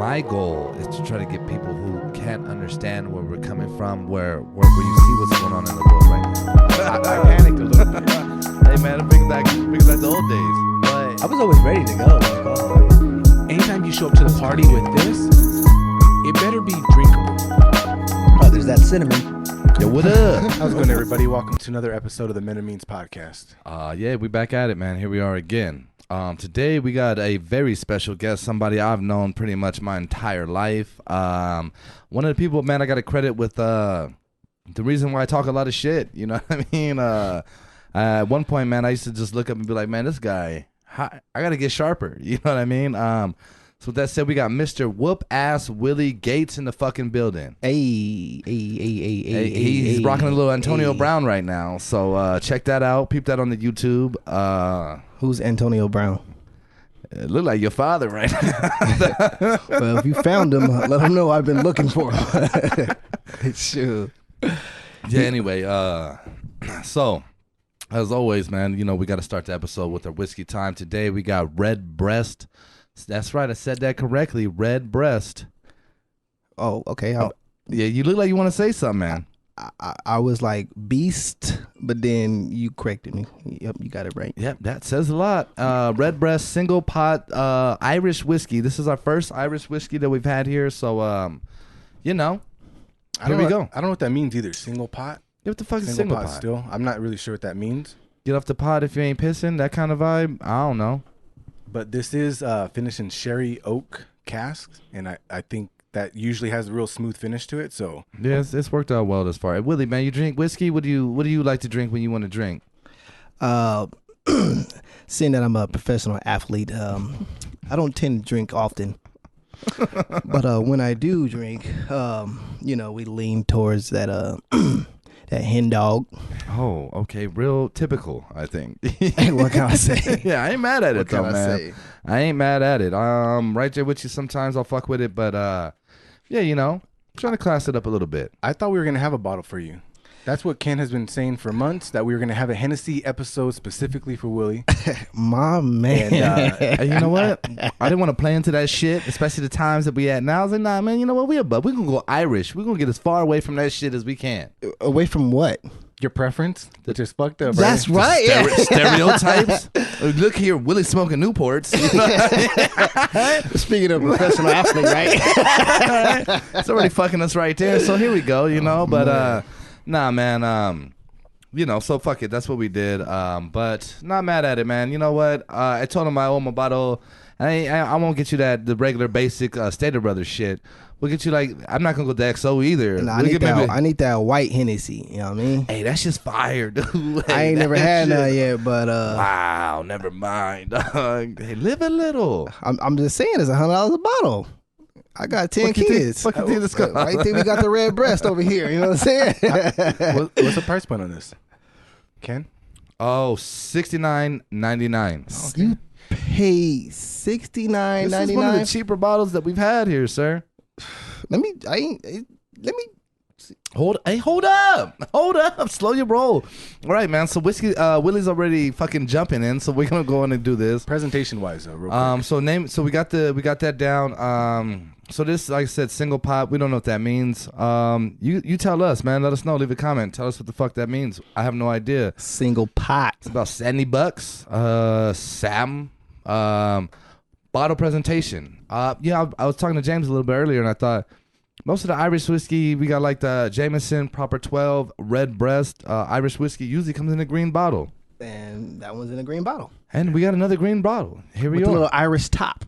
my goal is to try to get people who can't understand where we're coming from, where you see what's going on in the world right now. I panicked a little bit. Hey man, it brings back the old days. But I was always ready to go. Anytime you show up to the party with this, it better be drinkable. Oh, there's that cinnamon. yo, what up? How's it going, everybody? Welcome to another episode of the Men and Means podcast. Yeah, we back at it, man. Here we are again. Today we got a very special guest, somebody I've known pretty much my entire life. One of the people, man, I got to credit with the reason why I talk a lot of shit. You know what I mean? At one point, man, I used to just look up and be like, man, this guy, I got to get sharper. You know what I mean? So with that said, we got Mr. Whoop Ass Willie Gates in the fucking building. He's rocking a little Antonio Brown right now. So check that out. Peep that on the YouTube. Who's Antonio Brown? It look like your father right now. Well, if you found him, let him know I've been looking for him. Sure. Yeah, anyway, so as always, man, you know, we got to start the episode with our whiskey time. Today we got Red Breast. That's right, I said that correctly. Red Breast. Oh, okay. Yeah, you look like you want to say something, man. I was like beast, but then you corrected me. Yep, you got it right. Yep, that says a lot. Red Breast single pot Irish whiskey. This is our first Irish whiskey that we've had here, so you know, here we go. I don't know what that means either. Single pot? What the fuck is single pot? Still, I'm not really sure what that means. Get off the pot if you ain't pissing. That kind of vibe. I don't know. But this is finished in sherry oak casks, and I think that usually has a real smooth finish to it. So yeah, it's worked out well this far. Hey, Willie, man, you drink whiskey? What do you like to drink when you want to drink? Seeing that I'm a professional athlete, I don't tend to drink often. But when I do drink, you know, we lean towards that that hen dog. Oh, okay, real typical, I think. What can I say? Yeah, I ain't mad at it though, What can I man. say? I ain't mad at it. Right there with you. Sometimes I'll fuck with it, but yeah, you know, trying to class it up a little bit. I thought we were going to have a bottle for you. That's what Ken has been saying for months, that we were going to have a Hennessy episode specifically for Willie. My man. And you know what? I didn't want to play into that shit, especially the times that we at now. I was like, nah, man, you know what? We're going to go Irish. We're going to get as far away from that shit as we can. Away from what? Your preference, which is fucked up. That's right? right. Stereotypes. Look here, Willie smoking Newports. You know? Speaking of professional athlete, right? It's already fucking us right there. So here we go, you know. But nah, man. You know, so fuck it. That's what we did. But not mad at it, man. You know what? I told him I owe him a bottle. I won't get you the regular basic Stater Brothers shit. We'll get you I'm not gonna go to XO either. Nah, I need that white Hennessy. You know what I mean? Hey, that's just fire, dude. Hey, I ain't never had none yet, but wow, never mind. Hey, live a little. I'm just saying, it's $100 a bottle. I got 10 kids. Fuck you think this guy? Right there, we got the red breast over here. You know what I'm saying? What's the price point on this, Ken? Oh, $69.99. You pay $69.99. This is one of the cheaper bottles that we've had here, sir. Let me. Hold up, slow your roll. All right, man. So whiskey, Willie's already fucking jumping in, so we're gonna go in and do this. Presentation wise, though, real quick. So we got that down. So this, like I said, single pot. We don't know what that means. You tell us, man. Let us know. Leave a comment. Tell us what the fuck that means. I have no idea. Single pot. It's about $70. Sam. Bottle presentation. Yeah, I was talking to James a little bit earlier, and I thought most of the Irish whiskey, we got like the Jameson Proper 12 Red Breast Irish whiskey usually comes in a green bottle. And that one's in a green bottle. And we got another green bottle. Here we With are. a little Irish top.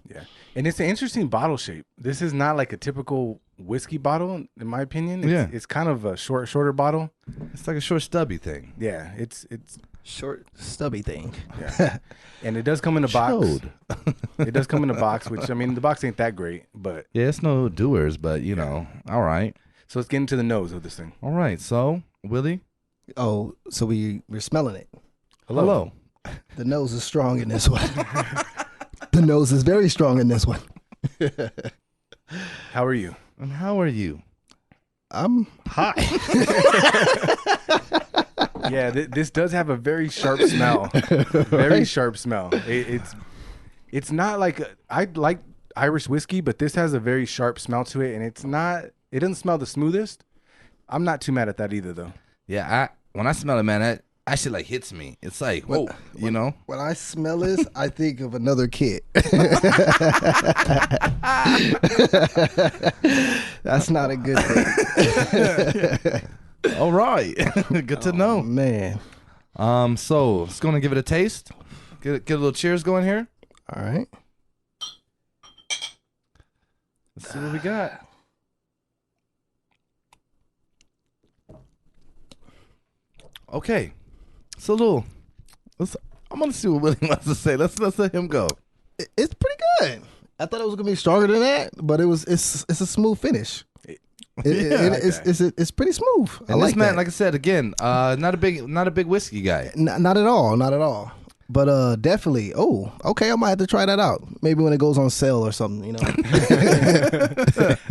Yeah. And it's an interesting bottle shape. This is not like a typical whiskey bottle, in my opinion. It's kind of a shorter bottle. It's like a short stubby thing. Yeah, it's Short, stubby thing. Yeah. And it does come in a box. It does come in a box, which, I mean, the box ain't that great, but yeah, it's no doers, but you know, all right. So let's get into the nose of this thing. All right, so Willie. Oh, so we're smelling it. Hello. The nose is strong in this one. The nose is very strong in this one. How are you? And how are you? I'm high. Yeah, this does have a very sharp smell. Very sharp smell. It's not like I Irish whiskey, but this has a very sharp smell to it, and it doesn't smell the smoothest. I'm not too mad at that either, though. Yeah, when I smell it, man, that actually like hits me. It's like, whoa, you know? When I smell this, I think of another kid. That's not a good thing. All right. Good to know. Man. So it's going to give it a taste. Get a little cheers going here. All right. Let's see what we got. Okay. So I'm gonna see what Willie wants to say. Let's let him go. It's pretty good. I thought it was gonna be stronger than that, but it's a smooth finish. It's pretty smooth. And I like this man, that. Like I said again, not a big whiskey guy. Not at all. But definitely. Oh, okay. I might have to try that out. Maybe when it goes on sale or something. You know.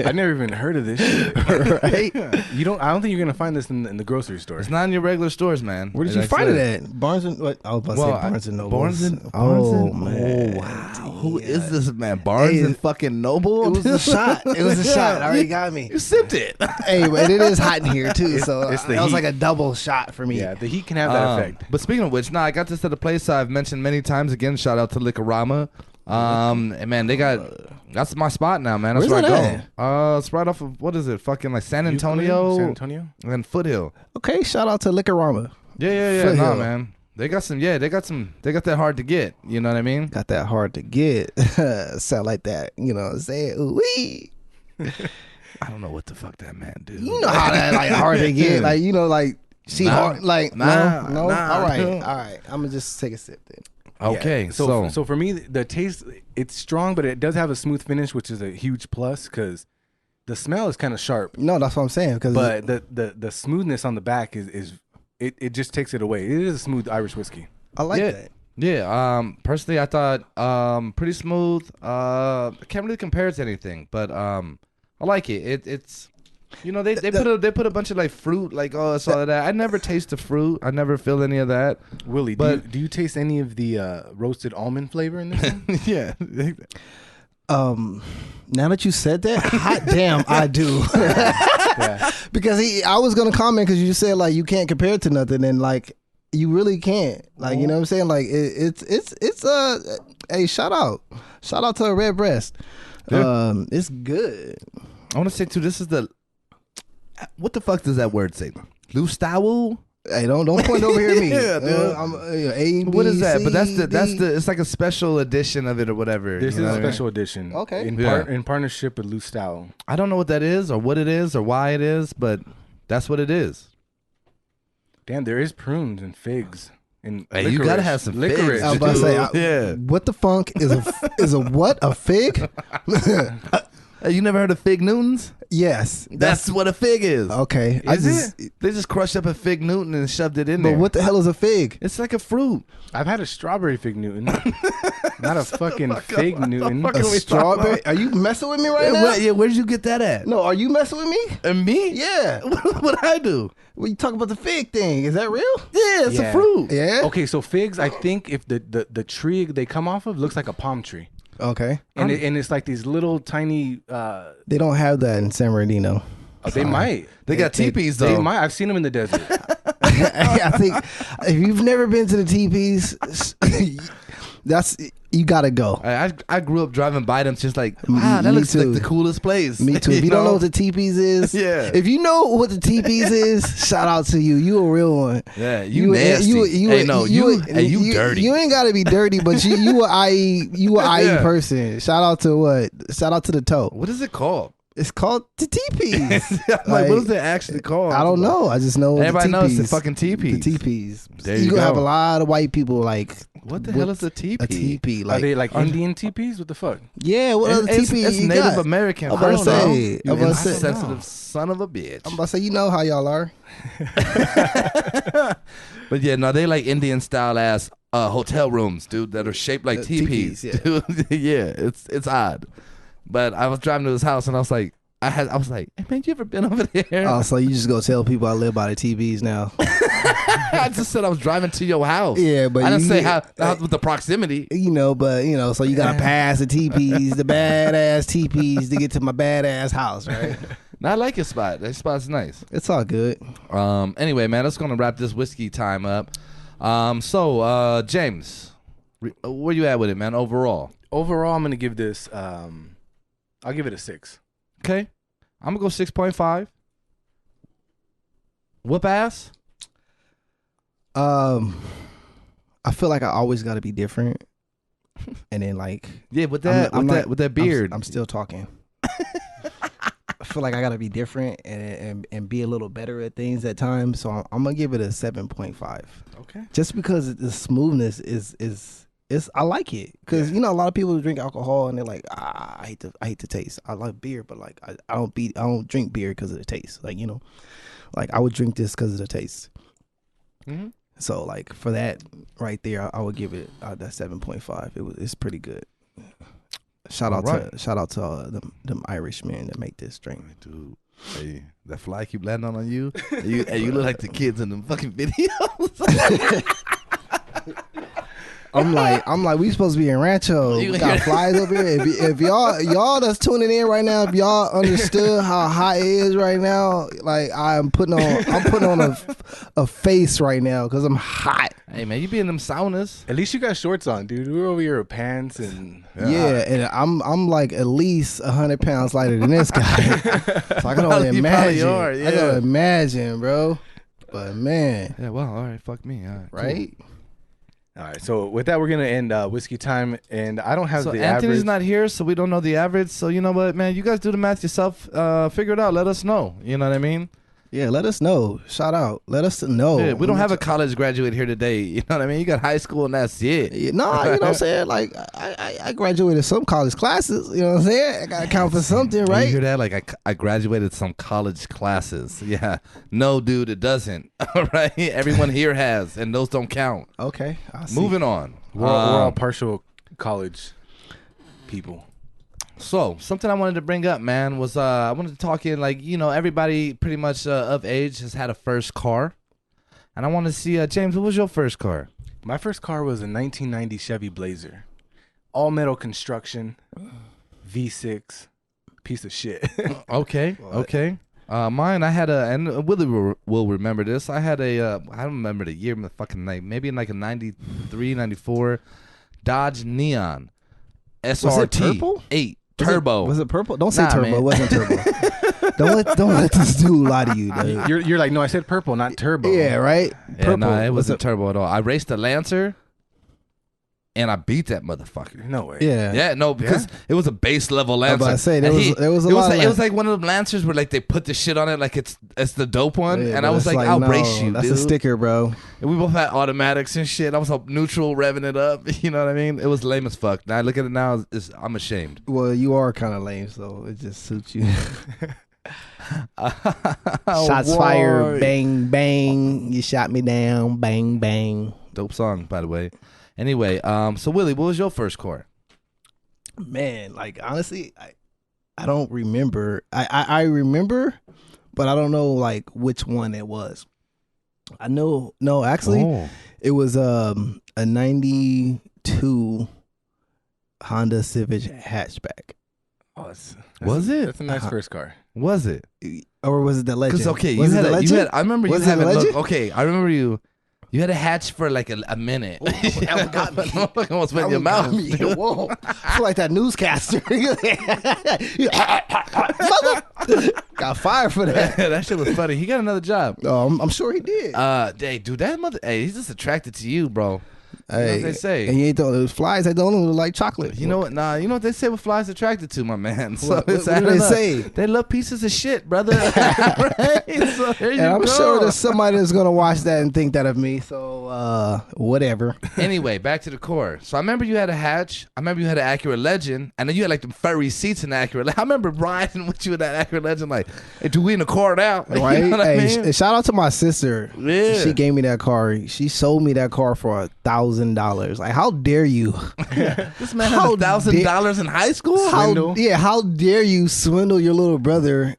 I never even heard of this shit. Right? I don't think you're gonna find this in the grocery store. It's not in your regular stores, man. Where did you find it at? Barnes and what? I was about to say Barnes and Noble. Man. Oh wow. Who is this man? Barnes and fucking Noble. It was a shot. It already got me. You sipped it. Hey, but it is hot in here too, so it's that was like a double shot for me. Yeah, the heat can have that effect. But speaking of which, I got this at a place I've mentioned many times. Again, shout out to Liquorama. And man, that's my spot now, man. That's Where's where that I go. It's right off of what is it? Fucking like San Antonio. San Antonio and Foothill. Okay, shout out to Liquorama. Yeah. Foothill. Nah, man. They got that hard to get. You know what I mean? Got that hard to get. Sound like that. You know what I'm saying? Ooh-wee. I don't know what the fuck that man do. You know how that like hard to get. Like, you know, like hard. Like, no. All right. I'm gonna just take a sip then. Okay, yeah. So for me, the taste, it's strong, but it does have a smooth finish, which is a huge plus because the smell is kind of sharp. No, that's what I'm saying. But the smoothness on the back is it just takes it away. It is a smooth Irish whiskey. I like that. Yeah. Personally, I thought pretty smooth. I can't really compare it to anything, but I like it. It's. You know, they put a bunch of like fruit, like it's all of that. I never taste the fruit. I never feel any of that. Willie, do you taste any of the roasted almond flavor in this one? Yeah. Now that you said that, hot damn, I do. Yeah. Because I was gonna comment because you said like you can't compare it to nothing, and like you really can't. Like you know what I'm saying? Like it's hey, shout out to a red breast. Yeah. It's good. I want to say too. This is what the fuck does that word say? Lustau? Hey, don't point over here at me. Yeah, dude. I'm A, B, what is that? C, But that's D. the. It's like a special edition of it or whatever. This is a special edition. Okay. In partnership with Lustau. I don't know what that is or what it is or why it is, but that's what it is. Damn, there is prunes and figs. And hey, you gotta have some licorice. figs. I was about to say, what the funk is a what? A fig? You never heard of Fig Newtons? Yes. That's what a fig is. Okay. They just crushed up a Fig Newton and shoved it in there. But what the hell is a fig? It's like a fruit. I've had a strawberry Fig Newton. Not a fucking Fig Newton. A strawberry? Are you messing with me right now? Where'd you get that at? No, are you messing with me? And me? Yeah. What I do? Well, you talk about the fig thing. Is that real? Yeah, it's a fruit. Yeah. Okay, so figs, I think if the tree they come off of looks like a palm tree. Okay. And it's like these little tiny. They don't have that in San Bernardino. Oh, they might. They got teepees though. They might. I've seen them in the desert. I think if you've never been to the teepees, you gotta go. I grew up driving by them, just like, wow, that looks like the coolest place. Me too. If you don't know what the teepees is, yeah. If you know what the teepees is, shout out to you. You a real one. Yeah, you nasty. You dirty. You ain't gotta be dirty, but you a IE person. Shout out to what? Shout out to the toe. What is it called? It's called the teepees. Like, what is it actually called? I don't know. I just know everybody the knows the fucking teepees. The teepees. There you gonna go. have a lot of white people like. What the hell is a teepee? A teepee. Are they like Indian teepees? What the fuck? Yeah, what other teepees it's you Native got? American. I'm about to say. You insensitive son of a bitch. I'm about to say, you know how y'all are. But yeah, no, they like Indian style ass hotel rooms, dude, that are shaped like teepees. Yeah. Dude. Yeah, it's odd. But I was driving to his house and I was like, I was like, hey man, you ever been over there? Oh, so you just go tell people I live by the TVs now? I just said I was driving to your house. Yeah, but I didn't say how with the proximity. So you gotta pass the teepees, the badass teepees to get to my badass house, right? Now, I like your spot. That spot's nice. It's all good. Anyway, man, let's gonna wrap this whiskey time up. So James, where you at with it, man? Overall, I'm gonna give this. I'll give it a 6. Okay, I'm gonna go 6.5. Whoop ass. I feel like I always got to be different, and then like with that beard, I'm still talking. I feel like I got to be different and be a little better at things at times. So I'm gonna give it a 7.5. Okay. Just because the smoothness is I like it because a lot of people drink alcohol and they're like, I hate the taste. I like beer, but like I don't drink beer because of the taste. Like like I would drink this because of the taste. Mm-hmm. So like for that right there, I would give it that 7.5. It's pretty good. Shout out to them Irish men that make this drink. Dude, hey, that fly keep landing on you. You look like the kids in them fucking videos. I'm like, we supposed to be in Rancho. We got flies up here. If y'all that's tuning in right now, if y'all understood how hot it is right now, like I'm putting on a face right now because I'm hot. Hey man, you be in them saunas. At least you got shorts on, dude. We're over here with pants and and I'm like at least 100 pounds lighter than this guy. So I can only imagine. I gotta imagine, bro. But man, yeah. Well, all right. Fuck me. All right. Right. Cool. All right, so with that, we're going to end whiskey time, and I don't have the Anthony's average. not here, so we don't know the average. So you know what, man? You guys do the math yourself. Figure it out. Let us know. You know what I mean? Yeah, let us know. Shout out. Let us know. Yeah, we don't have a college graduate here today. You know what I mean? You got high school and that's it. Yeah, no, you know what I'm saying? Like, I graduated some college classes. You know what I'm saying? I got to count for something, right? You hear that? Like, I graduated some college classes. Yeah. No, dude, it doesn't. All right? Everyone here has, and those don't count. Okay. I see. Moving on. We're all partial college people. So, something I wanted to bring up, man, was I wanted to talk in, like, everybody pretty much of age has had a first car. And I want to see, James, what was your first car? My first car was a 1990 Chevy Blazer. All metal construction, V6, piece of shit. Okay. Mine, I had and Willie will remember this. I had I don't remember the year, maybe in like a 93, 94 Dodge Neon SRT. Was it purple? 8. Turbo. Was it purple? Don't say turbo. Man. It wasn't turbo. don't let this dude lie to you, dude. You're like, no, I said purple, not turbo. Yeah, right? Purple. No, it wasn't turbo at all. I raced a Lancer, and I beat that motherfucker. No way. Yeah. Yeah, no, because it was a base level Lancer. I was about to say, there was a lot it was like one of the Lancers where like they put the shit on it like it's the dope one. Yeah, and I was like, I'll race you, that's dude. a sticker, bro. And we both had automatics and shit. I was up neutral, revving it up. You know what I mean? It was lame as fuck. Now I look at it now, I'm ashamed. Well, you are kind of lame, so it just suits you. Shots fired, bang, bang. You shot me down, bang, bang. Dope song, by the way. Anyway, so Willie, what was your first car? Man, like honestly, I don't remember. I remember, but I don't know like which one it was. I know, no, actually, it was a 92 Honda Civic hatchback. Oh, was it? That's a nice first car. Was it? Or was it the Legend? Because okay, was you it had the Legend? I remember was you having Legend? okay. I remember you. You had a hatch for like a minute. That got me. Almost went in your mouth. Whoa! I feel like that newscaster. Got fired for that. That shit was funny. He got another job. Oh, I'm sure he did. Hey, dude, that mother. Hey, he's just attracted to you, bro. Hey, you know what they say. And you ain't those flies that don't look like chocolate. You know what? Nah, you know what they say? What flies attracted to, my man. So what do they say? They love pieces of shit, brother. Right? So there you I'm go. sure there's somebody that's gonna watch that and think that of me. So whatever. Anyway, back to the core. So I remember you had a hatch. I remember you had an Acura Legend, and then you had like the furry seats in the Acura. I remember riding with you in that Acura Legend, like, hey, do we in the car now? Right? You know what I mean? Shout out to my sister. Yeah. She gave me that car. She sold me that car for $1,000. $1,000. Like, how dare you? This man had $1,000 in high school. How dare you swindle your little brother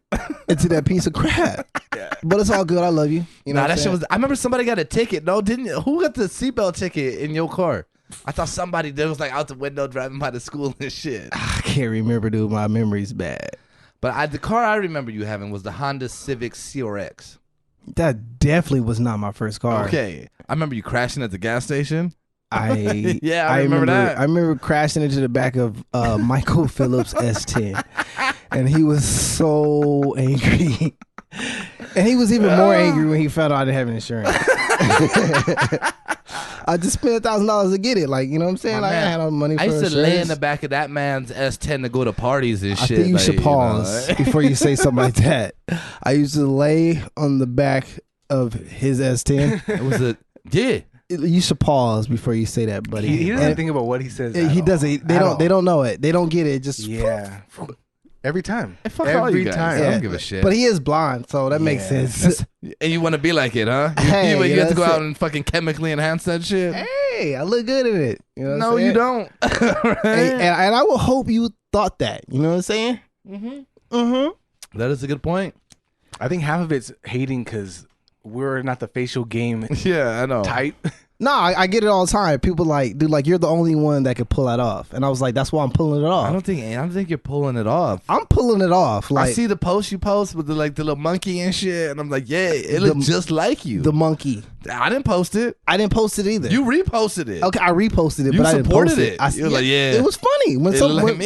into that piece of crap? Yeah. But it's all good. I love you. You know that shit was. I remember somebody got a ticket. No, didn't you? Who got the seatbelt ticket in your car? I thought somebody that was like out the window driving by the school and shit. I can't remember, dude. My memory's bad. But the car I remember you having was the Honda Civic CRX. That definitely was not my first car. Okay. I remember you crashing at the gas station. I remember that. I remember crashing into the back of Michael Phillips S10. And he was so angry. And he was even more angry when he found out I didn't have insurance. I just spent $1,000 to get it. Like, you know what I'm saying? Like, I had no money for insurance. I used to lay in the back of that man's S10 to go to parties and shit. I think you should pause before you say something like that. I used to lay on the back of his S10. It was yeah. You should pause before you say that, buddy. He doesn't think about what he says. He doesn't. They don't know it. They don't get it. Just every time. Fuck all you guys. Time. I don't give a shit. But he is blind, so that makes sense. And you want to be like it, huh? Hey, you have to go out and fucking chemically enhance that shit. Hey, I look good at it. You know no, you don't. Right? and I will hope you thought that. You know what I'm saying? That is a good point. I think half of it's hating because we're not the facial game. Yeah, I know. Type. No, I get it all the time. People like, dude, like you're the only one that could pull that off, and I was like, that's why I'm pulling it off. I don't think you're pulling it off. I'm pulling it off. Like, I see the post you post with the little monkey and shit, and I'm like, yeah, it looks just like you. The monkey. I didn't post it. I didn't post it either. You reposted it. Okay, I reposted it, you but I didn't post it. You're like, yeah, it was funny when somebody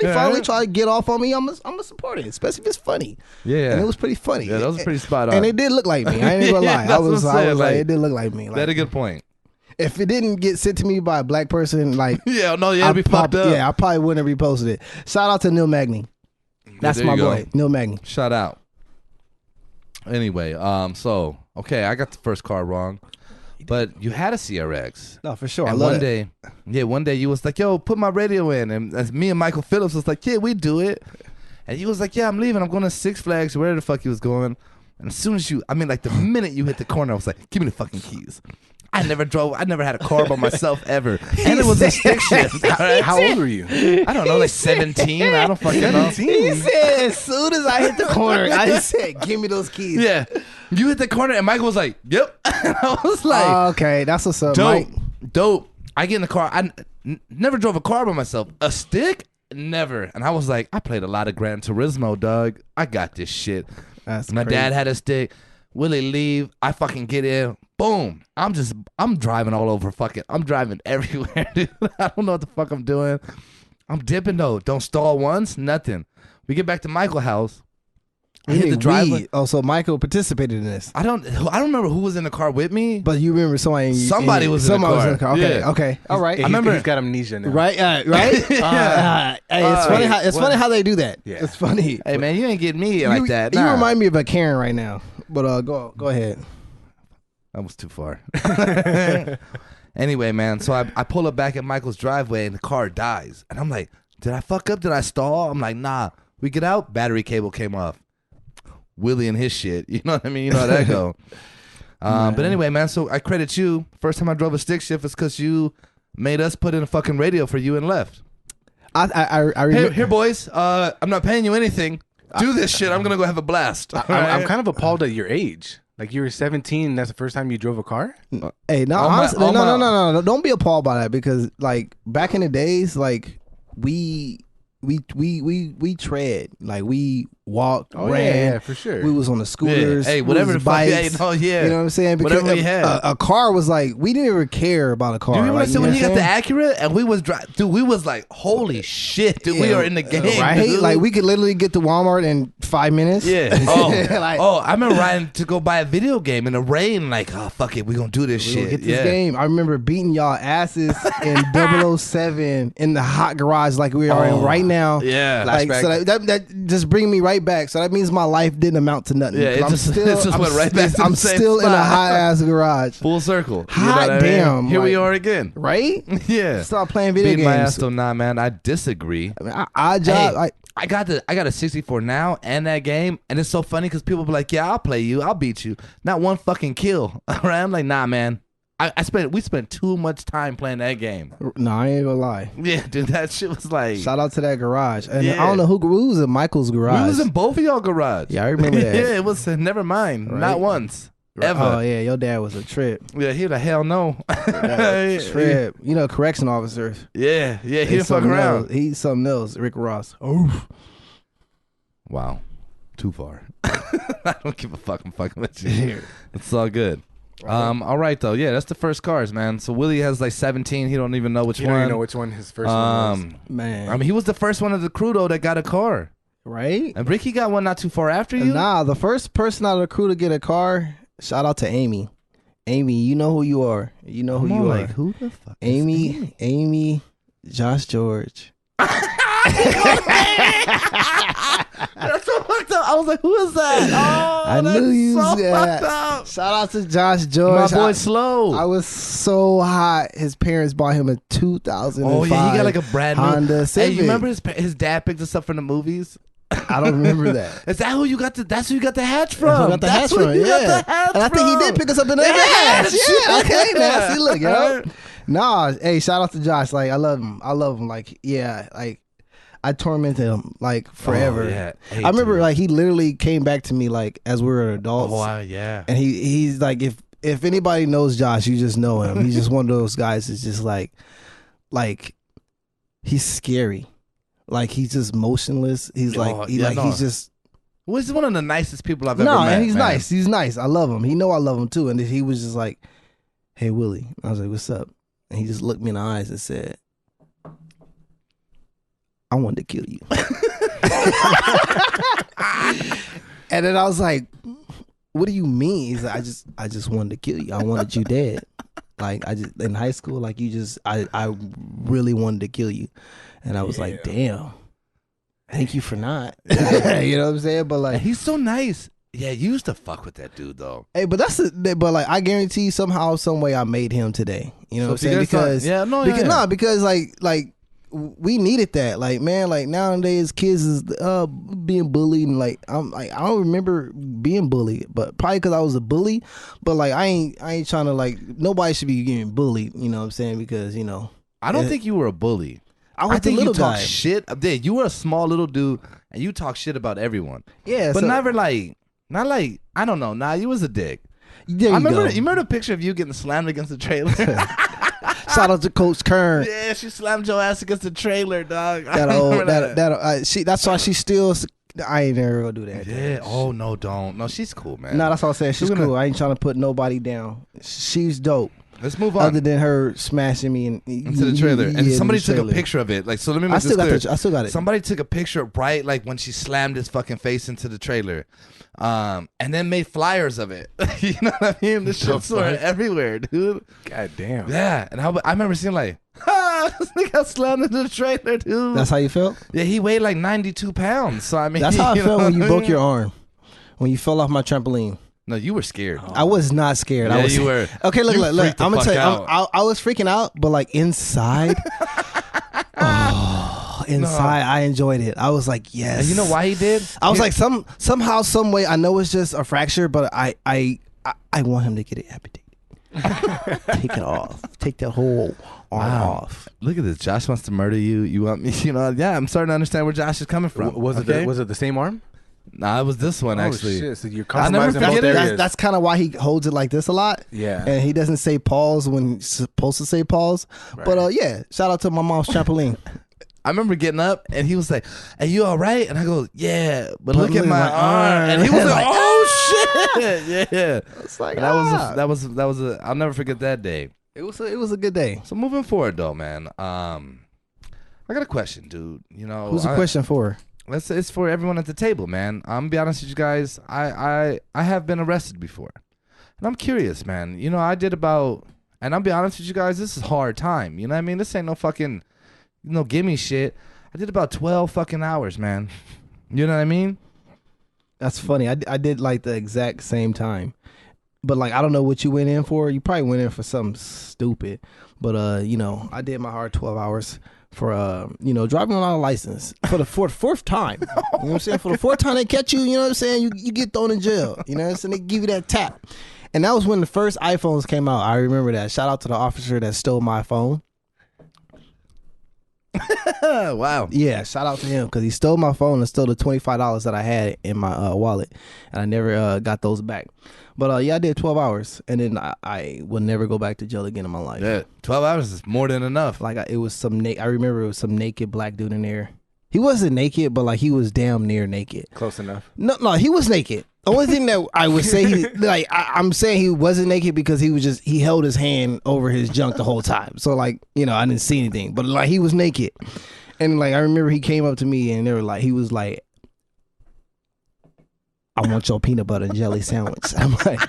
finally right? tried to get off on me. I'm gonna support it, especially if it's funny. Yeah, and it was pretty funny. Yeah, that was pretty spot on. And it did look like me. I ain't gonna lie. I was like, it did look like me. Like, that's a good point. If it didn't get sent to me by a black person, like it'd be fucked up. Yeah, I probably wouldn't have reposted it. Shout out to Neil Magny. That's my boy, Neil Magny. Shout out. Anyway, so okay, I got the first car wrong, but you had a CRX. No, for sure. And one day you was like, "Yo, put my radio in," and as me and Michael Phillips was like, "Yeah, we do it," and you was like, "Yeah, I'm leaving. I'm going to Six Flags, where the fuck you was going." And as soon as the minute you hit the corner, I was like, "Give me the fucking keys." I never had a car by myself ever. And it was a stick shift. Right? How old were you? I don't know, like 17. I don't fucking know. He said, as soon as I hit the corner, I said, give me those keys. Yeah. You hit the corner and Michael was like, yep. And I was like, okay, that's what's up, dope, Mike. Dope. I get in the car. I never drove a car by myself. A stick? Never. And I was like, I played a lot of Gran Turismo, dog. I got this shit. That's My crazy. dad had a stick. Willie leave. I fucking get in. Boom. I'm driving all over I'm driving everywhere, dude. I don't know what the fuck I'm doing. I'm dipping though. Don't stall once, nothing. We get back to Michael's house. I hit the driveway. Oh, so Michael participated in this. I don't remember who was in the car with me. But you remember somebody was in the car. Okay, yeah. Okay. All right. I remember he's got amnesia now. Right? Right? Hey, it's funny how they do that. Yeah. It's funny. Hey man, you ain't getting me like that. You remind me of a Karen right now. But go ahead. That was too far. Anyway, man, so I pull up back at Michael's driveway and the car dies. And I'm like, did I fuck up? Did I stall? I'm like, nah. We get out, battery cable came off. Willie and his shit. You know what I mean? You know how that go. But anyway, man, so I credit you. First time I drove a stick shift is because you made us put in a fucking radio for you and left. I remember. Here, boys, I'm not paying you anything. Do this shit. I'm going to go have a blast. I'm kind of appalled at your age. Like you were 17, that's the first time you drove a car? Hey, no, honestly, no. Don't be appalled by that because like back in the days, like we tread, like we walked, ran. Yeah, for sure. We was on the scooters. Yeah. Hey, whatever the bikes, fuck. Yeah, you know what I'm saying? Because whatever we had. A car was like we didn't even care about a car. Do you remember like, when he got the Acura and we was dude? We was like, holy shit, dude, we are in the game, right? Dude. Like we could literally get to Walmart in 5 minutes. Yeah. I remember riding to go buy a video game in the rain. Like, oh fuck it, we gonna do this shit. Get this game. I remember beating y'all asses in 007 in the hot garage like we are in right now. Yeah. Like, so that just bring me right back. So that means my life didn't amount to nothing. Yeah, it just went right back to I'm the same still spot. in a hot ass garage. Full circle. Hot damn. Here we are again. Right? Yeah. Start playing video Beat games. my ass till nah, man. I disagree. I mean, I got a 64 now and that game, and it's so funny because people be like, yeah, I'll play you, I'll beat you. Not one fucking kill. All right, I'm like, nah, man. We spent too much time playing that game. No, I ain't gonna lie. Yeah, dude, that shit was like. Shout out to that garage. And Yeah. I don't know who was in Michael's garage. We was in both of y'all garage. Yeah, I remember that. Yeah, it was never mind. Right. Not once. Ever. Oh yeah, your dad was a trip. Yeah, he the hell no. Trip. You know, correction officers. Yeah, he didn't fuck around. He's something else. Rick Ross. Oof. Wow, too far. I don't give a fuck. I'm fucking with you. It's all good. All right though. Yeah, that's the first cars, man. So Willie has like 17. He don't even know which one. He don't even know which one his first one was. Man. I mean, he was the first one of the crew though that got a car. Right? And Ricky got one not too far after you. Nah, the first person out of the crew to get a car. Shout out to Amy. Amy, you know who you are. You know who you are. Like, who the fuck? Amy, Josh George. That's so fucked up. I was like, who is that? Oh, I knew you so was fucked up. Shout out to Josh George. My boy Slow. I was so hot. His parents bought him a 2005 Oh yeah, he got like a brand new Honda Hey, Civic. you remember his dad picked us up from the movies? I don't remember that. Is that who you got that's who you got the hatch from? Got the That's hatch who from, you yeah. got the hatch And I think he from. did pick us up in the hatch. Yeah, okay, now see, look, yo. Nah, hey, shout out to Josh. Like, I love him. Like, yeah, like I tormented him like forever. Oh, yeah. Hey, I remember dude. like he literally came back to me like as we were adults. Oh yeah. And he's like, if anybody knows Josh, you just know him. He's just one of those guys that's just like he's scary. Like he's just motionless. He's like he's just. Well, he's one of the nicest people I've ever No, met. and he's man. nice. He's nice. I love him. He know I love him too. And he was just like, "Hey Willie," I was like, "What's up?" And he just looked me in the eyes and said, "I wanted to kill you." And then I was like, "What do you mean?" He's like, I just wanted to kill you. I wanted you dead. Like I just in high school, like you just I really wanted to kill you. And I was like, damn. Thank you for not. You know what I'm saying? But like And he's so nice. Yeah, you used to fuck with that dude though. Hey, but but like I guarantee somehow, some way I made him today. You know what I'm saying? Because like we needed that. Like, man, like nowadays kids is being bullied, and like I don't remember being bullied, but probably because I was a bully. But like I ain't trying to like nobody should be getting bullied. You know what I'm saying? Because I don't think you were a bully. I think little you talk guy. shit. You were a small little dude, and you talk shit about everyone. Yeah, but so, not like I don't know. Nah, you was a dick. There you go. You remember the picture of you getting slammed against the trailer? Shout out to Coach Kern. Yeah, she slammed your ass against the trailer, dog. That's why she still. I ain't never gonna do that. Yeah. Oh no, don't. No, she's cool, man. No, that's all I'm saying. She's cool. I ain't trying to put nobody down. She's dope. Let's move on. Other than her smashing me into the trailer, and somebody took a picture of it. Like, so let me make this clear. I still got it. Somebody took a picture right like when she slammed his fucking face into the trailer, and then made flyers of it. You know what I mean? The shits were everywhere, dude. God damn. Yeah, and I remember seeing like, this nigga got slammed into the trailer, dude. That's how you felt? Yeah, he weighed like 92 pounds. So I mean, that's how I felt when you broke your arm, when you fell off my trampoline. No, you were scared. I was not scared. Yeah, I was, you were. Okay, look. I'm gonna tell you. out. I was freaking out, but like inside, I enjoyed it. I was like, yes. And you know why he did? I was like, somehow, some way. I know it's just a fracture, but I want him to get it amputated. Take it off. Take that whole arm off. Look at this. Josh wants to murder you. You want me? Yeah. I'm starting to understand where Josh is coming from. Was it the same arm? Nah, it was this one actually. Shit, so you're compromising both areas. That's kind of why he holds it like this a lot. Yeah. And he doesn't say pause when he's supposed to say pause. Right. But yeah, shout out to my mom's trampoline. I remember getting up and he was like, "Are you all right?" And I go, "Yeah, but look at my arm." And he was like, "Oh shit!" Yeah. It's like that was I'll never forget that day. It was a good day. So moving forward though, man. I got a question, dude. Who's the question for? It's for everyone at the table, man. I'm gonna be honest with you guys. I have been arrested before, and I'm curious, man. I did about, and I'll be honest with you guys. This is hard time. You know what I mean? This ain't no fucking, gimme shit. I did about 12 fucking hours, man. You know what I mean? That's funny. I did like the exact same time, but like I don't know what you went in for. You probably went in for something stupid, but I did my hard 12 hours. For driving without a license for the fourth time. You know what I'm saying? For the fourth time they catch you, you know what I'm saying? You get thrown in jail. You know what I'm saying? They give you that tap. And that was when the first iPhones came out. I remember that. Shout out to the officer that stole my phone. Wow. Yeah, shout out to him because he stole my phone and stole the $25 that I had in my wallet, and I never got those back. But yeah, I did 12 hours, and then I will never go back to jail again in my life. Yeah, 12 hours is more than enough. Like it was I remember it was some naked black dude in there. He wasn't naked, but like he was damn near naked. Close enough. No, he was naked. The only thing that I would say, I'm saying he wasn't naked because he held his hand over his junk the whole time. So like, I didn't see anything, but like he was naked. And like, I remember he came up to me and he was like, I want your peanut butter and jelly sandwich. I'm like,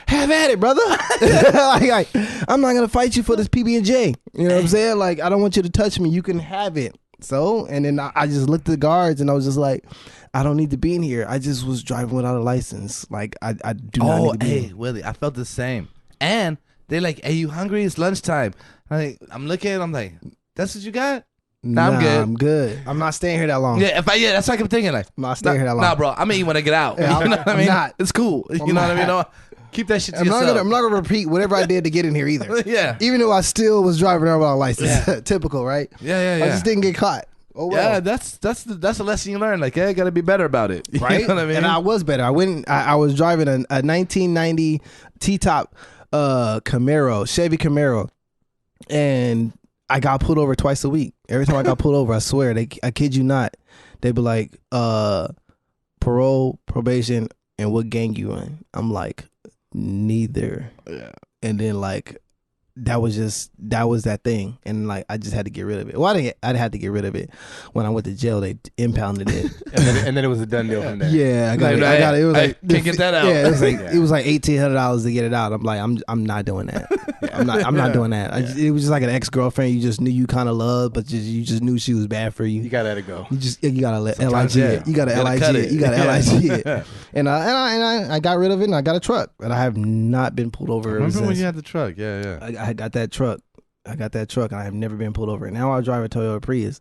have at it, brother. like, I'm not going to fight you for this PB&J. You know what I'm saying? Like, I don't want you to touch me. You can have it. So, and then I just looked at the guards and I was just like, I don't need to be in here. I just was driving without a license. Like, I do not need to be hey, Willie, I felt the same. And they're like, hey, you hungry? It's lunchtime. I'm looking, I'm like, that's what you got? Nah, I'm good. I'm not staying here that long. Yeah, that's what I kept thinking. Like, I'm not staying here that long. Nah, bro, I'm gonna eat when I get out. Yeah, you know what I mean? Not. It's cool. You know what I mean? No, keep that shit to yourself. I'm not gonna repeat whatever I did to get in here either. Yeah. Even though I still was driving around without a license. Yeah. Typical, right? Yeah. I just didn't get caught. Oh well. Yeah, that's a lesson you learn. Like, I gotta be better about it. Right? You know what I mean? And I was better. I was driving a 1990 T-top Camaro, Chevy Camaro, and I got pulled over twice a week. Every time I got pulled over, I swear, I kid you not, they'd be like, parole, probation, and what gang you in? I'm like, neither. Yeah. And then like, that was that thing, and like I just had to get rid of it. Well, I had to get rid of it when I went to jail. They impounded it, and then it was a done deal from there. Yeah, I got it. It was like can't get that out. Yeah, it was like $1,800 to get it out. I'm like, I'm not doing that. I'm not doing that. It was just like an ex-girlfriend you just knew you kind of loved, but you just knew she was bad for you. You gotta let it go. You gotta let LIG it. You gotta LIG it. You gotta LIG it. And I got rid of it, and I got a truck, and I have not been pulled over. Remember when you had the truck? Yeah. I got that truck. And I have never been pulled over. Now I drive a Toyota Prius,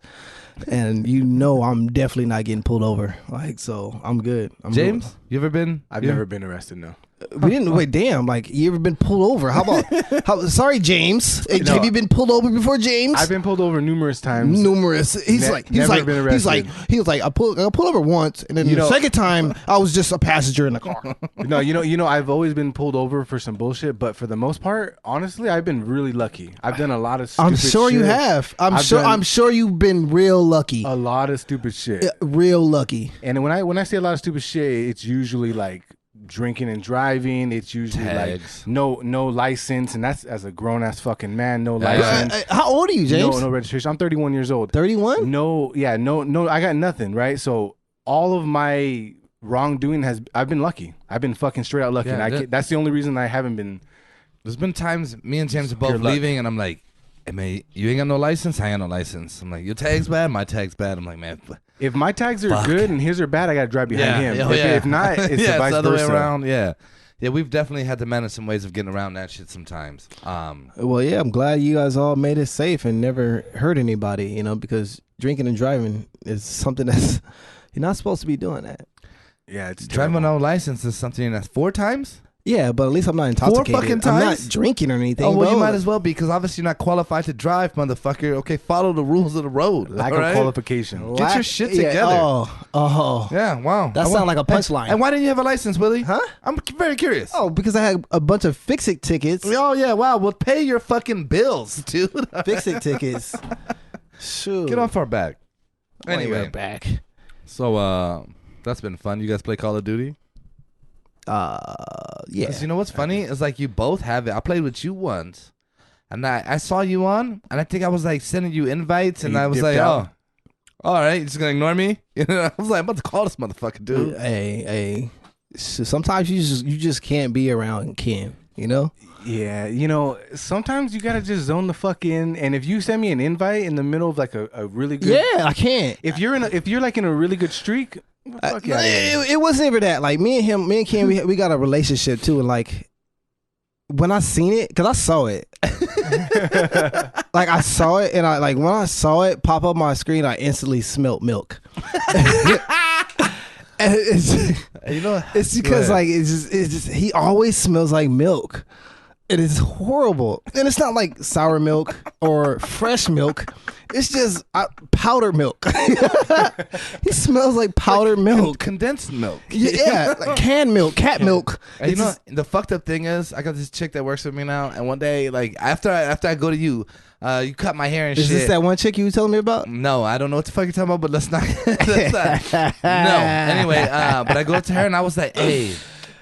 and I'm definitely not getting pulled over. Like, so I'm good. James, you ever been? I've never been arrested. No. We didn't wait. Damn! Like, you ever been pulled over? How about? Sorry, James. Have you been pulled over before, James? I've been pulled over numerous times. He's like, I pulled over once, and then the second time I was just a passenger in the car. No, I've always been pulled over for some bullshit, but for the most part, honestly, I've been really lucky. I've done a lot of stupid shit. I'm sure you have. I'm sure you've been real lucky. A lot of stupid shit. Real lucky. And when I say a lot of stupid shit, it's usually like drinking and driving. It's usually tags. Like no license, and that's as a grown ass fucking man. No license. How old are you, James? No registration. I'm 31 years old. 31? No. I got nothing. Right. So all of my wrongdoing I've been lucky. I've been fucking straight out lucky. Yeah, and that's the only reason I haven't been. There's been times me and James are both leaving, and I'm like, hey, man, you ain't got no license? I ain't got no license. I'm like, your tag's bad? My tag's bad. I'm like, man. If my tags are good and his are bad, I got to drive behind him. If not, it's the vice other versa. way around. Yeah, we've definitely had to manage some ways of getting around that shit sometimes. Well, yeah, I'm glad you guys all made it safe and never hurt anybody, because drinking and driving is something that's, you're not supposed to be doing that. Yeah, it's driving with no license is something that's 4 times? Yeah, but at least I'm not intoxicated. 4 fucking times? I'm not drinking or anything. Oh, well, bro. you might as well be, because obviously you're not qualified to drive, motherfucker. Okay, follow the rules of the road. Lack of qualification. Get your shit together. Yeah, wow. That sounds like a punchline. And why didn't you have a license, Willie? Huh? I'm very curious. Oh, because I had a bunch of fix-it tickets. Oh, yeah, wow. Well, pay your fucking bills, dude. Fix-it tickets. Shoot. Get off our back. Anyway. Back. So, that's been fun. You guys play Call of Duty? Yeah. 'Cause you know what's funny? It's like you both have it. I played with you once, and I saw you on, and I think I was like sending you invites, and I was like, oh, all right, you're just gonna ignore me? I was like, I'm about to call this motherfucker, dude. Hey. Sometimes you just can't be around Ken, Yeah, sometimes you gotta just zone the fuck in, and if you send me an invite in the middle of like a really good, yeah, I can't. If you're like in a really good streak. It wasn't ever that. Like me and Ken, we got a relationship too, and like when I seen it, because I saw it, like I saw it, and I when I saw it pop up on my screen, I instantly smelt milk. You know, it's because like it's just he always smells like milk. It is horrible, and it's not like sour milk or fresh milk. It's just powdered milk. He smells like powdered milk, condensed milk. Yeah, like canned milk, cat milk. And you know, the fucked up thing is, I got this chick that works with me now, and one day, like after I go to you, you cut my hair and shit. Is this that one chick you were telling me about? No, I don't know what the fuck you're talking about, but let's not. No. Anyway, but I go up to her and I was like, hey,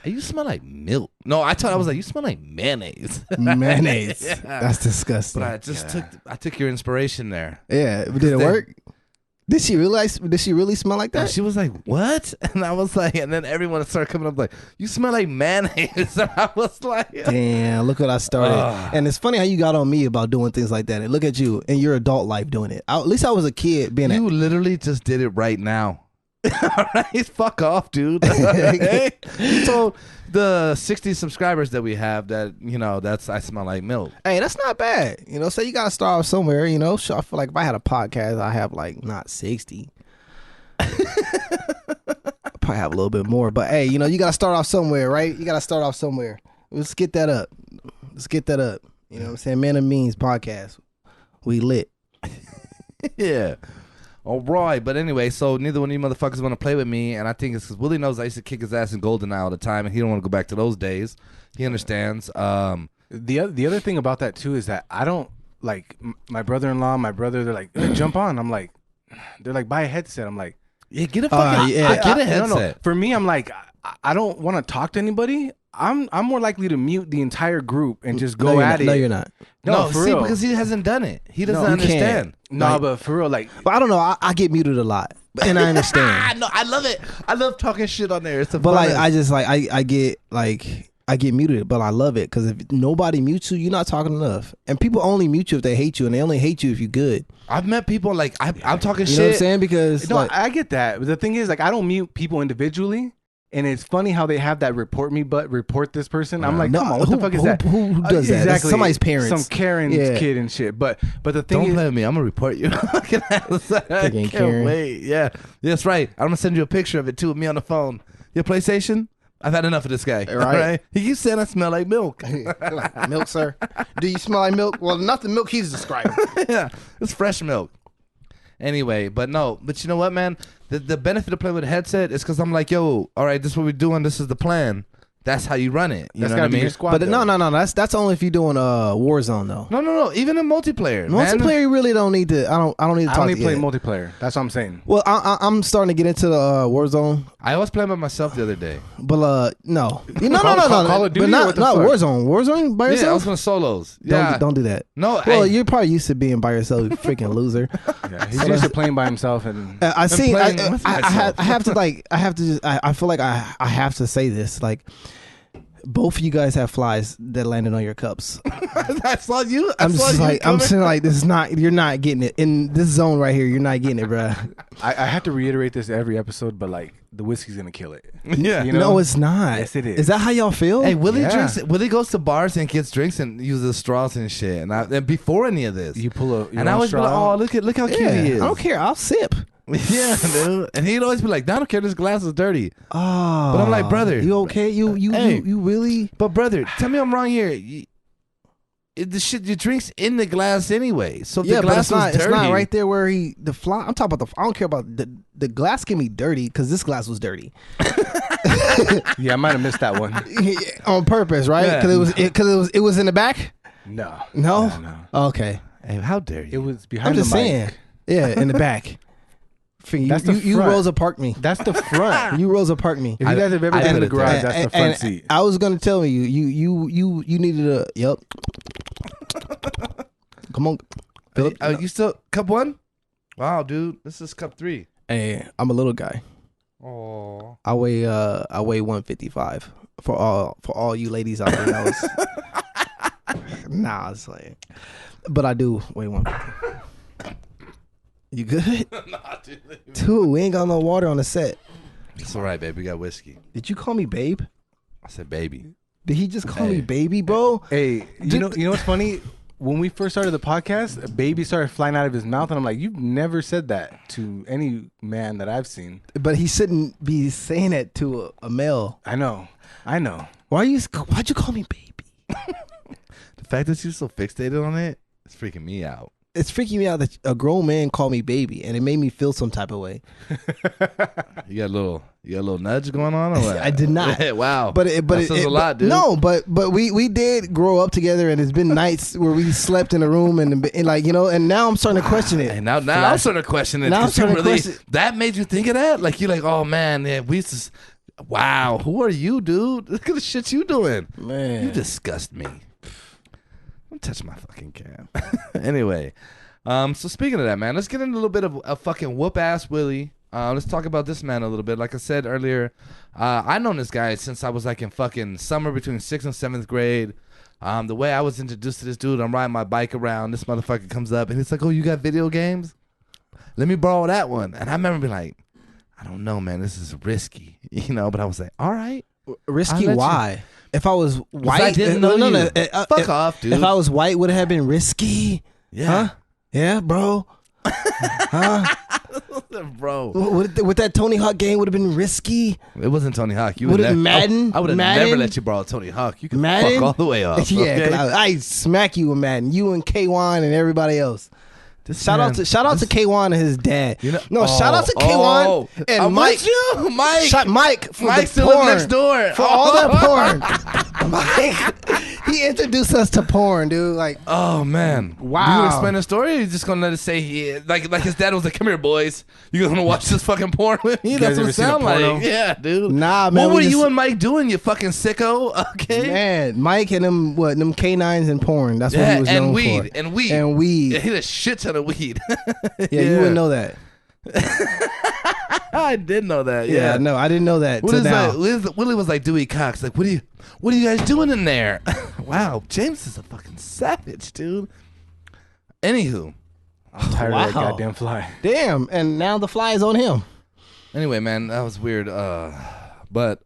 you smell like milk. No, I was like, you smell like mayonnaise. Mayonnaise. Yeah. That's disgusting. But I just took your inspiration there. Yeah, but did it work? Did she realize? Did she really smell like that? And she was like, "What?" And I was like, and then everyone started coming up like, "You smell like mayonnaise." And I was like, "Damn, look what I started." And it's funny how you got on me about doing things like that. And look at you in your adult life doing it. At least I was a kid being. You literally just did it right now. All right, fuck off, dude. Hey, you told the 60 subscribers that we have that, you know, I smell like milk. Hey, that's not bad. You know, so you gotta start off somewhere. You know, so I feel like if I had a podcast, I have like not 60. I probably have a little bit more, but hey, you know, you gotta start off somewhere, right? You gotta start off somewhere. Let's get that up. You know what I'm saying? Man of Means podcast. We lit. Yeah. All right, but anyway, so neither one of you motherfuckers want to play with me, and I think it's because Willie knows I used to kick his ass in GoldenEye all the time, and he don't want to go back to those days. He understands. The other thing about that too is that I don't like my brother-in-law, my brother. They're like, jump on. I'm like, they're like, buy a headset. I'm like, yeah, get a fucking get a headset. No. For me, I'm like, I don't want to talk to anybody. I'm more likely to mute the entire group and just go at it. No, you're not. No, for see, real. because he hasn't done it. He doesn't understand. No, like, but for real, like, but I don't know. I get muted a lot, and I understand. No, I love it. I love talking shit on there. It's the but funnest. like, I just like I get muted, but I love it because if nobody mutes you, you're not talking enough. And people only mute you if they hate you, and they only hate you if you're good. I've met people like I'm talking shit. You know what I'm saying? Because no, I get that. But the thing is, like, I don't mute people individually. And it's funny how they have that report this person. I'm like, come on, what the fuck is that? Who does that? Exactly. That's somebody's parents. Some Karen's kid and shit. But the thing Don't is, play with me. I'm gonna report you. I can't Karen. wait. Yeah, that's right. I'm gonna send you a picture of it too with me on the phone. Your PlayStation? I've had enough of this guy. Right. He keeps saying I smell like milk. Milk, sir. Do you smell like milk? Well, not the milk he's describing. Yeah, it's fresh milk. Anyway, but you know what, man? The benefit of playing with a headset is because I'm like, yo, all right, this is what we're doing. This is the plan. That's how you run it. You know what I mean? Your squad, but no. That's only if you're doing Warzone though. No. Even in multiplayer. Multiplayer, you really don't need to. I don't need to. I only play multiplayer. That's what I'm saying. Well, I'm starting to get into the Warzone. I was playing by myself the other day. But no. Call of Duty, but not Warzone. Warzone by yourself. Yeah, I was going solos. Yeah. Don't do that. No. Well, you're probably used to being by yourself, you freaking loser. Yeah, he's used to playing by himself, and I see. playing with myself. I have to. I feel like I have to say this. Like, both of you guys have flies that landed on your cups. I saw you. I'm saying like this is not. You're not getting it in this zone right here. You're not getting it, bro. I have to reiterate this every episode, but like the whiskey's gonna kill it. Yeah. You know? No, it's not. Yes, it is. Is that how y'all feel? Hey, Willie Yeah. drinks. Willie goes to bars and gets drinks and uses straws and shit. And before any of this, You pull a. and I always be like, oh, look how cute he is. I don't care. I'll sip. Yeah, dude. And he'd always be like, I don't care. This glass is dirty. Oh, But I'm like, brother, you okay? You Hey. you really? But brother, tell me I'm wrong here. The shit you drink's in the glass anyway. So if Yeah, the but glass it's not. was It's dirty, not right there where the fly. I'm talking about I don't care about the glass can be dirty because this glass was dirty. Yeah, I might have missed that one. On purpose, right? Yeah. Because it was in the back. No. No. No. Okay. Hey, how dare It you? was behind I'm just the mic. saying. Yeah, in the back. That's the you front. Rosa parked me. That's the front. You Rosa parked me. If you guys have ever I been in the could've garage, done that's the front seat. I was gonna tell you needed a yep. Come on, Philip. You still cup 1? Wow, dude, this is cup 3. Hey, I'm a little guy. Oh, I weigh 155. For all you ladies out there, that was nah, it's like, but I do weigh 150. You good? nah, dude. Dude, we ain't got no water on the set. It's all right, babe. We got whiskey. Did you call me babe? I said, baby. Did he just call me baby, bro? Hey, you know what's funny? when we first started the podcast, a baby started flying out of his mouth, and I'm like, you've never said that to any man that I've seen. But he shouldn't be saying that to a male. I know. Why'd you call me baby? The fact that you're so fixated on it, it's freaking me out. It's freaking me out that a grown man called me baby, and it made me feel some type of way. You got a little nudge going on, or what? I did not. Wow. But that says a lot, dude. No, but we did grow up together, and it's been nights where we slept in a room, and like, you know, and now I'm starting to question it. And now I'm starting to question it. Now I'm starting to question that made you think of that? Like, you're like, oh man, yeah, we used to. Wow, who are you, dude? Look at the shit you doing. Man, you disgust me. Don't touch my fucking cam. Anyway, so speaking of that, man, let's get into a little bit of a fucking Whoop Ass Willie. Let's talk about this man a little bit. Like I said earlier, I've known this guy since I was like in fucking summer between 6th and 7th grade. The way I was introduced to this dude, I'm riding my bike around. This motherfucker comes up and he's like, oh, you got video games? Let me borrow that one. And I remember being like, I don't know, man. This is risky, you know. But I was like, all right. Risky? Why? If I was white, I didn't know you. Fuck off, dude. If I was white, would it have been risky? Yeah. Huh? Yeah, bro. Huh? Bro. With that Tony Hawk game would have been risky. It wasn't Tony Hawk. You would have Madden. I would have never let you borrow Tony Hawk. You can Madden? fuck all the way off. Yeah, okay? I smack you with Madden. You and K1 and everybody else. Shout out to K1 and his dad. You know, shout out to K1 and Mike. Mike for Mike the still porn. lives next door For all that porn. Mike, he introduced us to porn, dude. Like, oh man, wow. You explain the story? Or you just gonna let us say he like his dad was like, come here, boys. You gonna watch this fucking porn with me? That's what it sounds like. Yeah, dude. Nah, man. What were you and Mike doing? You fucking sicko. Okay. Man, Mike and them K9s and porn. That's what he was known for. And weed. Yeah, he had a shit ton of weed. Yeah, you wouldn't know that. I did know that. Yeah, no, I didn't know that. Willie was like Dewey Cox. Like, what are you guys doing in there? Wow, James is a fucking savage, dude. Anywho, I'm tired of that goddamn fly. Damn, and now the fly is on him. Anyway, man, that was weird. But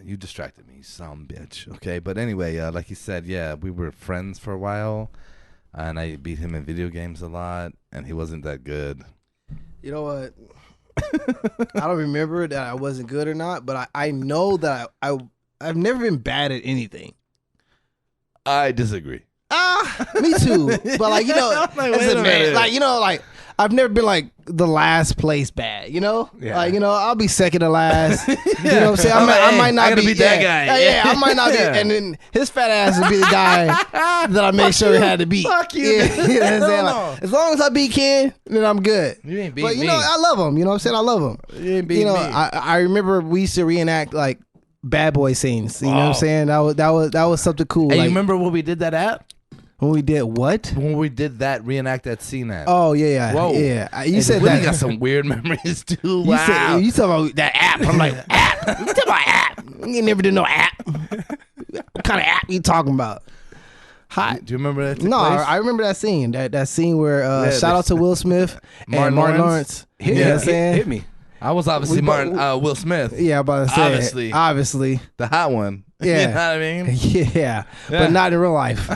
you distracted me, some bitch. Okay, but anyway, like you said, yeah, we were friends for a while. And I beat him in video games a lot, and he wasn't that good. You know what? I don't remember that I wasn't good or not, but I know that I've never been bad at anything. I disagree. Me too. But like, you know, like, as a man, like, you know, like I've never been like the last place bad, you know? Yeah. Like, you know, I'll be second to last. You know what I'm saying? I might not be that guy. Yeah, I might not be. And then his fat ass would be the guy that I make sure he had to beat. Fuck you. Yeah, you know what I'm saying? Like, as long as I beat Ken, then I'm good. You ain't beat But you me. know, I love him. You know what I'm saying? I love him. You ain't beat me. I I remember we used to reenact like bad boy scenes. You know what I'm saying? That was something cool. Hey, like, you remember when we did that at? when we did what? When we did that, reenact that scene at. Oh yeah. Whoa. Yeah. You Hey, said Willie that. got some weird memories too. Wow. You talking about that app? I'm like, app? You talking about app? You never did no app. What kind of app you talking about? Hot. Do you remember that? No, I remember that scene. That scene where shout out to Will Smith and Martin Lawrence. Hit, You know what I'm saying? hit me. I was obviously Will Smith. Yeah, I'm about to say obviously. The hot one. Yeah. You know what I mean? Yeah, but not in real life.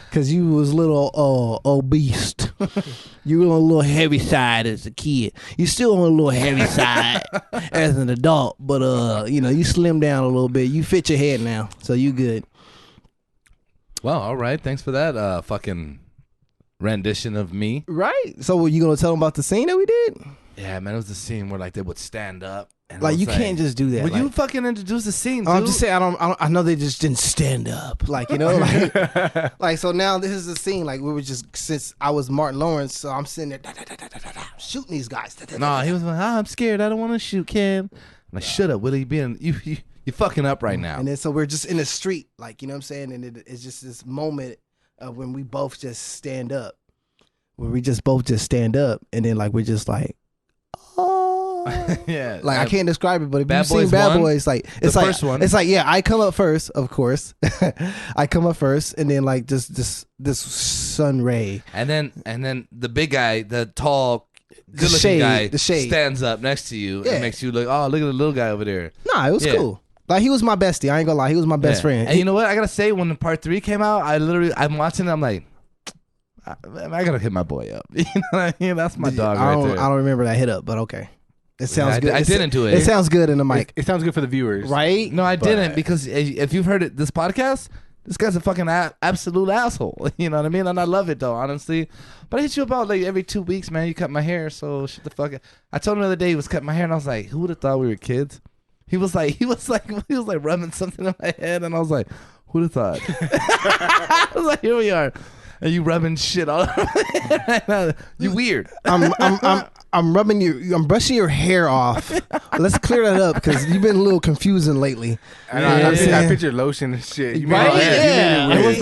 Because you was a little obese. You were on a little heavy side as a kid. You still on a little heavy side as an adult. But, you know, you slim down a little bit. You fit your head now. So you good. Well, all right. Thanks for that fucking rendition of me. Right. So were you going to tell them about the scene that we did? Yeah, man. It was the scene where like they would stand up. And Like, you can't just do that. Would like, you fucking introduce the scene, dude? I'm just saying, I know they just didn't stand up. Like, you know, like so now this is the scene. Like, we were just, since I was Martin Lawrence, so I'm sitting there shooting these guys. Nah, he was like, I'm scared. I don't want to shoot Ken. I'm like, shut up, Willie. You fucking up right now. And then so we're just in the street, like, you know what I'm saying? And it's just this moment of when we both just stand up. Where we just both just stand up, and then like we're just like, oh. Yeah. Like, I can't describe it, but if Bad you've seen Boys Bad 1, Boys, like the it's like first one. It's like, yeah, I come up first, of course. I come up first, and then like this sun ray, And then the big guy, the tall, good-looking shade, guy, the shade. stands up next to you Yeah. and makes you look. Oh, look at the little guy over there. Nah, it was Yeah. cool. Like he was my bestie. I ain't gonna lie. He was my best friend. And you know what? I gotta say, when the part 3 came out, I'm watching it. I'm like, I gotta hit my boy up. You know what I mean? That's my dog right there. I don't remember that hit up, but okay. It sounds good. I didn't do it. It sounds good in the mic. It sounds good for the viewers, right? No, I didn't, because if you've heard this podcast, this guy's a fucking absolute asshole. You know what I mean? And I love it though, honestly. But I hit you about like every 2 weeks, man. You cut my hair, so shut the fuck up. I told him the other day he was cutting my hair, and I was like, who would have thought we were kids? He was like rubbing something in my head, and I was like, who'd have thought? I was like, here we are, and you rubbing shit all over my head. You weird. I'm rubbing I'm brushing your hair off. Let's clear that up because you've been a little confusing lately. I pictured lotion and shit. You right? Yeah. It was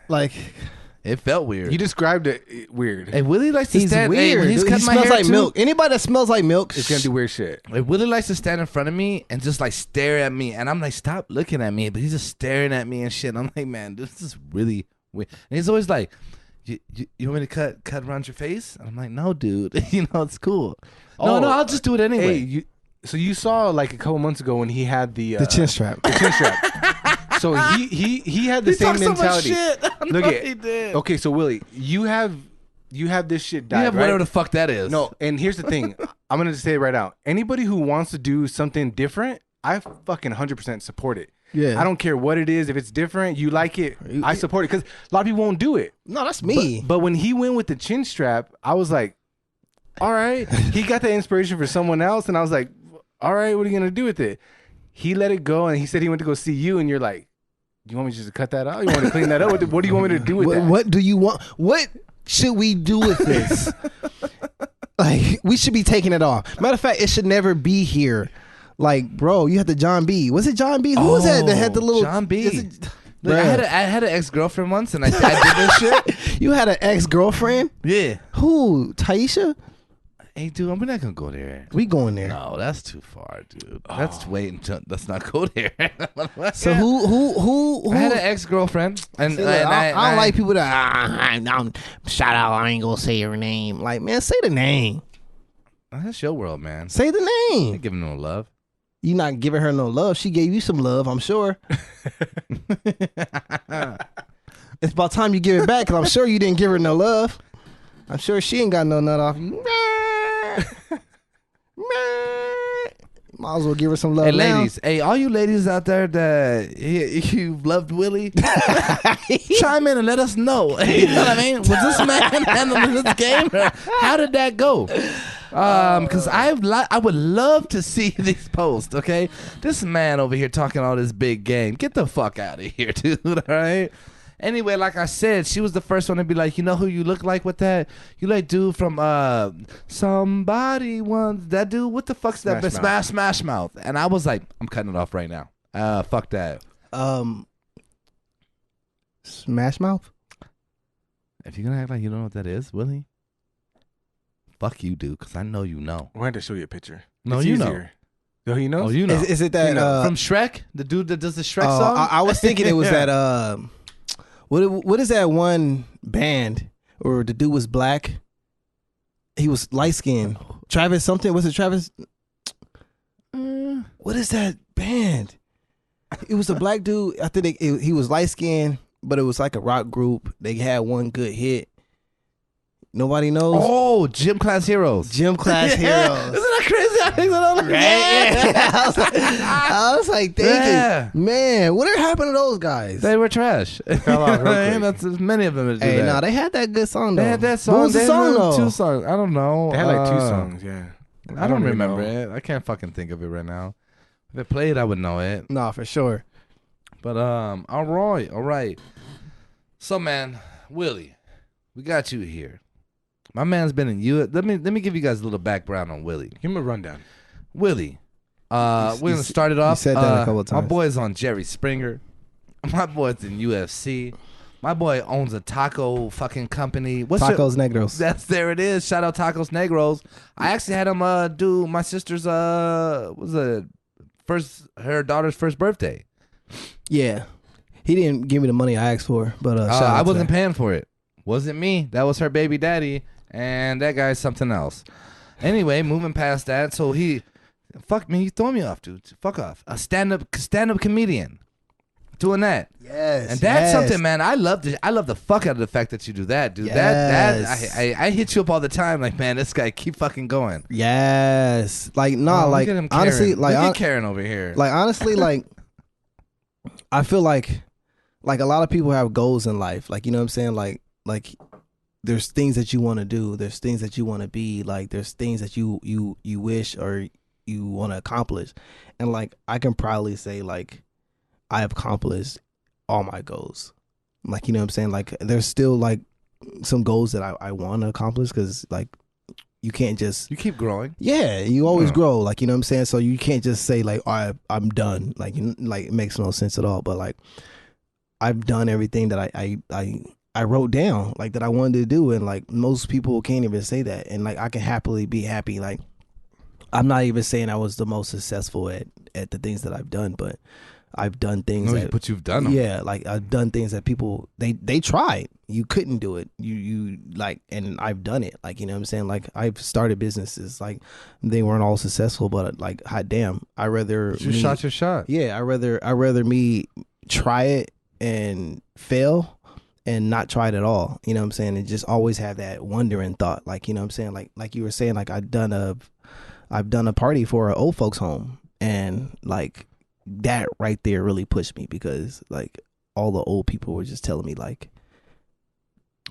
like it felt weird. You described it weird. Hey, Willie likes to He's stand. weird. Hey, when he's He cutting my smells hair like too, milk. Anybody that smells like milk, It's gonna do weird shit. Hey, Willie likes to stand in front of me and just like stare at me, and I'm like, stop looking at me, but he's just staring at me and shit. I'm like, man, this is really weird. And he's always like, you want me to cut around your face? And I'm like, no, dude. You know, it's cool. No, I'll just do it anyway. Hey, so you saw like a couple months ago when he had the chin strap. The chin strap. So he had the same mentality. So much shit. Look No, at he did. Okay, so Willie, you have this shit died, You have right? whatever the fuck that is. No, and here's the thing. I'm gonna say it right now. Anybody who wants to do something different, I fucking 100% support it. Yeah. I don't care what it is. If it's different, you like it, I support it. Because a lot of people won't do it. No, that's me. But when he went with the chin strap, I was like, all right. He got the inspiration for someone else, and I was like, all right, what are you gonna do with it? He let it go, and he said he went to go see you, and you're like, you want me just to cut that out? You want me to clean that up? What do you want me to do with that? What do you want? What should we do with this? Like, we should be taking it off. Matter of fact, it should never be here. Like, bro, you had the John B. Was it John B? Who was that had the little John B? Look, Bruh. I had an ex-girlfriend once, and I did this shit. You had an ex-girlfriend? Yeah. Who? Taisha? Hey, dude, we're not gonna go there. We going there. No, that's too far, dude. Let's wait until let's not go there. So who? I had an ex-girlfriend, and See, look, I don't like people that shout out. I ain't gonna say your name. Like, man, say the name. That's your world, man. Say the I name. ain't giving no love. You not giving her no love. She gave you some love, I'm sure. It's about time you give it back, because I'm sure you didn't give her no love. I'm sure she ain't got no nut off you. Might as well give her some love. Hey, now. ladies. Hey, all you ladies out there that you loved Willie, chime in and let us know. You know what I mean? Was this man handling this game? Or how did that go? Because I would love to see these posts. Okay, this man over here talking all this big game. Get the fuck out of here, dude. All right. Anyway, like I said, she was the first one to be like, you know who you look like with that? You like dude from somebody once. That dude, what the fuck's that? Smash Mouth. And I was like, I'm cutting it off right now. Fuck that. Smash Mouth? If you're gonna act like you don't know what that is, Willie, fuck you, dude, because I know you know. We're going to show you a picture. No, It's you easier. Oh, he knows? Oh, you know. Is it that from Shrek? The dude that does the Shrek song? I was thinking it was that what is that one band or the dude was black? He was light skinned. Travis something? Was it Travis? What is that band? It was a black dude. I think he was light skinned, but it was like a rock group. They had one good hit. Nobody knows. Oh, Gym Class Heroes. Gym Class Heroes. Isn't that crazy? I was like thinking, man, whatever happened to those guys? They were trash. Fell off real quick. That's many of them that do Hey, that. no, they had that good song though. They had that song. What was the They song had though? 2 songs. I don't know. They had like 2 songs, yeah. I don't really remember know. it. I can't fucking think of it right now. If it played, I would know it. No, for sure. But all right. So, man, Willie, we got you here. My man's been in U.S. Let me give you guys a little background on Willie. Give him a rundown. Willie, we're gonna start it off. said that a couple of My times. boy's on Jerry Springer. My boy's in UFC. My boy owns a taco fucking company. Tacos Negros. There it is. Shout out Tacos Negros. I actually had him do my sister's her daughter's first birthday. Yeah, he didn't give me the money I asked for, but shout out I to wasn't that. paying for it. Wasn't me. That was her baby daddy, and that guy's something else. Anyway, moving past that, so he Fuck me, you throw me off, dude. Fuck off. A stand-up comedian doing that. Yes. And that's yes. something, man. I love the fuck out of the fact that you do that, dude. Yes. I hit you up all the time, like, man, this guy keep fucking going. Yes. Like, nah, like, look at him, honestly, Karen. like, look at Karen over here. Like, honestly, like, I feel like a lot of people have goals in life. Like, you know what I'm saying? Like there's things that you want to do. There's things that you want to be. Like, there's things that you wish or you want to accomplish. And, like, I can proudly say, like, I have accomplished all my goals. Like, you know what I'm saying? Like, there's still, like, some goals that I want to accomplish because, like, you can't just... You keep growing. Yeah, you always grow. Like, you know what I'm saying? So you can't just say, like, I'm done. Like, like, it makes no sense at all. But, like, I've done everything that I wrote down, like, that I wanted to do. And, like, most people can't even say that. And, like, I can happily be happy. Like, I'm not even saying I was the most successful at the things that I've done, but I've done things but you've done them. Yeah, like, I've done things that people they tried. You couldn't do it. You like, and I've done it. Like, you know what I'm saying? Like, I've started businesses. Like, they weren't all successful, but, like, hot damn, I rather You shot your shot. Yeah, I rather me try it and fail and not try it at all. You know what I'm saying? And just always have that wondering thought. Like, you know what I'm saying? Like you were saying, like, I've done a party for an old folks home, and, like, that right there really pushed me because, like, all the old people were just telling me, like,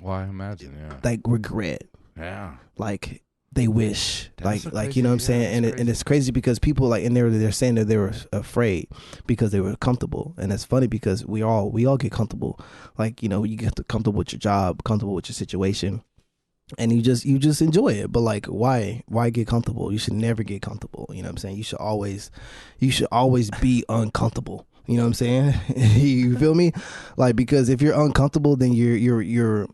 well, I imagine, yeah. like, regret. Yeah. Like, they wish. That's Like, you know what I'm saying? And it's crazy because people, like, and they're saying that they were afraid because they were comfortable. And it's funny because we all get comfortable. Like, you know, you get comfortable with your job, comfortable with your situation, and you just enjoy it. But, like, why get comfortable? You should never get comfortable. You know what I'm saying? You should always be uncomfortable. You know what I'm saying? You feel me? Like, because if you're uncomfortable, then you're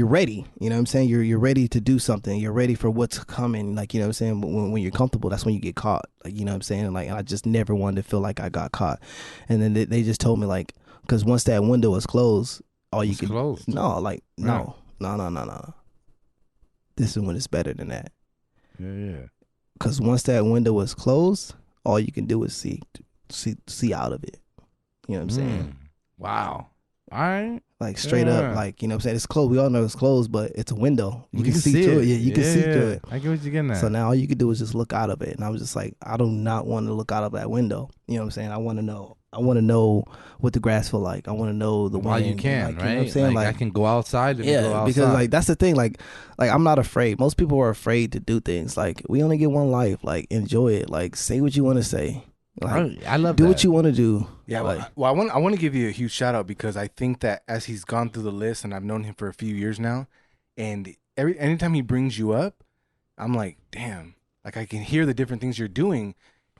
ready. You know what I'm saying? You're ready to do something. You're ready for what's coming. Like, you know what I'm saying? When you're comfortable, that's when you get caught. Like, you know what I'm saying? Like, I just never wanted to feel like I got caught. And then they just told me, like, because once that window was closed, all you could closed. No. Right. This is when it's better than that. Yeah. Because once that window was closed, all you can do is see out of it. You know what I'm saying? Wow. All right. Like, straight up, like, you know what I'm saying? It's closed. We all know it's closed, but it's a window. You can see through it. Yeah, you can see through it. I get what you're getting at. So now all you can do is just look out of it. And I was just like, I do not want to look out of that window. You know what I'm saying? I want to know what the grass feel like. I want to know the While wind. you can, like, right? You know what I'm saying? Like, I can go outside if you go outside. Because, like, that's the thing. Like, I'm not afraid. Most people are afraid to do things. Like, we only get one life. Like, enjoy it. Like, say what you want to say. Like, I love do that. what you want to do. Yeah, like, well, I want to give you a huge shout out because I think that as he's gone through the list, and I've known him for a few years now, and anytime he brings you up, I'm like, damn, like, I can hear the different things you're doing,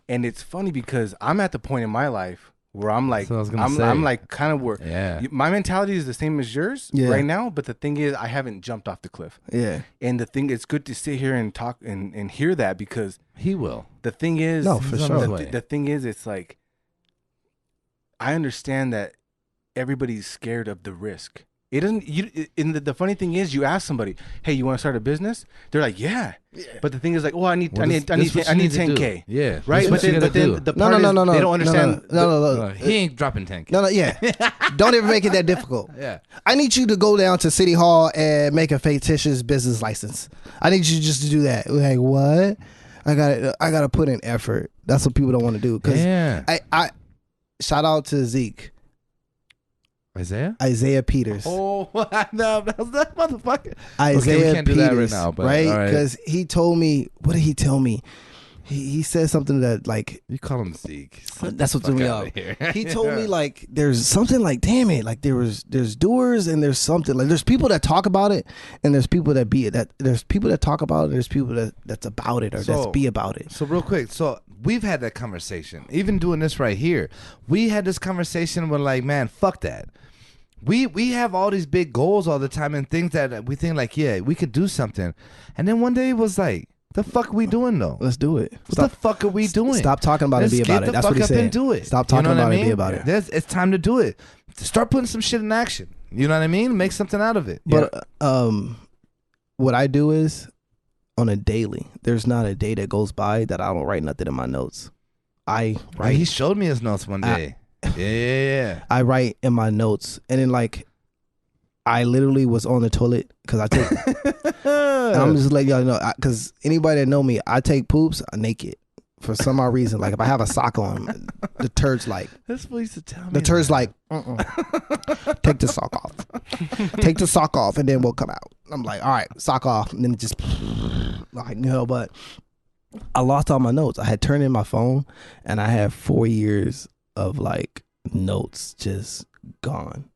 and it's funny because I'm at the point in my life where I'm like, I'm like kind of where my mentality is the same as yours right now, but the thing is, I haven't jumped off the cliff. Yeah, and the thing, it's good to sit here and talk and hear that because he will. The thing is, no, for sure. The thing is, it's like, I understand that everybody's scared of the risk. It doesn't. The funny thing is, you ask somebody, "Hey, you want to start a business?" They're like, "Yeah." But the thing is, like, "Oh, I need 10K." Yeah, right. But then the part is, they don't understand. No. He ain't dropping 10K. No. Yeah, don't ever make it that difficult. Yeah, I need you to go down to City Hall and make a fictitious business license. I need you just to do that. Like, what? I gotta put in effort. That's what people don't want to do. Cause I shout out to Zeke. Isaiah Peters. Oh, no, that's that motherfucker. Isaiah we can't Peters, do that right now, but right? Because he told me, what did he tell me? He said something that, like, you call him Zeke. That's what threw me off. He told me, like, there's something, like, damn it, like, there's doers and there's something, like, there's people that talk about it and there's people that be it. That there's people that talk about it, there's people that's about it or that's be about it. So real quick, we've had that conversation. Even doing this right here, we had this conversation where, like, man, fuck that. We have all these big goals all the time and things that we think, like, yeah, we could do something, and then one day it was like, the fuck are we doing though? Let's do it. What the fuck are we doing? Stop talking about it. Be about it. That's what he said. And do it. Stop talking about it. Be about it. It's time to do it. Start putting some shit in action. You know what I mean? Make something out of it. But what I do is, on a daily. There's not a day that goes by that I don't write nothing in my notes. I Right, write. he showed me his notes one day. Yeah. I write in my notes, and then like I literally was on the toilet because I take. And I'm just letting y'all know, because anybody that know me, I take poops naked for some odd reason. Like if I have a sock on, the turd's like. That's what he used to tell me. The turd's like, take the sock off. Take the sock off, and then we'll come out. I'm like, all right, sock off, and then just like, but I lost all my notes. I had turned in my phone, and I had 4 years of like notes just gone.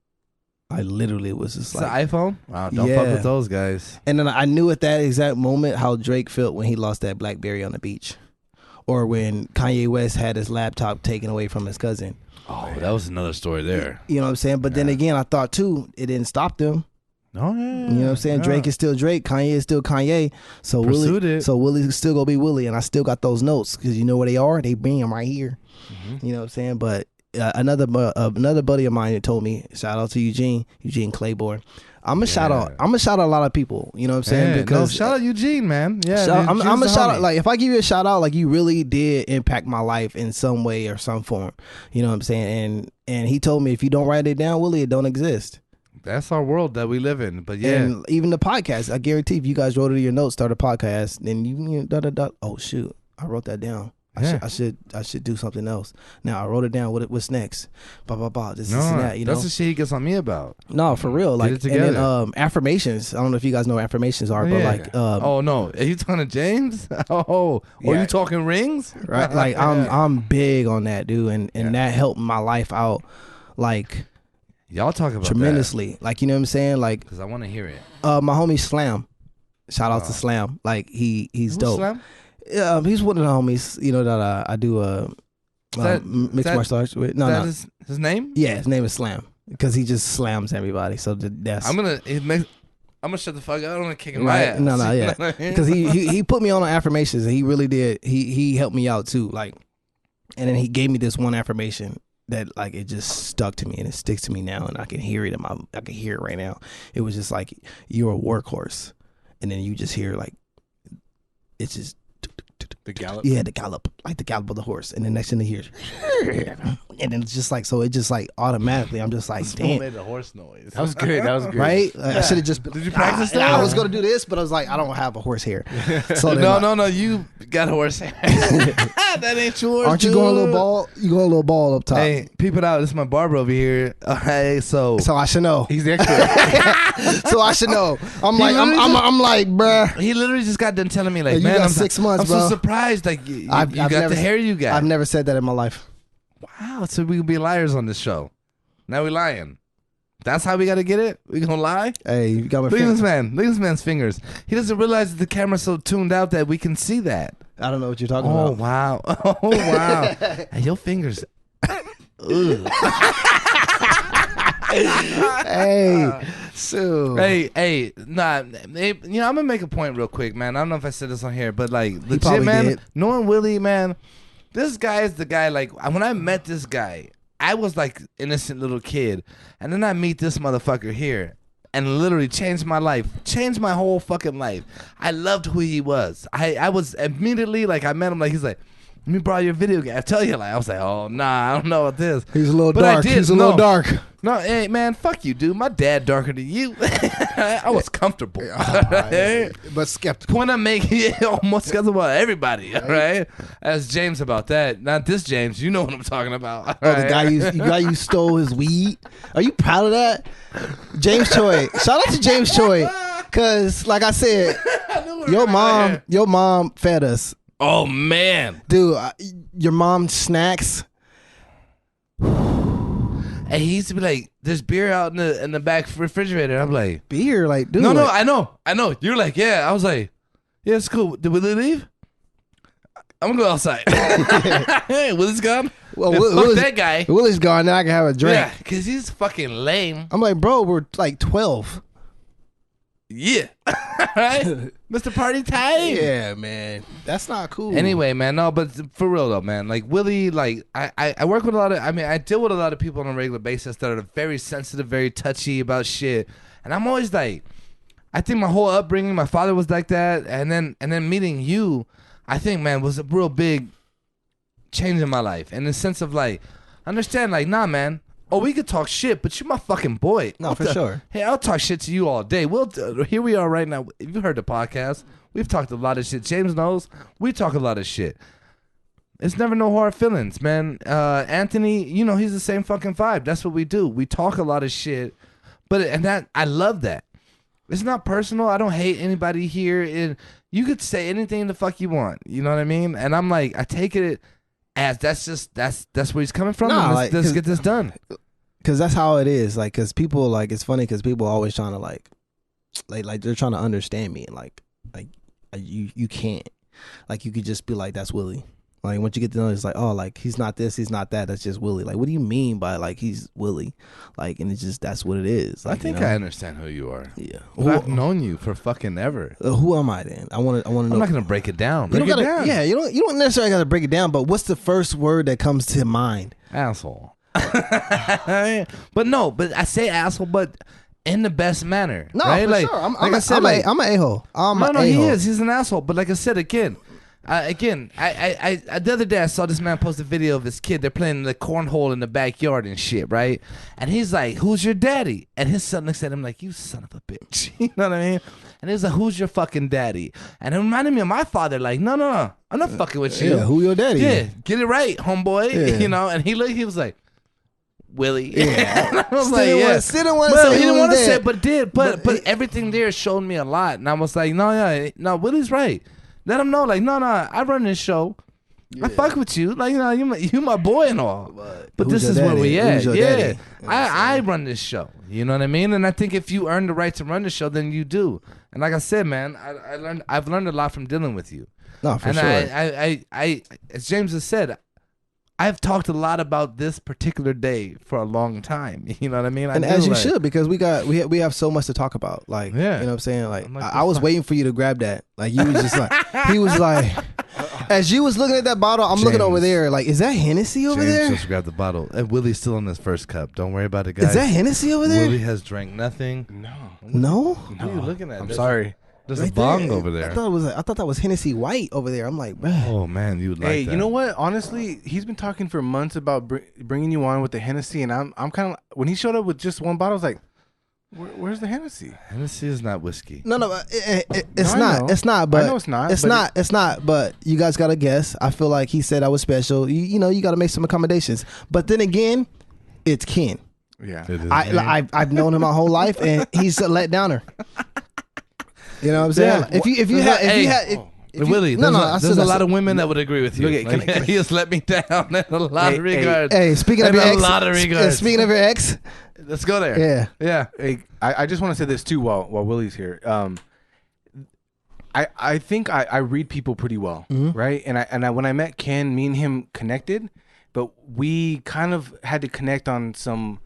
I literally was just It's like, the iPhone? Wow, don't fuck with those guys. And then I knew at that exact moment how Drake felt when he lost that BlackBerry on the beach, or when Kanye West had his laptop taken away from his cousin. Oh, that was another story there. You know what I'm saying? But then again, I thought too, it didn't stop them. Oh, yeah. You know what I'm saying? Yeah. Drake is still Drake. Kanye is still Kanye. So Pursued Willie, it. so Willie's still gonna be Willie, and I still got those notes because you know where they are. They bring them right here. Mm-hmm. You know what I'm saying? But another buddy of mine that told me, shout out to Eugene Claiborne. I'm gonna shout out a lot of people. You know what I'm saying? Yeah, because shout out Eugene, man. Yeah, I'm Eugene's a the shout homie. out. Like if I give you a shout out, like you really did impact my life in some way or some form. You know what I'm saying? And he told me if you don't write it down, Willie, it don't exist. That's our world that we live in. But yeah, And even the podcast, I guarantee if you guys wrote it in your notes, start a podcast, then you oh shoot, I wrote that down. Yeah. I should do something else. Now I wrote it down. What's next? Blah blah blah. This and that. You know. that's the shit he gets on me about. No, for real. Like it and together. then affirmations. I don't know if you guys know what affirmations are, but Yeah. like Oh no, are you talking to James? Oh, are Yeah. you talking rings? right? Like I'm big on that, dude, and that helped my life out like Y'all talk about tremendously. Like you know what I'm saying? Like because I want to hear it. my homie Slam. Shout out to Slam. Like he's Who's dope. Slam? He's one of the homies, you know, that I do mixed martial arts with. No, no. His name? Yeah, his name is Slam because he just slams everybody. So that's I'm gonna shut the fuck up. I don't want to kick him my right. ass. No, yeah, because he put me on affirmations and he really did. He helped me out too. Like, and then he gave me this one affirmation that like it just stuck to me and it sticks to me now and I can hear it I can hear it right now. It was just like you're a workhorse, and then you just hear like it's just. The gallop. Yeah, the gallop, like the gallop of the horse, and the next thing you hear, and then it's just like so. It just like automatically, I'm just like, Someone damn, made a horse noise. That was good. That was good. right? Like, I should have just. Did you practice that? I was gonna do this, but I was like, I don't have a horse hair. So then, No, you got a horse hair. That ain't yours. aren't you dude. going a little bald? You going a little bald up top? Hey, peep it out. This is my barber over here. Hey, so So I should know. He's the expert. So I should know. I'm He like, literally I'm like, bruh. he literally just got done telling me like, You man, got I'm 6 months, I'm bro. so surprised. Like you I've got never- the hair you got. I've never said that in my life. Wow, so we can be liars on this show. Now we lying. That's how we got to get it. We gonna lie. Hey, you got my Look at finger. this man. Look at this man's fingers. He doesn't realize that the camera's so tuned out that we can see that. I don't know what you're talking Oh about. wow. Oh wow. Hey, your fingers. Ugh. Hey, so Hey, nah. Hey, you know, I'm gonna make a point real quick, man. I don't know if I said this on here, but like, legit, probably man. did. Knowing Willie, man, this guy is the guy. Like, when I met this guy, I was like innocent little kid, and then I meet this motherfucker here, and literally changed my life, changed my whole fucking life. I loved who he was. I was immediately like, I met him, like he's like, let me borrow your video game. I tell you, like, I was like, oh nah, I don't know what this. he's a little But I dark. did, He's a no. little dark. No, hey man, fuck you, dude. My dad darker than you. I was comfortable. But skeptical. Point I'm making, almost because about everybody, all right? As James about that, not this James. You know what I'm talking about. All Oh, the right? guy you stole his weed. Are you proud of that, James Choi? Shout out to James Choi, cause like I said, your mom fed us, Oh man, dude. Your mom snacks. and he used to be like, "There's beer out in the back refrigerator." I'm like, Beer, like, dude. "No, like, I know." You're like, "Yeah." I was like, "Yeah, it's cool." Did Willie leave? I'm gonna go outside. Hey, Willie's gone. Well, Fuck Willie's- that guy. Willie's gone. Now I can have a drink. Yeah, cause he's fucking lame. I'm like, bro, we're like 12. Yeah. Right? Mr. Party Time. Yeah, man, that's not cool. Anyway, man, no, but for real though, man, like Willie, like I work with a lot of, I deal with a lot of people on a regular basis that are very sensitive, very touchy about shit, and I'm always like, I think my whole upbringing, my father was like that, and then meeting you, I think, man, was a real big change in my life. In the sense of like, understand, like, nah, man. Oh, we could talk shit, but you're my fucking boy. No, for sure. Hey, I'll talk shit to you all day. Here we are right now. If you heard the podcast, we've talked a lot of shit. James knows we talk a lot of shit. It's never no hard feelings, man. Anthony, you know, he's the same fucking vibe. That's what we do. We talk a lot of shit, I love that. It's not personal. I don't hate anybody here. You could say anything the fuck you want. You know what I mean? And I'm like, I take it as that's where he's coming from. Nah, let's get this done. Cause that's how it is. Like, cause people like, it's funny because people always trying to like they're trying to understand me. Like you can't. Like, you could just be like, that's Willie. Like, once you get to know, it's like, oh, like, he's not this, he's not that. That's just Willie. Like, what do you mean by like he's Willie? Like, and it's just that's what it is. Like, I think I understand who you are. Yeah, I've known you for fucking ever. Who am I then? I want to know. I'm not gonna break it down. You don't necessarily got to break it down. But what's the first word that comes to mind? Asshole. But I say asshole, but in the best manner. No, right? for like, sure. I'm an a-hole. He is. He's an asshole. But like I said again, I the other day I saw this man post a video of his kid. They're playing the cornhole in the backyard and shit, right? And he's like, "Who's your daddy?" And his son looks at him like, "You son of a bitch." You know what I mean? And he's like, "Who's your fucking daddy?" And it reminded me of my father. Like, no, I'm not fucking with you. Yeah, who your daddy? Yeah, get it right, homeboy. Yeah. You know. And he was like, Willie. Yeah. And I was like, yeah. Still didn't want to Well, say he didn't want to say it, but did. But everything there showed me a lot. And I was like, no, Willie's right. Let him know, like, no, I run this show. Yeah. I fuck with you. Like, you know, you my boy and all. But this is where we at. Yeah. I run this show. You know what I mean? And I think if you earn the right to run the show, then you do. And like I said, man, I've learned a lot from dealing with you. No, for sure. And I as James has said, I've talked a lot about this particular day for a long time. You know what I mean? And as you should, because we have so much to talk about. Like, you know what I'm saying? Like, I was waiting for you to grab that. Like, you was just like, he was like, as you was looking at that bottle, I'm looking over there. Like, is that Hennessy over there? James just grabbed the bottle. And Willie's still in his first cup. Don't worry about it, guys. Is that Hennessy over there? Willie has drank nothing. No? What are you looking at? I'm sorry. There's a bong over there. I thought that was Hennessy White over there. I'm like, bruh. Oh man, you would like that. Hey, you know what? Honestly, he's been talking for months about bringing you on with the Hennessy, and I'm kind of, when he showed up with just one bottle, I was like, where's the Hennessy? Hennessy is not whiskey. No, it's not. It's not. But I know it's not. It's not. But you guys gotta guess. I feel like he said I was special. You know, you gotta make some accommodations. But then again, it's Ken. Yeah, I've known him my whole life, and he's a let downer. You know what I'm saying? Yeah. Willie, there's a lot of women that would agree with you. He just let me down in a lot of regards. Hey, speaking of your ex, speaking of your ex, let's go there. Yeah. Hey, I just want to say this too while Willie's here. I think I read people pretty well, right? And I when I met Ken, me and him connected, but we kind of had to connect on some,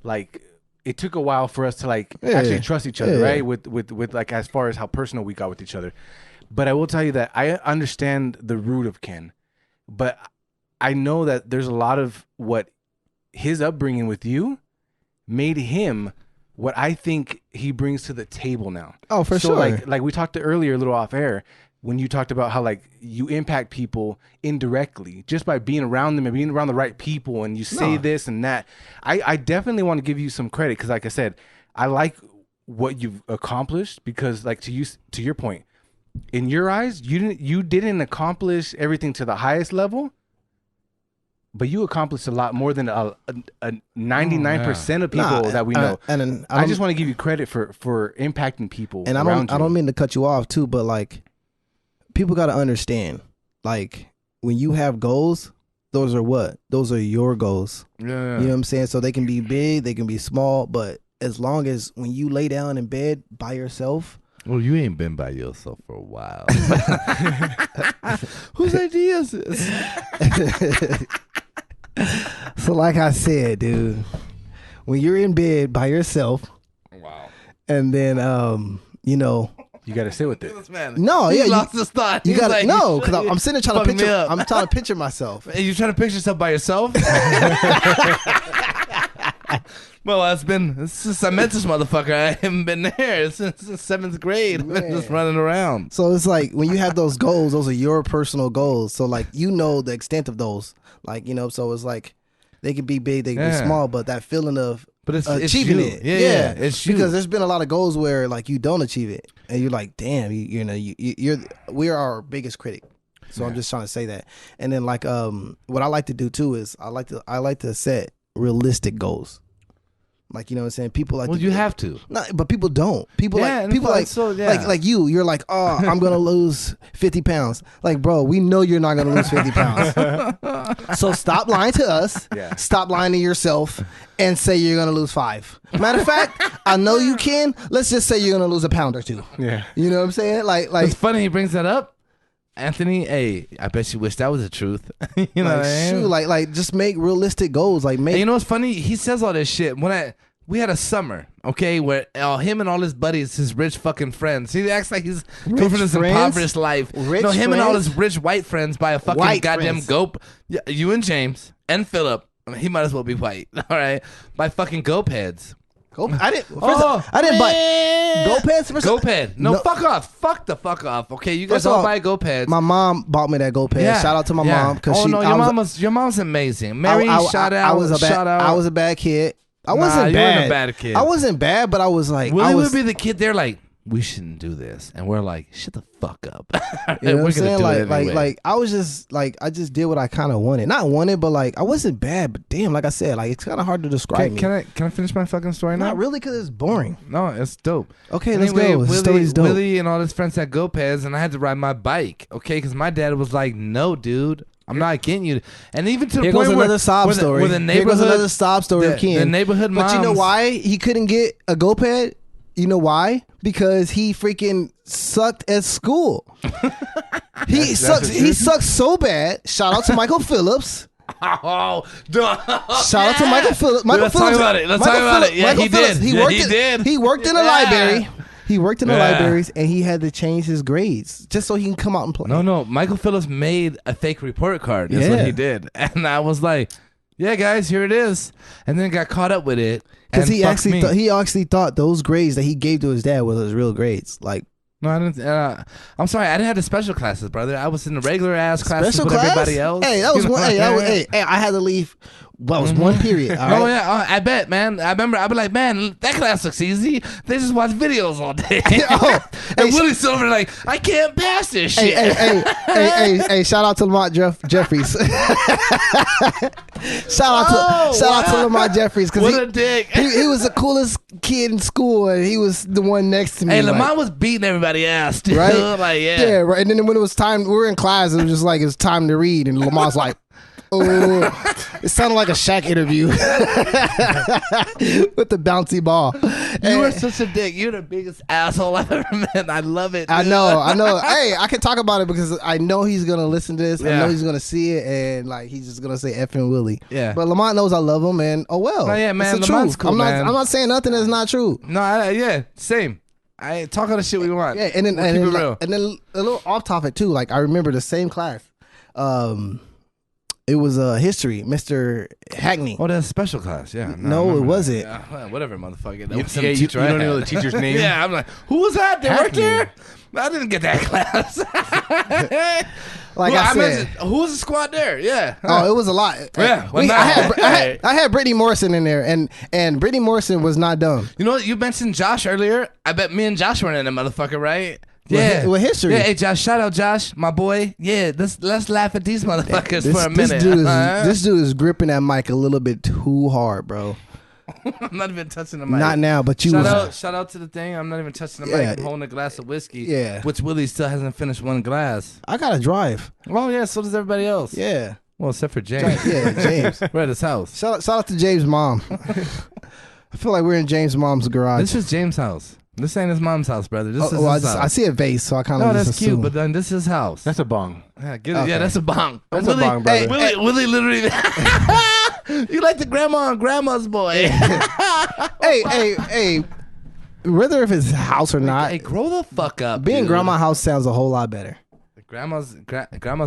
like, it took a while for us to actually trust each other, right? With like, as far as how personal we got with each other. But I will tell you that I understand the root of Ken, but I know that there's a lot of what his upbringing with you made him what I think he brings to the table now. Oh, for sure. Like we talked earlier a little off air, when you talked about how, like, you impact people indirectly just by being around them and being around the right people, and you say this and that. I definitely want to give you some credit, because like I said, I like what you've accomplished, because, like, to your point, in your eyes, you didn't accomplish everything to the highest level, but you accomplished a lot more than a 99% of people that we know. And I just want to give you credit for impacting people. And I don't mean to cut you off too, but like, people got to understand, like, when you have goals, those are what? Those are your goals. Yeah. You know what I'm saying? So they can be big, they can be small, but as long as when you lay down in bed by yourself. Well, you ain't been by yourself for a while. Whose idea is this? So like I said, dude, when you're in bed by yourself. Wow. And then, you know. You got to sit with it. He lost his thought. You got to because I'm sitting there trying to picture. I'm trying to picture myself. Hey, you trying to picture yourself by yourself? Well, since I met this motherfucker, I haven't been there since the 7th grade. I've been just running around. So it's like when you have those goals, those are your personal goals. So like you know the extent of those. Like, you know, so it's like they can be big, they can be small, but that feeling of it's achieving you. it. Yeah, it's you. Because there's been a lot of goals where like you don't achieve it. And you're like, damn, we're our biggest critic. So I'm just trying to say that. And then like what I like to do too is I like to set realistic goals. Like, you know what I'm saying? People like you have to. No, but people don't. People like you're like, oh, I'm gonna lose 50 pounds. Like, bro, we know you're not gonna lose 50 pounds. So stop lying to us. Yeah. Stop lying to yourself and say you're gonna lose 5. Matter of fact, I know you can. Let's just say you're gonna lose a pound or 2. Yeah. You know what I'm saying? Like it's funny he brings that up. Anthony, hey, I bet you wish that was the truth. You know like, what I mean? like just make realistic goals. Like make. And you know what's funny? He says all this shit. We had a summer, okay, where him and all his buddies, his rich fucking friends. He acts like he's coming from this impoverished life. Him and all his rich white friends buy a fucking goddamn goat. Yeah, you and James and Philip. I mean, he might as well be white. All right, buy fucking goat heads. I didn't buy Go Pads for Go Pad. No, fuck off. Fuck the fuck off. Okay, you guys all buy Go Pads. My mom bought me that Go Pad. Yeah. Shout out to my mom. Your mom's amazing. Mary, shout out. I was a bad kid. I wasn't bad. You weren't a bad kid. I wasn't bad, but I was like, Willie would be the kid there like, we shouldn't do this, and we're like, shut the fuck up. You know what I'm saying? Like I was just like, I just did what I kind of wanted. Not wanted, but like I wasn't bad. But damn, like I said, like it's kind of hard to describe me. Can I finish my fucking story now? Not really, because it's boring. No, it's dope. Okay, let's go. The story's dope. Willie and all his friends had GoPads, and I had to ride my bike. Okay, because my dad was like, no, dude. I'm not getting you. And even to the point where another sob story. Where the neighborhood, Here goes another sob story of Ken. The neighborhood moms. But you know why he couldn't get a GoPad? You know why? Because he freaking sucked at school. He sucks so bad. Shout out to Michael Phillips. Oh, shout out to Michael Phillips. Let's talk about it. Yeah, he did. He worked in a library. He worked in the libraries, and he had to change his grades just so he can come out and play. No. Michael Phillips made a fake report card. That's what he did. And I was like, yeah, guys, here it is. And then got caught up with it. Because he actually thought those grades that he gave to his dad was his real grades. Like, no, I didn't. I'm sorry, I didn't have the special classes, brother. I was in the regular ass classes with everybody else. Hey, that was one. Hey, I had to leave. Well, it was one period. All right? Oh yeah, I bet, man. I remember. I'd be like, man, that class looks easy. They just watch videos all day. And Willie Silver like, I can't pass this shit. Hey, shout out to Lamont Jeffries. shout out to Lamont Jeffries, because what a dick. He was the coolest kid in school, and he was the one next to me. Hey, Lamont was beating everybody ass, dude. Right? Like, yeah, right. And then when it was time, we were in class. It was just like it's time to read, and Lamont's like, oh, it sounded like a Shaq interview with the bouncy ball. You were such a dick. You're the biggest asshole I've ever met. I love it. Dude. I know. Hey, I can talk about it because I know he's gonna listen to this. Yeah. I know he's gonna see it, and like he's just gonna say effing Willie. Yeah. But Lamont knows I love him, and oh well. Oh yeah, man. Lamont's cool, man. I'm not saying nothing that's not true. No, same. I talk all the shit we want. Yeah, and then a little off topic too. Like I remember the same class. It was history, Mr. Hackney. Oh, that's a special class. Yeah. No, it wasn't. Yeah, whatever, motherfucker. That was you don't know the teacher's name? Yeah, I'm like, who was that? They worked there? I didn't get that class. Like I said, who was the squad there? Yeah. Oh, it was a lot. Yeah. I had Brittany Morrison in there, and Brittany Morrison was not dumb. You know what? You mentioned Josh earlier. I bet me and Josh were in that motherfucker, right? Yeah, with history. Yeah, hey Josh, shout out Josh, my boy. Yeah, let's laugh at these motherfuckers for a minute. This dude is gripping that mic a little bit too hard, bro. I'm not even touching the mic. Not now, but you. Shout out to the thing. I'm not even touching the mic. I'm holding a glass of whiskey. Yeah, which Willie still hasn't finished one glass. I gotta drive. Oh yeah, so does everybody else. Yeah. Well, except for James. James. We're at his house. Shout out to James' mom. I feel like we're in James' mom's garage. This is James' house. This ain't his mom's house, brother. This is his house. I see a vase, so I kind of No, that's assume. cute, but then this is his house. That's a bong. Yeah, yeah, that's a bong. That's a bong, brother. Willie literally... You like the grandma and grandma's boy. hey. Whether if it's house or not... Hey, grow the fuck up, Being grandma's house sounds a whole lot better. Grandma's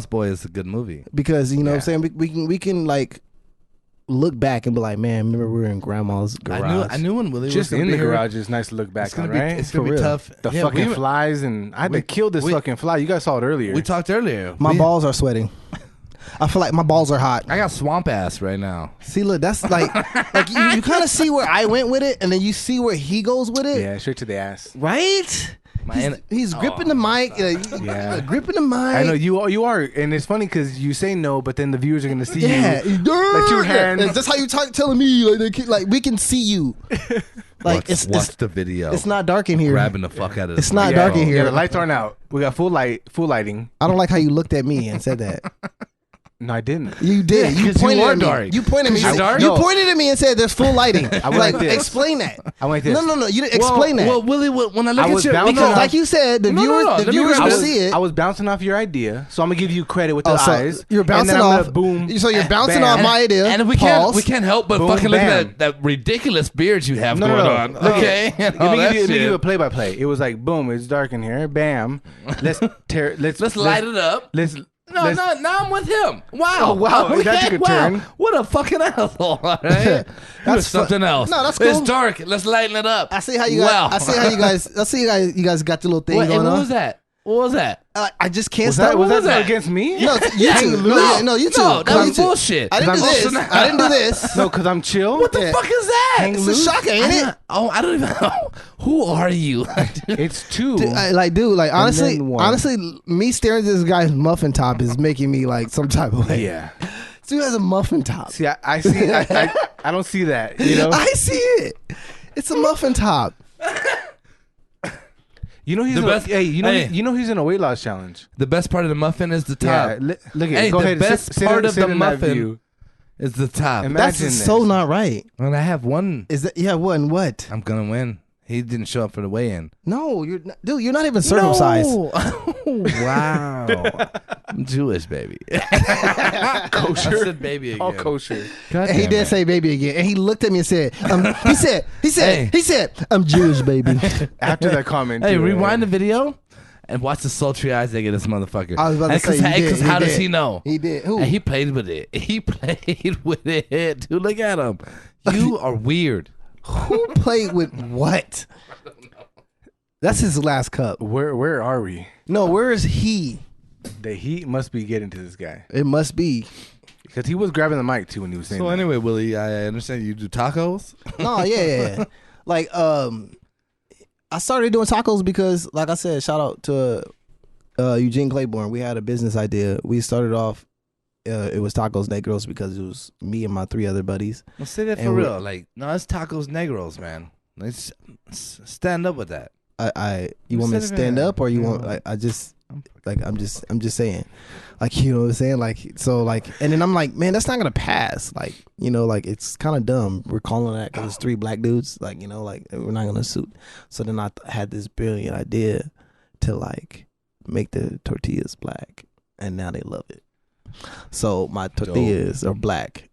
Boy is a good movie. Because, you know what I'm saying, we can like... look back and be like, man, remember we were in grandma's garage. I knew when Willie Just was in the here. garage is nice to look back on, right? It's gonna For be real. tough. The Yeah, fucking we, flies, and I had to kill this fucking fly. You guys saw it earlier. we talked earlier. My balls are sweating. I feel like my balls are hot. I got swamp ass right now. See, look, that's like you kind of see where I went with it, and then you see where he goes with it, Yeah, straight to the ass. right? He's gripping the mic, Yeah. gripping the mic. I know you are, and it's funny because you say no, but then the viewers are gonna see Yeah, you. Like two hands. That's how you telling me like we can see you. Like What's the video? it's not dark in here. Grabbing the fuck out of It's not dark in here. Yeah, the lights aren't out. We got full lighting. I don't like how you looked at me and said that. No, I didn't. You did. You 'cause pointed you are at me. dark. You pointed at me. I'm dark? You No. pointed at me and said, "There's full lighting." I like, went like this. explain that. I went like this. No. You didn't explain that. Well, Willie, when I look I at was you, bouncing because, off- like you said, the No, viewers, let the me viewers grab will this. see it. I was bouncing off your idea, so I'm gonna give you credit with the so eyes. you're bouncing and then I'm off. gonna boom. So you're bouncing bam. off my idea. and we Pause. can't help but Boom, fucking look bam. at that ridiculous beard you have No, going no. on. Look Okay, Let me give you a play-by-play. It was like, boom, it's dark in here. Bam. Let's light it up. Let's No, now I'm with him. Wow. Oh, wow. Okay, That took a wow. turn. What a fucking asshole. All right? That's something else. No, that's It's cool. dark. Let's lighten it up. I see how you guys. Wow. I see how you guys. I see you guys got the little thing What, going what on. was that? What was that? I just can't Was stop. that, was was that that? against me? No, you two. No, you two. No, that you was two. bullshit. I didn't do Because this. I'm- I didn't do this. No, because I'm chill. What the Yeah. fuck is that? Hang It's a loose? shocker, ain't it? I don't even know. Who are you? It's two. Dude, like honestly, then one. honestly, me staring at this guy's muffin top is making me like some type of way. Yeah. This dude has a muffin top. See, I see. I don't see that. You know. I see it. It's a muffin top. You know he's The in best- hey, you know hey. you know he's in a weight loss challenge. The best part of the muffin is the top. Yeah, look at Hey, go the ahead. best sit part in- of sit the in that muffin view. is the top. Imagine That's this. so not right. When I have one, Is that what? I'm gonna win. He didn't show up for the weigh-in. No, dude, you're not even circumcised. No. Wow. I'm Jewish, baby. Kosher. I said baby again. All kosher. God And he damn did it. say baby again, and he looked at me and said, Hey. he said, I'm Jewish, baby. After that comment. Hey, too, rewind the video and watch the sultry eyes they get this motherfucker. I was about to say, he did, because he how does did. he know? He did. Who? And he played with it. He played with it. Dude, look at him. You are weird. Who played with what? That's his last cup. Where are we? No, where is he? The heat must be getting to this guy It must be. because he was grabbing the mic too when he was saying. So that. anyway, Willie, I understand you do tacos. No, yeah. Like, I started doing tacos because, like I said, shout out to Eugene Claiborne. We had a business idea. We started off, it was Tacos Negros because it was me and my 3 other buddies. Well, say that for And real. Like, no, it's tacos negros, man. Let's stand up with that. You want me to Instead of stand a- up or you no. want? I'm just saying, like, you know what I'm saying, like, so like, and then I'm like, man, that's not gonna pass, like, you know, like, it's kind of dumb. We're calling that because it's 3 black dudes, like, you know, like, we're not gonna suit. So then I had this brilliant idea to like make the tortillas black, and now they love it. So my tortillas are black.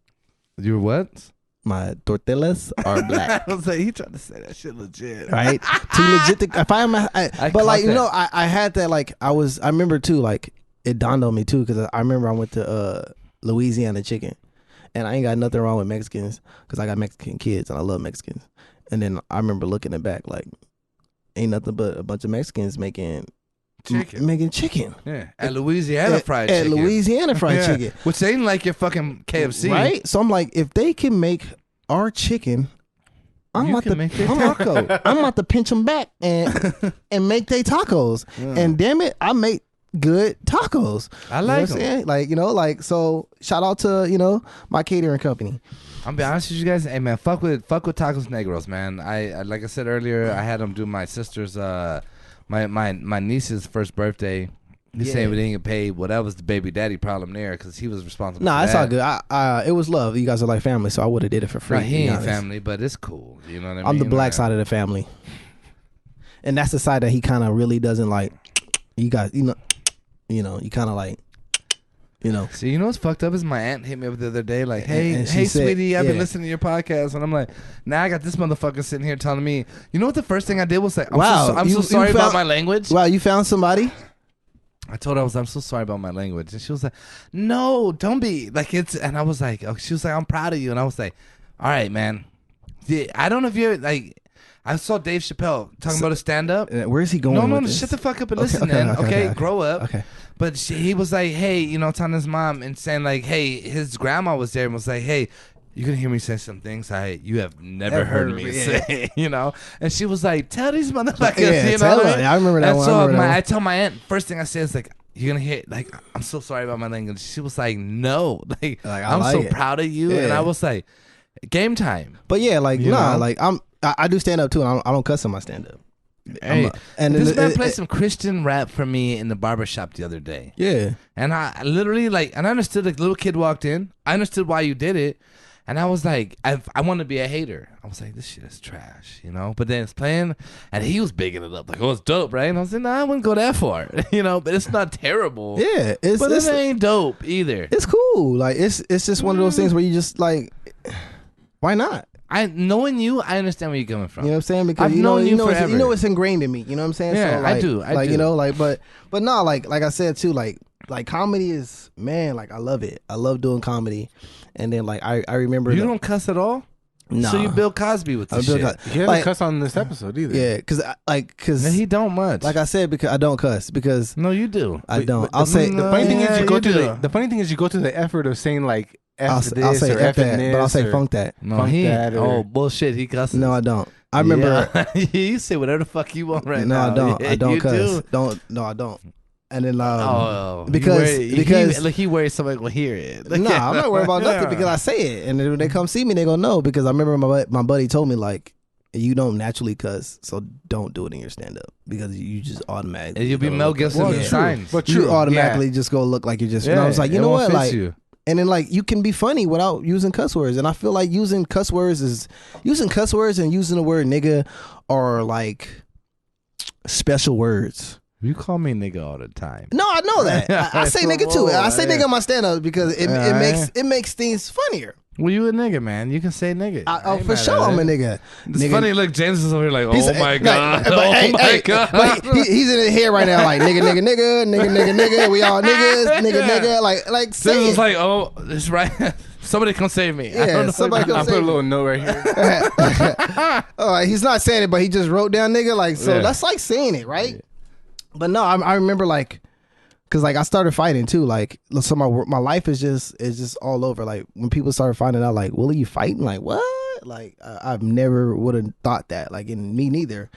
You're what? My tortillas are black. I was like, he tried to say that shit legit. Right, too legit. If I'm, but caught like, you that. know, I had that, like, I remember too, like, it dawned on me too, because I remember I went to Louisiana chicken, and I ain't got nothing wrong with Mexicans because I got Mexican kids and I love Mexicans. And then I remember looking it back, like, ain't nothing but a bunch of Mexicans making chicken. Yeah, at Louisiana fried at chicken. Louisiana fried Yeah. chicken, Which ain't like your fucking KFC. right? So I'm like, if they can make our chicken, I'm You about can to make their taco. I'm about to pinch them back and make they tacos. Yeah. And damn it, I make good tacos. I You know like what I'm them. saying? Like, you know, like, so shout out to, you know, my catering company. I'm be honest with you guys. Hey man, fuck with tacos negros, man. I like I said earlier, I had them do my sister's my niece's first birthday. He Yeah. saying we didn't get paid. Well, that was the baby daddy problem there because he was responsible. Nah, for it's that. all good. It was love. You guys are like family, so I would have did it for free. No, to he be ain't honest. family, but it's cool. You know what I mean? I'm the black Like, side of the family, and that's the side that he kind of really doesn't like. You guys, you know, you kind of like, you know. See, you know what's fucked up is my aunt hit me up the other day like, hey, And she hey, said- sweetie, I've been yeah. listening to your podcast, and I'm like, now I got this motherfucker sitting here telling me, you know what the first thing I did was like, I'm Wow, so you sorry about found- my language. Wow, you found somebody. I told her, I'm so sorry about my language. And she was like, no, don't be. Like, and I was like, she was like, I'm proud of you. And I was like, all right, man. Yeah, I don't know if you're, like, I saw Dave Chappelle talking about a stand-up. Where is he going No, with this? shut the fuck up and listen, man. Okay, grow up. Okay. But he was like, hey, telling his mom and saying, like, hey, his grandma was there and was like, hey, you're going to hear me say some things you have never heard me say, And she was like, tell these motherfuckers, tell her. I remember that and one. So I tell my aunt, first thing I say is, like, you're going to hear, like, I'm so sorry about my language. She was like, no. Like I'm so proud of you. Yeah. And I was like, game time. But yeah, like, like, I do stand up too, and I don't cuss in my stand up. Hey, and this man played some Christian rap for me in the barbershop the other day. Yeah. And I literally, like, and I understood, like, little kid walked in. I understood why you did it. And I was like, I want to be a hater. I was like, this shit is trash, But then it's playing, and he was bigging it up. Like, oh, it's dope, right? And I was like, I wouldn't go that far, But it's not terrible. Yeah. But it ain't dope either. It's cool. Like, it's just one of those things where you just, like, why not? Knowing you, I understand where you're coming from. You know what I'm saying? Because I've known you forever. It's ingrained in me. You know what I'm saying? Yeah, so, like, I do. Like, like, but no, like I said too, like comedy is, man, like, I love it. I love doing comedy. And then, like, I remember you don't cuss at all. No. So you Bill Cosby with this shit. He doesn't cuss on this episode either. Yeah, because he don't much. Like I said, because I don't cuss because no, you do. I don't. I'll say the funny thing is the funny thing is you go through the effort of saying, like, I'll say F that, but I'll say funk that. No, bullshit. He cusses. No, I don't. I remember. You say whatever the fuck you want right now. No, I don't cuss. No, I don't. And then because he worries somebody will hear it. No, I'm not worried about nothing because I say it, and then when they come see me, they gonna know because I remember my buddy told me, like, you don't naturally cuss, so don't do it in your stand up because you just automatically. And you'll be Mel Gibson in signs, but you automatically just go look like you're just. I was like, you know what, like. And then, like, you can be funny without using cuss words. And I feel like using cuss words and using the word nigga are like special words. You call me nigga all the time. No, I know that. I say nigga too. I say nigga on my stand up because it makes things funnier. Well, you a nigga, man. You can say nigga. For sure, I'm a nigga. It's funny. Look, James is over here like, oh my god, my god. But he's in his head right now, like nigga. We all niggas, nigga. Like say James it. is like, oh, it's right. Somebody come save me. Yeah, somebody come save me. I put a little note right here. He's not saying it, but he just wrote down nigga. Like, so that's like saying it, right? Yeah. But no, I remember, like, cause like I started fighting too. Like, so my life is just all over. Like, when people started finding out, like, Willie, you fighting? Like, what? Like, I've never would have thought that. Like, in me neither.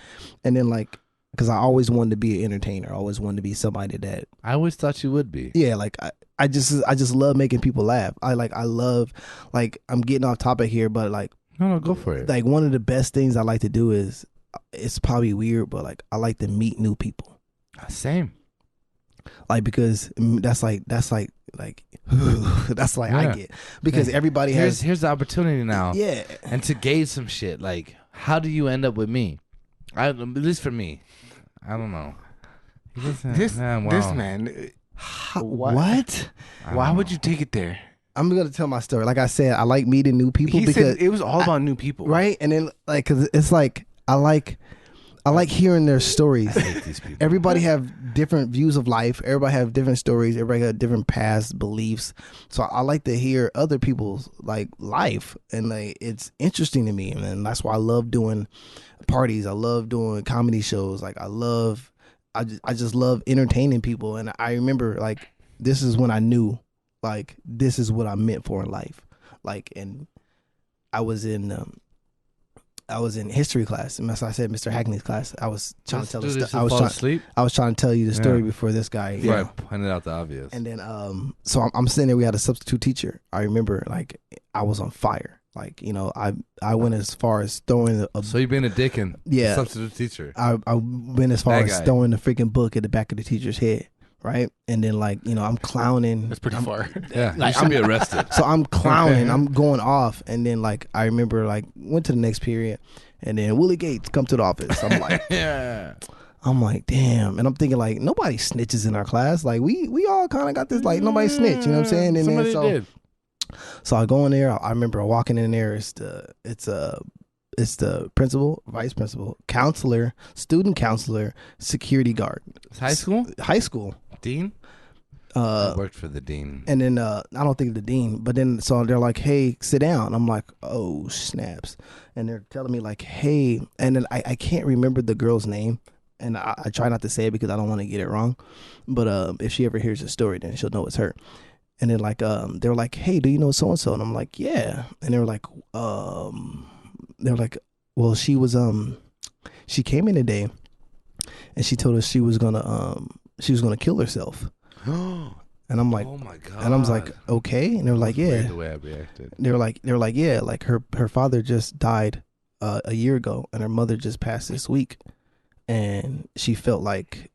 And then, like, cause I always wanted to be an entertainer. I always wanted to be somebody that I always thought you would be. Yeah, like I just love making people laugh. I love, like, I'm getting off topic here, but like, no, go for it. Like, one of the best things I like to do is, it's probably weird, but like, I like to meet new people. Same. Like, because that's like that's like I get because everybody here's the opportunity now. Yeah. And to gauge some shit, like, how do you end up with me? At least for me, I don't know. This man. What? Why would you take it there? I'm gonna tell my story. Like I said, I like meeting new people because it was all about new people, right? And then, like, cause it's like I like hearing their stories. I hate these people. Everybody have different views of life. Everybody have different stories. Everybody got different past beliefs. So I like to hear other people's, like, life, and like, it's interesting to me, and that's why I love doing parties. I love doing comedy shows. Like, I just love entertaining people. And I remember, like, this is when I knew, like, this is what I meant for in life. Like, and I was in history class, and as I said, Mr. Hackney's class. I was trying to tell the story. I was trying to tell you the story before this guy. Right, pointed out the obvious. And then, so I'm sitting there. We had a substitute teacher. I remember, like, I was on fire. Like, I went as far as throwing So you've been a dickin', substitute teacher. I went as far as throwing the freaking book at the back of the teacher's head. Right, and then, like, I'm clowning. That's pretty far. Yeah, like, you should be arrested. So I'm clowning. I'm going off, and then, like, I remember, like, went to the next period, and then Willie Gates come to the office. I'm like, yeah. I'm like, damn, and I'm thinking, like, nobody snitches in our class. Like, we all kind of got this, like, nobody snitch. You know what I'm saying? And somebody did. So I go in there. I remember walking in there. It's the principal, vice principal, counselor, student counselor, security guard. It's high school. High school. Dean? I worked for the dean. And then I don't think the dean, but then so they're like, hey, sit down. I'm like, oh, snaps. And they're telling me like, hey, and then I can't remember the girl's name. And I try not to say it because I don't want to get it wrong. But if she ever hears the story, then she'll know it's her. And then like they're like, hey, do you know so and so? And I'm like, yeah. And they're like, well, she was she came in today, and she told us she was gonna kill herself. And I'm like, oh my god. And I was like, okay. And they were like, yeah. The way I reacted. They were like, yeah, like her father just died a year ago, and her mother just passed this week, and she felt like,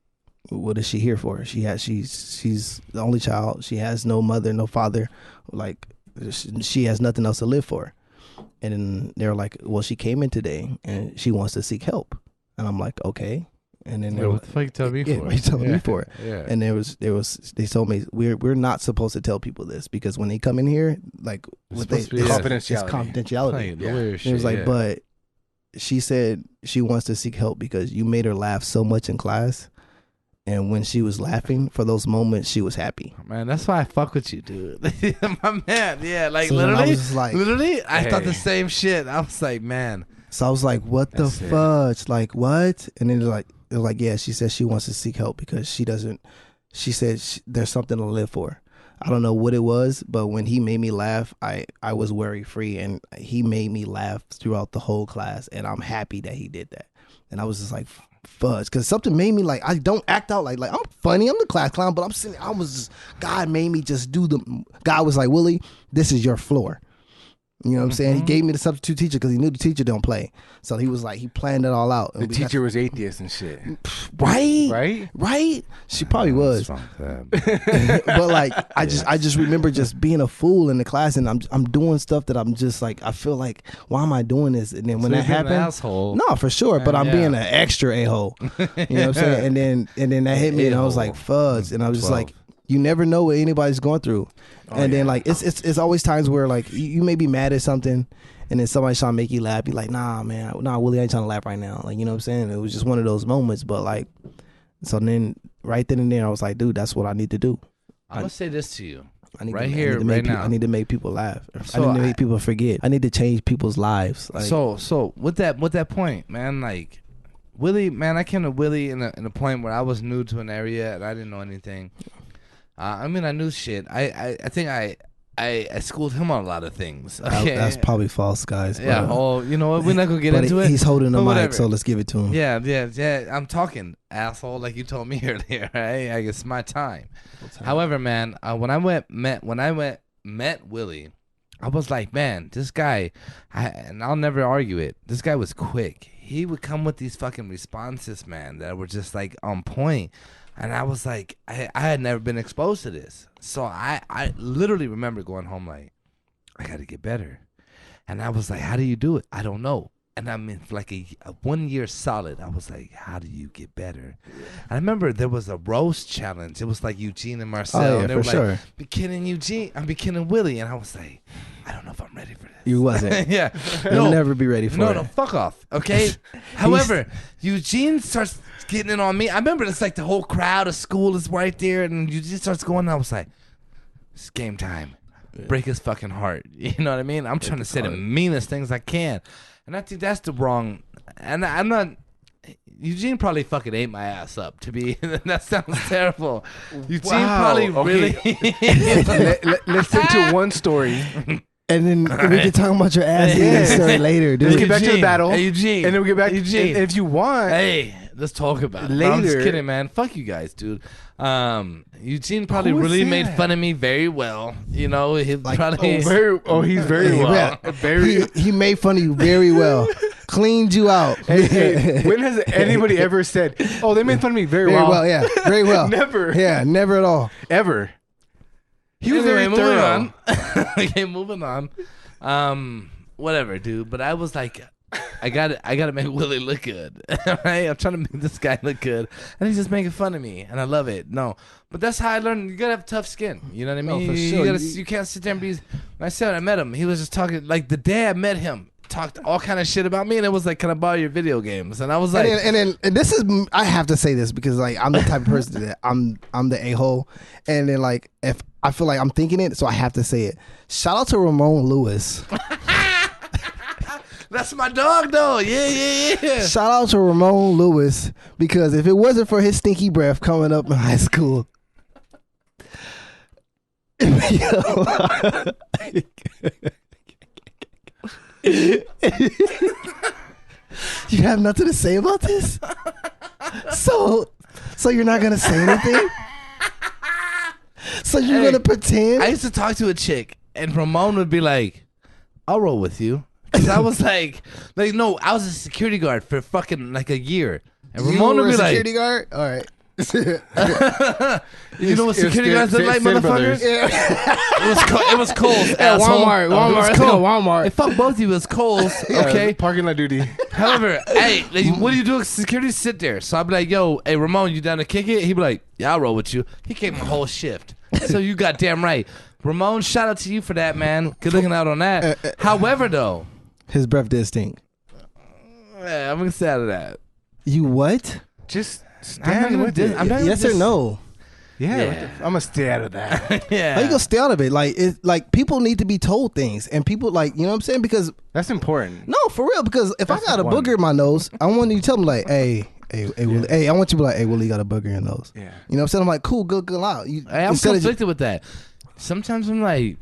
what is she here for? She's the only child. She has no mother, no father. Like she has nothing else to live for. And then they're like, well, she came in today and she wants to seek help. And I'm like, okay. And then what the fuck you telling me for? What you telling me for? Yeah. And they told me we're not supposed to tell people this because when they come in here, like what they confidentiality. It's confidentiality. Yeah. It was like, but she said she wants to seek help because you made her laugh so much in class. And when she was laughing, for those moments, she was happy. Man, that's why I fuck with you, dude. My man, yeah, like So literally, I hey. thought the same shit. I was like, man. So I was like, what the fudge? Like, what? And then they're like, yeah, she said she wants to seek help because she said there's something to live for. I don't know what it was, but when he made me laugh, I was worry free, and he made me laugh throughout the whole class, and I'm happy that he did that. And I was just like, fudge, because something made me like, I don't act out like I'm funny, I'm the class clown, but God made me just God was like, Willie, this is your floor. You know what I'm saying? He gave me the substitute teacher because he knew the teacher don't play. So he was like, he planned it all out. The teacher was atheist and shit. Right? She probably was. But like, I just remember just being a fool in the class, and I'm doing stuff that I'm just like, I feel like, why am I doing this? And then when that happened, an asshole. no, for sure. But I'm being an extra a-hole. You know what I'm saying? And then that hit me, and I was like, fudge. And I was just like, you never know what anybody's going through. Then like it's always times where like you may be mad at something, and then somebody's trying to make you laugh. Be like, nah, Willie, I ain't trying to laugh right now. Like, you know what I'm saying? It was just one of those moments. But like, so then right then and there, I was like, dude, that's what I need to do. I'm gonna say this to you. I need right to, here, I need to right make now. I need to make people laugh. So I need to make people forget. I need to change people's lives. Like, so with that point, man, like Willie, man, I came to Willie in a point where I was new to an area and I didn't know anything. I mean, I knew shit. I think I schooled him on a lot of things. Okay? That's probably false, guys. Yeah. Oh, you know what? We're not gonna get into it. He's holding the mic, whatever. so let's give it to him. Yeah. I'm talking, asshole, like you told me earlier. Right? I guess my time. However, man, when I met Willie, I was like, man, this guy, and I'll never argue it. This guy was quick. He would come with these fucking responses, man, that were just like on point. And I was like, I had never been exposed to this. So I literally remember going home like, I got to get better. And I was like, how do you do it? I don't know. And I mean, like a 1 year solid, I was like, how do you get better? I remember there was a roast challenge. It was like Eugene and Marcel. Oh, yeah, and they for were sure. like, be kidding Eugene. I'm be kidding Willie. And I was like, I don't know if I'm ready for this. You wasn't. Yeah. You'll never be ready for it. No, fuck off. Okay. However, Eugene starts getting in on me. I remember it's like the whole crowd of school is right there, and Eugene starts going. And I was like, it's game time. Break his fucking heart. You know what I mean? I'm trying to say the meanest things I can. And I think that's the wrong. And I'm not. Eugene probably fucking ate my ass up. To be that sounds terrible. Eugene probably really. Let's take to one story. And then we can talk about your ass story later, dude. Let's get back to the battle. Hey, Eugene. And then we'll get back Eugene. and if you want. Hey, let's talk about it. Later. No, I'm just kidding, man. Fuck you guys, dude. Eugene probably really made fun of me very well. You know, he probably. He's very well. He made fun of you very well. Cleaned you out. Hey, when has anybody ever said, "Oh, they made fun of me very well"? Very well, yeah, very well. Never. Yeah, never at all. Ever. He was Anyway, very thorough. moving on. Okay, moving on. Whatever, dude. But I was like, I gotta make Willie look good. Right? I'm trying to make this guy look good, and he's just making fun of me, and I love it. No, but that's how I learned. You gotta have tough skin. You know what I mean? for sure. You can't sit there and be. When I met him, he was just talking like the day I met him. talked all kind of shit about me, and it was like, "Can I borrow your video games?" And I was like, and this is, I have to say this because like I'm the type of person that I'm the a-hole, and then like if I feel like I'm thinking it, so I have to say it. Shout out to Ramon Lewis. "That's my dog, though." Yeah. Shout out to Ramon Lewis, because if it wasn't for his stinky breath coming up in high school, you have nothing to say about this? So you're not gonna say anything? So you're gonna pretend? I used to talk to a chick, and Ramon would be like, "I'll roll with you." Because I was like, no, I was a security guard for fucking like a year. And Ramon would be like, security guard? All right. you know what security guards look like, motherfuckers? Yeah. It was Kohl's. Yeah, asshole. Walmart. It was Kohl's. Walmart. Hey, fuck both of you. It was Kohl's. Okay. Parking lot duty. However, hey, like, what do you do? Security sit there. So I'd be like, yo, hey, Ramon, you down to kick it? He'd be like, yeah, I'll roll with you. He kicked my whole shift. So you got damn right. Ramon, shout out to you for that, man. Good looking out on that. However, though, his breath did stink. yeah, I'm gonna stay out of that. You what? Just I'm not stand gonna with it. I'm not gonna Yes or no? Yeah. I'm gonna stay out of that. Yeah. How you gonna stay out of it? Like, it's like people need to be told things, and people like, you know what I'm saying? Because That's important. no, for real. Because if That's I got a one. booger in my nose, I want you to tell me like, hey, Willie, hey, I want you to be like, hey, Willie, you got a booger in your nose. Yeah. You know what I'm saying? I'm like, cool, good out. Hey, I'm instead of conflicted with that. Sometimes I'm like,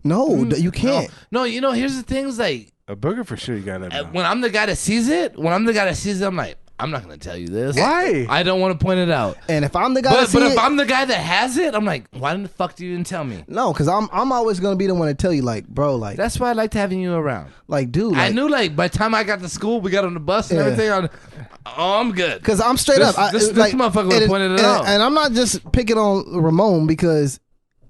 no, you can't. No, you know, here's the thing. Is like, A booger for sure. You gotta know. when I'm the guy that sees it, I'm like, I'm not gonna tell you this. Why? I don't want to point it out. And if I'm the guy, But if I'm the guy that has it, I'm like, why the fuck do you didn't tell me? no, because I'm always gonna be the one to tell you, like, bro, like, That's why I liked having you around. like, dude, I like, knew, like, by the time I got to school, we got on the bus and Yeah. everything. I'm good. because I'm straight This- up. this like, motherfucker would've pointed it out. and I'm not just picking on Ramon, because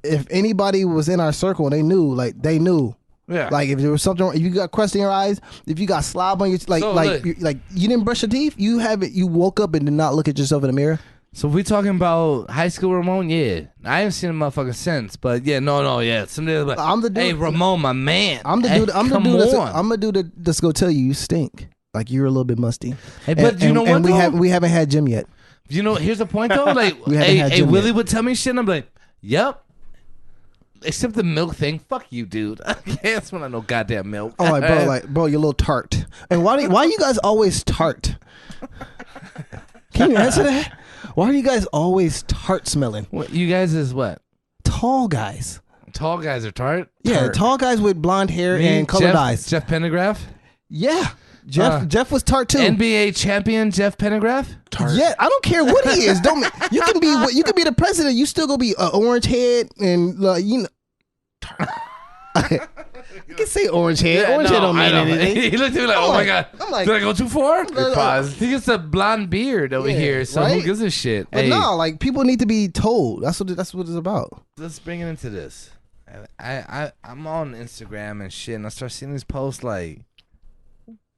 if anybody was in our circle, they knew. Yeah. Like if there was something, if you got crust in your eyes, if you got slob on your, like, So, like, look. you didn't brush your teeth, you have it. You woke up and did not look at yourself in the mirror. So if we talking about high school Ramon, yeah. I haven't seen a motherfucker since, but yeah, no, yeah. Somebody like, I'm the dude. hey, Ramon, my man. I'm the Hey, dude. I'm the come dude. on. I'm the dude that's go tell you stink. Like you're a little bit musty. Hey, but you know what, And though? we haven't had Jim yet. You know, here's the point, though. Like, We haven't had hey, Jim Willie yet. would tell me shit, and I'm like, yep. Except the milk thing. Fuck you, dude. That's when I know goddamn milk. I'm like, bro, you're a little tart. And why you guys always tart? Can you answer that? Why are you guys always tart smelling? What, you guys is what? Tall guys. Tall guys are tart? Yeah, Tart. tall guys with blonde hair Me, and colored Jeff, eyes. Jeff Pendergraph? Yeah, Jeff was tart too. NBA champion Jeff Pendergraph? Yeah, I don't care what he is. You can be the president. You still gonna be an orange head and you know. You can say orange head. Orange head don't mean anything. He looked at me like, I'm oh like- my God. I'm like- Did I go too far? Pause. He gets a blonde beard over Yeah, here, so right? who gives a shit? But Hey, no, like people need to be told. That's what it's about. let's bring it into this. I'm on Instagram and shit, and I start seeing these posts like,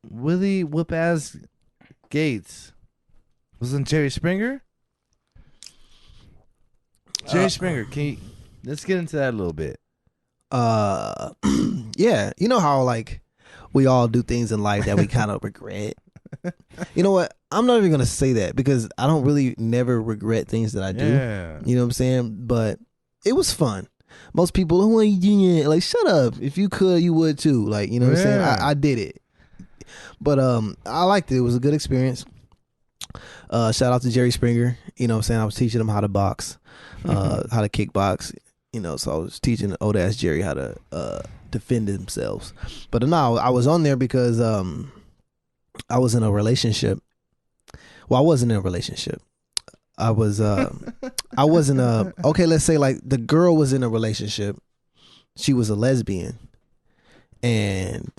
Willie Whoop Ass Gates wasn't Jerry Springer? Jerry Springer, let's get into that a little bit. Yeah, you know how like we all do things in life that we kind of regret. You know what? I'm not even gonna say that because I don't really never regret things that I do. Yeah. You know what I'm saying? But it was fun. Most people, who are you doing it? Like, shut up. If you could, you would too. Like, you know what I'm saying? Yeah. I did it. But I liked it. It was a good experience. Shout out to Jerry Springer. You know what I'm saying? I was teaching him how to box, how to kickbox. You know, so I was teaching old ass Jerry how to defend themselves. But no, I was on there because I was in a relationship. Well, I wasn't in a relationship. I wasn't okay, let's say like the girl was in a relationship. She was a lesbian. And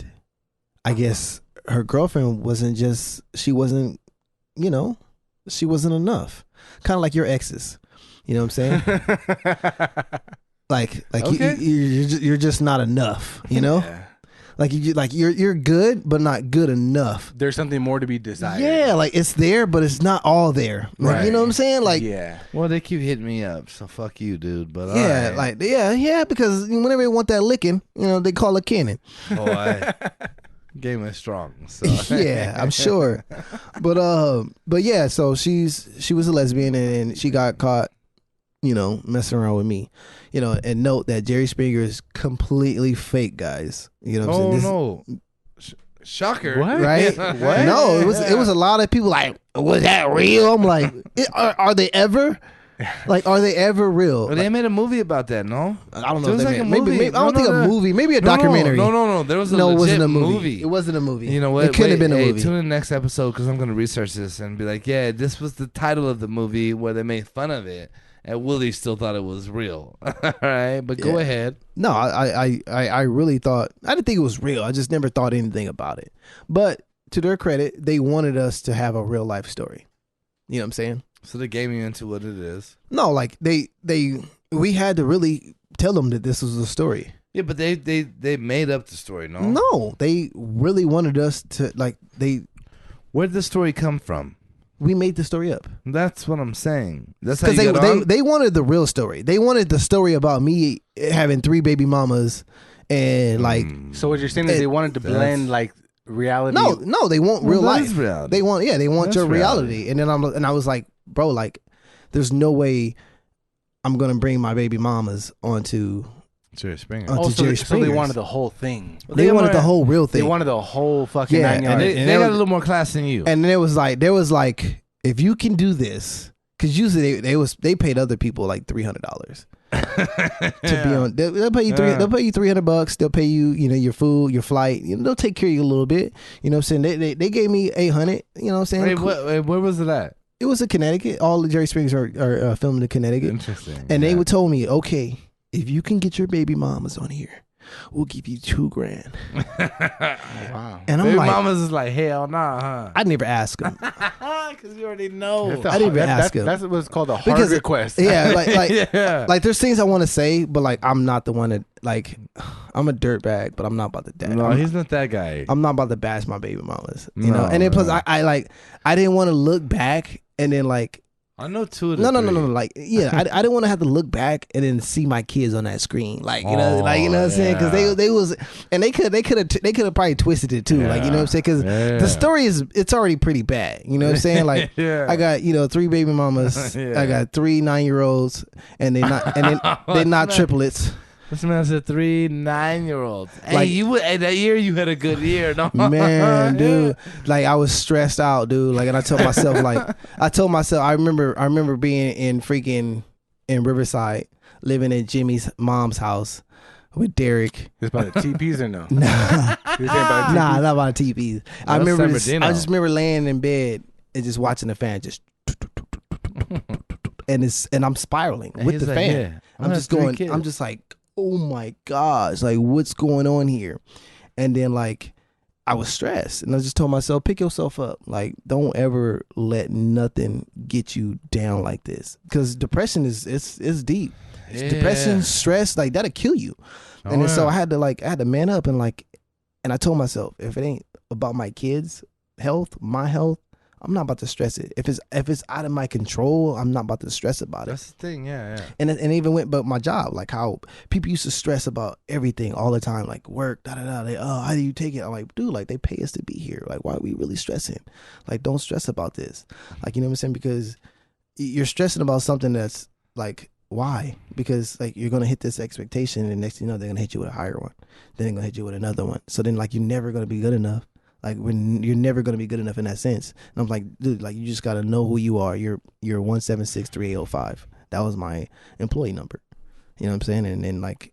I guess her girlfriend she wasn't enough. Kind of like your exes. You know what I'm saying? Like Okay. you're just not enough, you know? Yeah. Like you're good, but not good enough. There's something more to be desired. Yeah, like it's there, but it's not all there. Like, Right. you know what I'm saying? Like, yeah. Well, they keep hitting me up, so fuck you, dude. But yeah, alright. like yeah, because whenever they want that licking, you know, they call it cannon. Boy. Game is strong. So. Yeah, I'm sure. But yeah, so she was a lesbian and she got caught, messing around with me. And note that Jerry Springer is completely fake, guys. You know what I'm saying? No. Shocker. What? Right? What? No, it was a lot of people like, was that real? I'm like, are they ever? Like, are they ever real? Well, they made a movie about that, no? I don't know. There was If like they a made, movie. maybe I don't think a movie. Maybe a documentary. No. There was a it legit wasn't a movie. It wasn't a movie. You know what? It couldn't have been a movie. Tune in the next episode because I'm going to research this and be like, yeah, this was the title of the movie where they made fun of it. And Willie still thought it was real. All right, but go ahead. No, I really thought, I didn't think it was real. I just never thought anything about it. But to their credit, they wanted us to have a real life story. You know what I'm saying? So they gave me into what it is. No, like we had to really tell them that this was a story. Yeah, but they made up the story, no? No, they really wanted us to Where'd the story come from? we made the story up. That's what I'm saying. That's how Because you got on? they wanted the real story. They wanted the story about me having 3 baby mamas and like So what you're saying is they wanted to blend like reality. no, they want real that life. is reality. They want That's your reality. reality. And then I was like, bro, like there's no way I'm gonna bring my baby mamas onto Jerry Springer. Oh, Oh, so Jerry they Springer's. wanted the whole thing. they wanted the whole real They thing. wanted the whole fucking Yeah, 9 and yards. They got a little more class than you. And then there was like, if you can do this, because usually they paid other people like $300 to be on. They'll pay you they'll pay you $300. They'll pay you your food, your flight. They'll take care of you a little bit. You know what I'm saying? They gave me $800. You know what I'm saying? Wait, where was it at? It was in Connecticut. All the Jerry Springers are filmed in Connecticut. Interesting. And they would told me, okay, if you can get your baby mamas on here, we'll give you $2,000. Wow. And I'm Baby like, mama's is like, hell nah, huh? I never asked them. Because you already know. I didn't even ask him. That's what's called a hard Because request. Yeah, like Yeah. like there's things I want to say, but like I'm not the one that like I'm a dirtbag, but I'm not about to dad. No, he's not that guy. I'm not about to bash my baby mamas, No, And then plus no. I didn't want to look back and then like I know 2 of the no, three. like yeah, I didn't want to have to look back and then see my kids on that screen, like you know what I'm saying? Because they was and they could have probably twisted it too, like you know what I'm saying? Because the story it's already pretty bad, you know what I'm saying? Like I got 3 baby mamas, I got 3 9-year-olds, and they're not triplets. This man said 3 9-year-olds. Hey, Like- that year you had a good year, no? Man, dude, like I was stressed out, dude. Like, and I told myself, I remember being in Riverside, living in Jimmy's mom's house with Derek. It's about the TPs or no? Nah, You're saying about the nah, not about TVs. I That's remember, San just, Bernardino. I just remember laying in bed and just watching the fan just, and I'm spiraling And with he's the like, fan. yeah, I'm I just have 3 going. kids. I'm just like, oh my gosh, like what's going on here? And then like I was stressed, and I just told myself, pick yourself up. Like don't ever let nothing get you down like this, because depression is deep. Yeah. Depression, stress, like that'll kill you. Oh, And then, so yeah. I had to man up and I told myself, if it ain't about my kids' health, my health, I'm not about to stress it. If it's out of my control, I'm not about to stress about it. That's the thing, yeah. And it even went about my job, like how people used to stress about everything all the time, like work, They, oh, how do you take it? I'm like, dude, like they pay us to be here. Like, why are we really stressing? Like, don't stress about this. Like, you know what I'm saying? Because you're stressing about something that's like, why? Because like you're gonna hit this expectation, and next thing you know, they're gonna hit you with a higher one. Then they're gonna hit you with another one. So then like you're never gonna be good enough. Like when you're never gonna be good enough in that sense. And I'm like, dude, like you just gotta know who you are. You're 1763805. That was my employee number. You know what I'm saying? And then like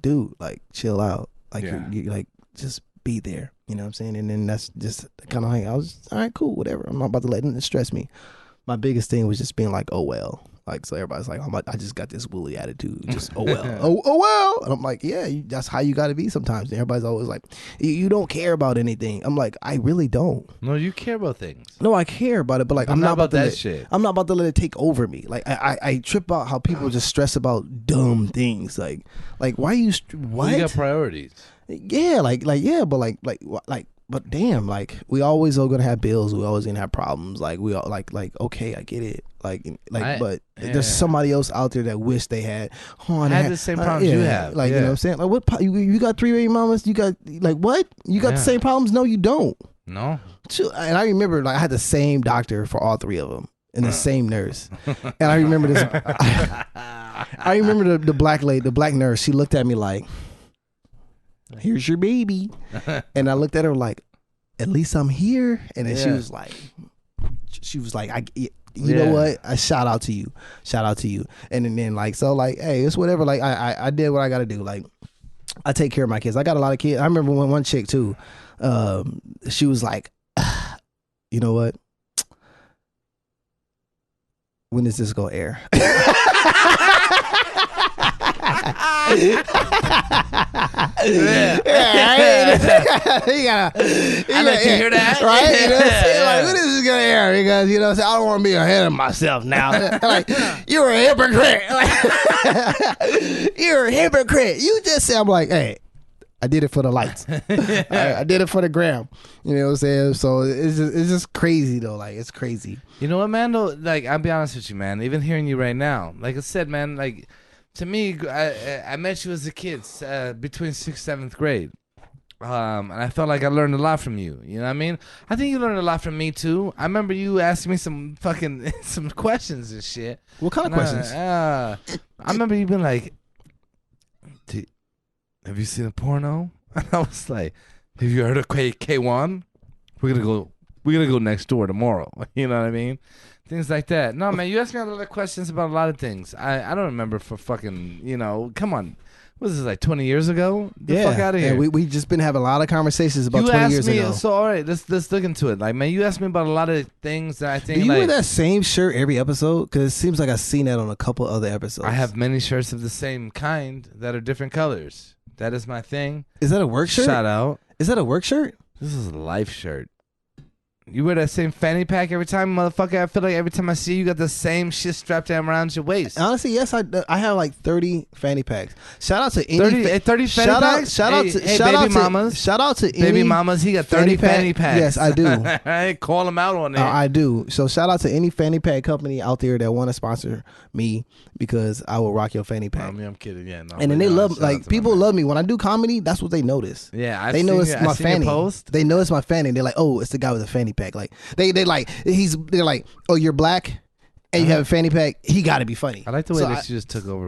dude, like chill out. Like you like just be there. You know what I'm saying? And then that's just kind of like I was all right, cool, whatever. I'm not about to let it stress me. My biggest thing was just being like, oh well. Like so, everybody's like, I just got this Willie attitude. Just oh well, oh well. And I'm like, yeah, that's how you got to be sometimes. And everybody's always like, you don't care about anything. I'm like, I really don't. No, you care about things. No, I care about it, but like I'm not about to that let, shit. I'm not about to let it take over me. Like I trip out how people just stress about dumb things. Like why you what? You got priorities. Yeah, like yeah, but like but damn, like we always are gonna have bills. We always gonna have problems. Like we all like okay, I get it. But there's somebody else out there that wish they had. Oh, I had the same problems you have. Like you know what I'm saying? Like what? You got 3 baby mamas? You got like what? You got the same problems? No, you don't. No. And I remember like I had the same doctor for all 3 of them and the same nurse. And I remember this. I remember the black lady, the black nurse. She looked at me like, "Here's your baby," and I looked at her like, "At least I'm here." And then she was like, You know what? I shout out to you. And then like, so like, hey, it's whatever. Like I did what I got to do. Like I take care of my kids. I got a lot of kids. I remember one chick too. She was like, you know what? When is this gonna air? You let you hear that, right? You know what I'm saying? Like, when is this gonna air? Because you know, what I'm saying? I don't want to be ahead of myself now. Like, you're a hypocrite. You're a hypocrite. You just say, I'm like, hey, I did it for the lights. I did it for the gram. You know what I'm saying? So it's just crazy though. Like, it's crazy. You know what, man? Though, like, I'll be honest with you, man. Even hearing you right now, like I said, man, like. To me, I met you as a kid, between 6th and 7th grade, and I felt like I learned a lot from you. You know what I mean? I think you learned a lot from me too. I remember you asking me some questions and shit. What kind of questions? I remember you being like, "Have you seen a porno?" And I was like, "Have you heard of K1? We're gonna go next door tomorrow." You know what I mean? Things like that. No, man, you asked me a lot of questions about a lot of things. I don't remember for fucking, you know, come on. What was this, like 20 years ago? The fuck out of here. We just been having a lot of conversations about 20 years ago. So, all right, let's look into it. Like, man, you asked me about a lot of things that I think. Do you wear that same shirt every episode? Because it seems like I've seen that on a couple other episodes. I have many shirts of the same kind that are different colors. That is my thing. Is that a work shirt? Shout out. Is that a work shirt? This is a life shirt. You wear that same fanny pack every time, motherfucker. I feel like every time I see you, got the same shit strapped down around your waist. Honestly, yes, I have like 30 fanny packs. Shout out to any 30 fanny packs. Shout out to baby mamas. Shout out to baby mamas. He got 30 fanny packs. Yes, I do. I call him out on it. I do. So shout out to any fanny pack company out there that want to sponsor me because I will rock your fanny pack. I mean, I'm kidding. Yeah, no. And then they love, like, people love me when I do comedy. That's what they notice. Yeah, they know it's my fanny. They know it's my fanny. They're like, oh, it's the guy with a fanny pack. Like they're like, oh, you're black and you have a fanny pack. He got to be funny. I like the way that you just took over.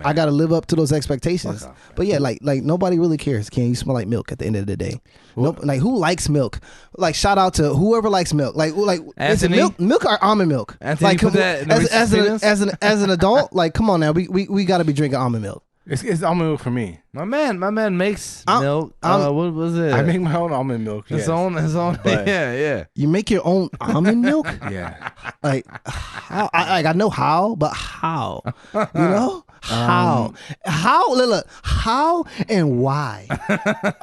I got to live up to those expectations. But yeah, like nobody really cares. Can you smell like milk at the end of the day? Nope. Like, who likes milk? Like, shout out to whoever likes milk. Like is it milk or almond milk? Anthony, like, as an adult, like, come on now, we got to be drinking almond milk. It's almond milk for me. My man makes milk. What was it? I make my own almond milk. His own. Yeah. You make your own almond milk? Yeah. Like, how? I know how, but how? You know? How? Look, how and why?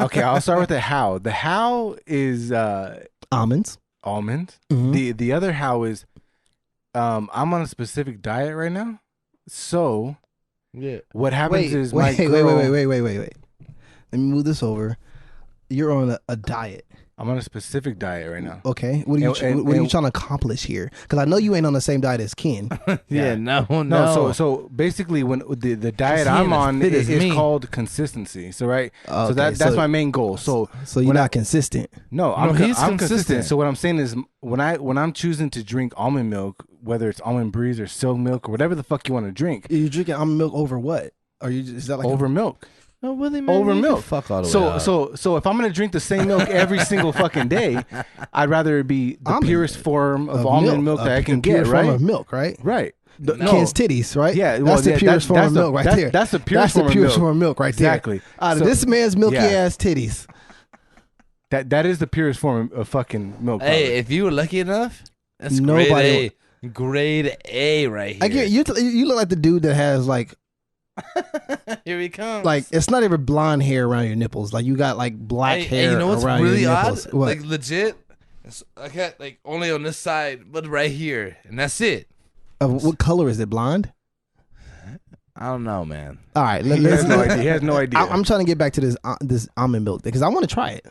Okay, I'll start with the how. The how is almonds. Mm-hmm. The other how is I'm on a specific diet right now. So yeah. What happens is wait. Let me move this over. You're on a diet. I'm on a specific diet right now. Okay. What are you trying to accomplish here? Because I know you ain't on the same diet as Ken. Yeah, no. So basically, when the diet I'm on is called consistency. So right. Okay, so that's my main goal. So you're not consistent. No, I'm consistent. So what I'm saying is when I'm choosing to drink almond milk, whether it's almond breeze or silk milk or whatever the fuck you want to drink, you're drinking almond milk over what? Is that like over milk? No, Willie, man, over milk. Fuck all the way up. So if I'm gonna drink the same milk every single fucking day, I'd rather it be the purest form of almond milk that I can get. Right? Form of milk, right? Right. Ken's titties, right? Yeah, that's the purest form of milk right there. That's the purest form of milk right there. Exactly. Out of this man's milky ass titties. That is the purest form of fucking milk. Hey, if you were lucky enough, that's grade A right here. I get you look like the dude that has like. Here he comes. Like, it's not even blonde hair around your nipples. Like, you got like black hair. You know what's around really your odd? nipples. What? Like, legit. I got like only on this side, but right here, and that's it. What color is it? Blonde? I don't know, man. All right, he has no idea. He has no idea. I'm trying to get back to this almond milk because I want to try it.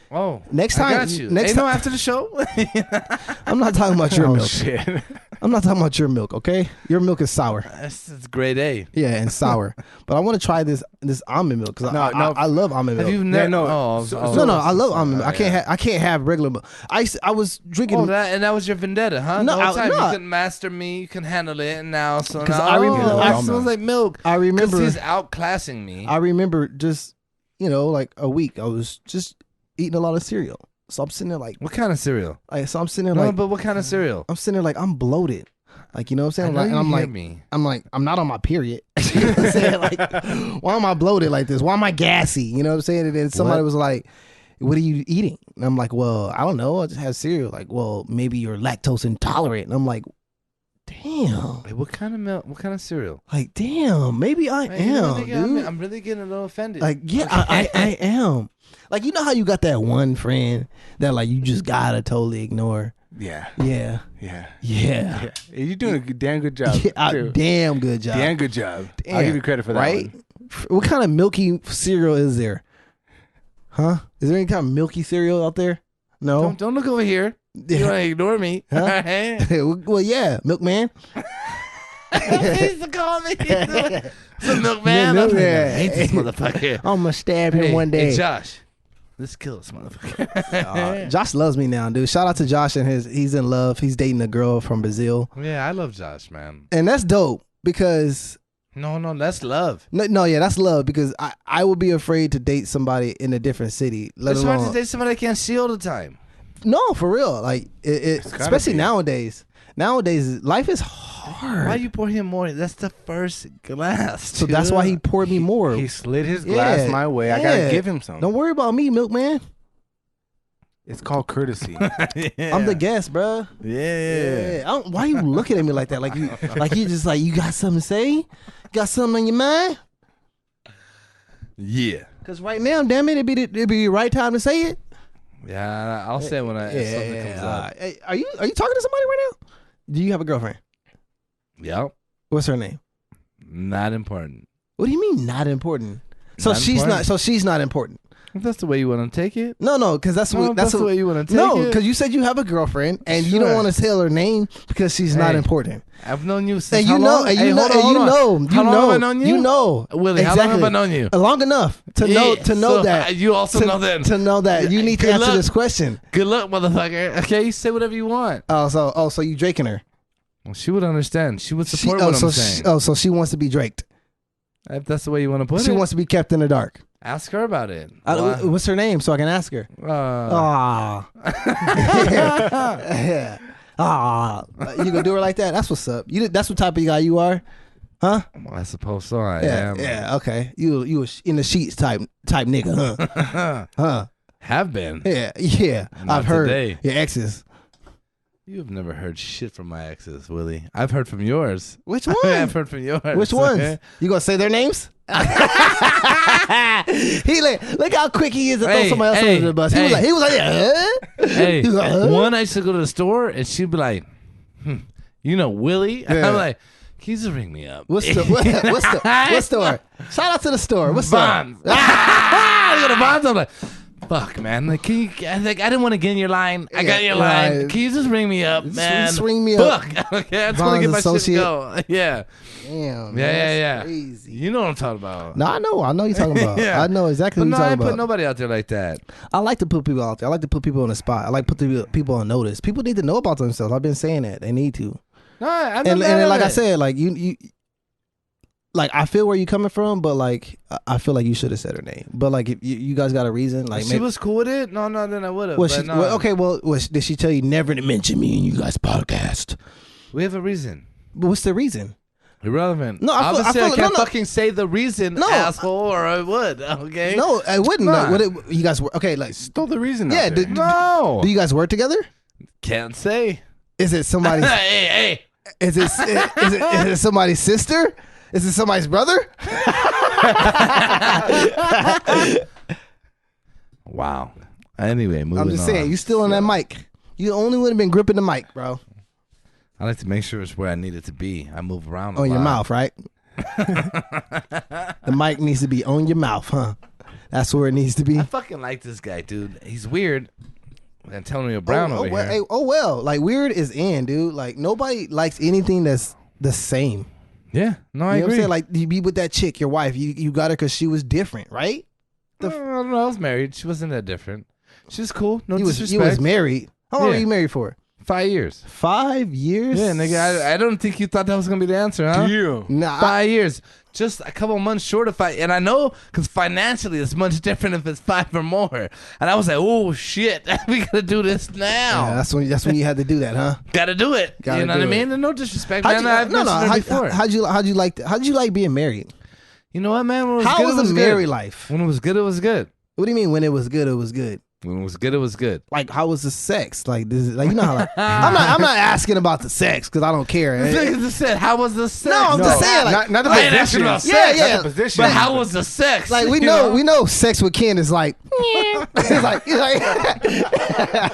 Oh, Next I time- got you. next Ain't no time- after the show. I'm not talking about your Oh, milk. shit. I'm not talking about your milk, okay? Your milk is sour. That's grade A. Yeah, and sour. But I want to try this almond milk because No, I love almond Have milk. you never? no. Oh, So- oh, No, I love almond milk. yeah. I can't have regular milk. I was drinking. Oh, that was your vendetta, huh? No, the whole time no. you couldn't master me, you couldn't handle it, and now so 'Cause now I remember- it I- smells like milk. I 'Cause remember. he's outclassing me. I remember just like a week. I was just eating a lot of cereal. So I'm sitting there like What kind of cereal? so I'm sitting there No, like but what kind of cereal? I'm sitting there like I'm bloated. Like, you know what I'm saying? I know Like, you and I'm hear like me. I'm not on my period. You know what I'm saying? Like, why am I bloated like this? Why am I gassy? You know what I'm saying? And then somebody What? was like, "What are you eating?" And I'm like, "Well, I don't know. I just have cereal." Like, "Well, maybe you're lactose intolerant." And I'm like, "Damn." Wait, what kind of milk? What kind of cereal? Like, damn. Maybe I Man, you know, am, nigga, dude. I'm really getting a little offended. Like, yeah, I am. Like, you know how you got that one friend that like you just gotta totally ignore. Yeah. Yeah, Yeah. yeah. Yeah. You're doing a damn good job. too. Damn good job. Damn good job. I'll Damn. give you credit for that. Right? One. What kind of milky cereal is there? Huh? Is there any kind of milky cereal out there? No. don't look over here. You want to ignore me? Huh? Well, yeah, milkman. He used to call me the milkman. Yeah, I milkman. hate this motherfucker. I'm gonna stab him one day. Hey, Josh, let's kill this motherfucker. Josh loves me now, dude. Shout out to Josh and he's in love. He's dating a girl from Brazil, Yeah, I love Josh, man. and that's dope because No, that's love. no, yeah, that's love because I would be afraid to date somebody in a different city, let It's hard to alone date somebody that can't see all the time. no, for real. Like gotta especially be. nowadays. Nowadays, life is hard. Why you pour him more? That's the first glass. So that's why he poured me more. He slid his glass Yeah, my way. I gotta yeah. give him some. Don't worry about me, milkman. It's called courtesy. I'm the guest, bruh. Yeah. Why you looking at me like that? Like you just like you got something to say? Got something on your mind? Yeah. Cause right now, damn it, it'd be the right time to say it. Yeah, I'll say when if something comes up. Hey, are you talking to somebody right now? Do you have a girlfriend? Yep. What's her name? Not important. What do you mean not important? So Not she's important? not. So she's not important. If that's the way you want to take it. No, because that's No, what if that's the what, way you want to take no, it. because you said you have a girlfriend and you don't Sure. want to tell her name because she's not Hey. important. I've known you since And how you know, long? and Hey, you know, hold and on, you hold know, on. you How long know, have I known you? you know, Willie, how long have I known you? Long enough to know Yeah, to know so, that you also to, know that. to know that you need to Good answer luck. this question. Good luck, motherfucker. Okay, you say whatever you want. So you draking her? Well, she would understand. She would She, support what I'm saying. so she wants to be draked. If that's the way you want to put She it, wants to be kept in the dark. ask her about it. Why? What's her name so I can ask her? Ah. Yeah. Ah. You gonna do her like that? That's what's up. That's what type of guy you are, huh? Well, I suppose so. I Yeah. am. Yeah. Okay. You a in the sheets type nigga, huh? Huh? Have been. Yeah. Yeah. Not I've heard today. your exes. You've never heard shit from my exes, Willie. I've heard from yours. Which one? I've heard from yours. Which ones? You gonna say their names? Look how quick he is to throw Hey, somebody else hey, under the bus. hey. He was like, yeah. Hey, He was like, huh? one I used to go to the store and she'd be like, you know Willie? Yeah. I'm like, can you just ring me up? What's what store? Shout out to the store. What's Bonds. store? I go to Bonds. I'm like, fuck, man. Like, can you? I didn't want to get in your line. I got in your line. right. Can you just ring me up, man? Just ring me up. Fuck. Okay, I just want to Bonds get my associate. shit go. Yeah. Damn. Yeah. Crazy. You know what I'm talking about. No, I know you're talking about. Yeah. I know exactly But what no, you're I talking put about. nobody out there like that. I like to put people out there. I like to put people on the spot. I like to put people on notice. People need to know about themselves. I've been saying that. They need to. No, I'm And not then, like I it. said, like you like I feel where you're coming from, but like I feel like you should have said her name. But like if you guys got a reason, like she maybe, was cool with it. No, then I would have. well, okay, well, did she tell you never to mention me in you guys' podcast? We have a reason. But what's the reason? Irrelevant. No, I feel- Obviously, I I feel- can't no, no. fucking say the reason, No, asshole, or I would. Okay. No, I wouldn't. Nah. Like, you guys were okay. Like, Stole the reason. yeah, out there. No. do you guys work together? Can't say. Is it somebody's? hey. Is it somebody's sister? Is it somebody's brother? Wow. Anyway, moving I'm just on. saying, you still on that mic. You only would have been gripping the mic, bro. I like to make sure it's where I need it to be. I move around a On your lot. mouth, right? The mic needs to be on your mouth, huh? That's where it needs to be. I fucking like this guy, dude. He's weird. Antonio Brown over well, here. well, like weird is in, dude. Like nobody likes anything that's the same. Yeah, no, I You know what I'm agree. saying? Like you be with that chick, your wife. You got her because she was different, right? I don't know. I was married. She wasn't that different. She's cool. No You disrespect. was married. How long Yeah. were you married for? 5 years. 5 years. Yeah, nigga. I don't think you thought that was gonna be the answer, huh? Yeah. Nah, 5 years. Just a couple months short of 5. And I know because financially it's much different if it's 5 or more. And I was like, oh shit, we gotta do this now. yeah, that's when you had to do that, huh? Gotta do it. Gotta you know what I do mean? it. And no disrespect, How'd man. you, I've mentioned it before. how'd you like being married? You know what, man? When it was How good, was it was the good. married life? When it was good, it was good. What do you mean when it was good? It was good. When it was good, it was good. Like how was the sex? Like this, like you know how like I'm not asking about the sex because I don't care. Niggas just said, how was the sex? No, I'm just saying, like, not the I ain't asking position. about Yeah, sex. yeah. Not the position. But how was the sex? Like we You know sex with Ken is like it's like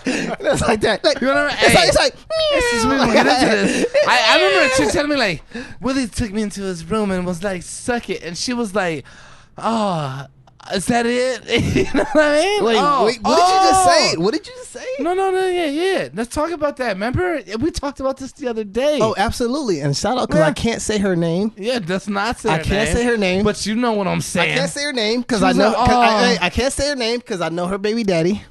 it's like that. Like, You know what I mean? it's like This is when we get into this. I remember she telling me like, Willie took me into his room and was like, suck it. And she was like, oh, is that it? You know what I mean? Wait, Oh, wait, what did you just say? What did you just say? No, yeah. Let's talk about that. Remember? We talked about this the other day. Oh, absolutely. And shout out because Yeah. I can't say her name. Yeah, that's not say I her can't name. say her name. But you know what I'm I saying. can't say her name because She I was know. like, 'cause oh. I can't say her name because I know her baby daddy,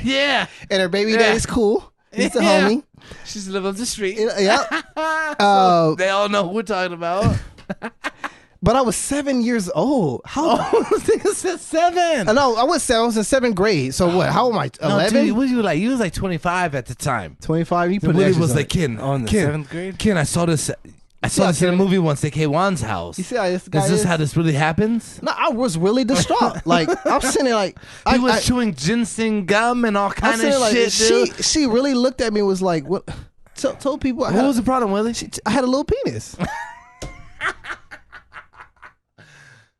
Yeah. and her baby Yeah. daddy's cool. He's the Yeah. homie. She's live up the street. Yeah. So they all know who we're talking about. But I was 7 years old. How? Oh, this nigga said 7. No, I was in seventh grade. So what? How am I? No, 11? dude, what you like? You was like 25 at the time. 25. You So put Willie extras was on like, it. Ken, Oh, in the Ken, 7th grade? Ken, I saw this in a movie once at K1's house. You see how this guy Is this is? how this really happens? No, I was really distraught. Like I'm sitting there, like He was chewing ginseng gum and all I'm kind sitting of there, like shit, dude. she really looked at me and was like, what? Told people I What had, was the problem, Willie? I had a little penis.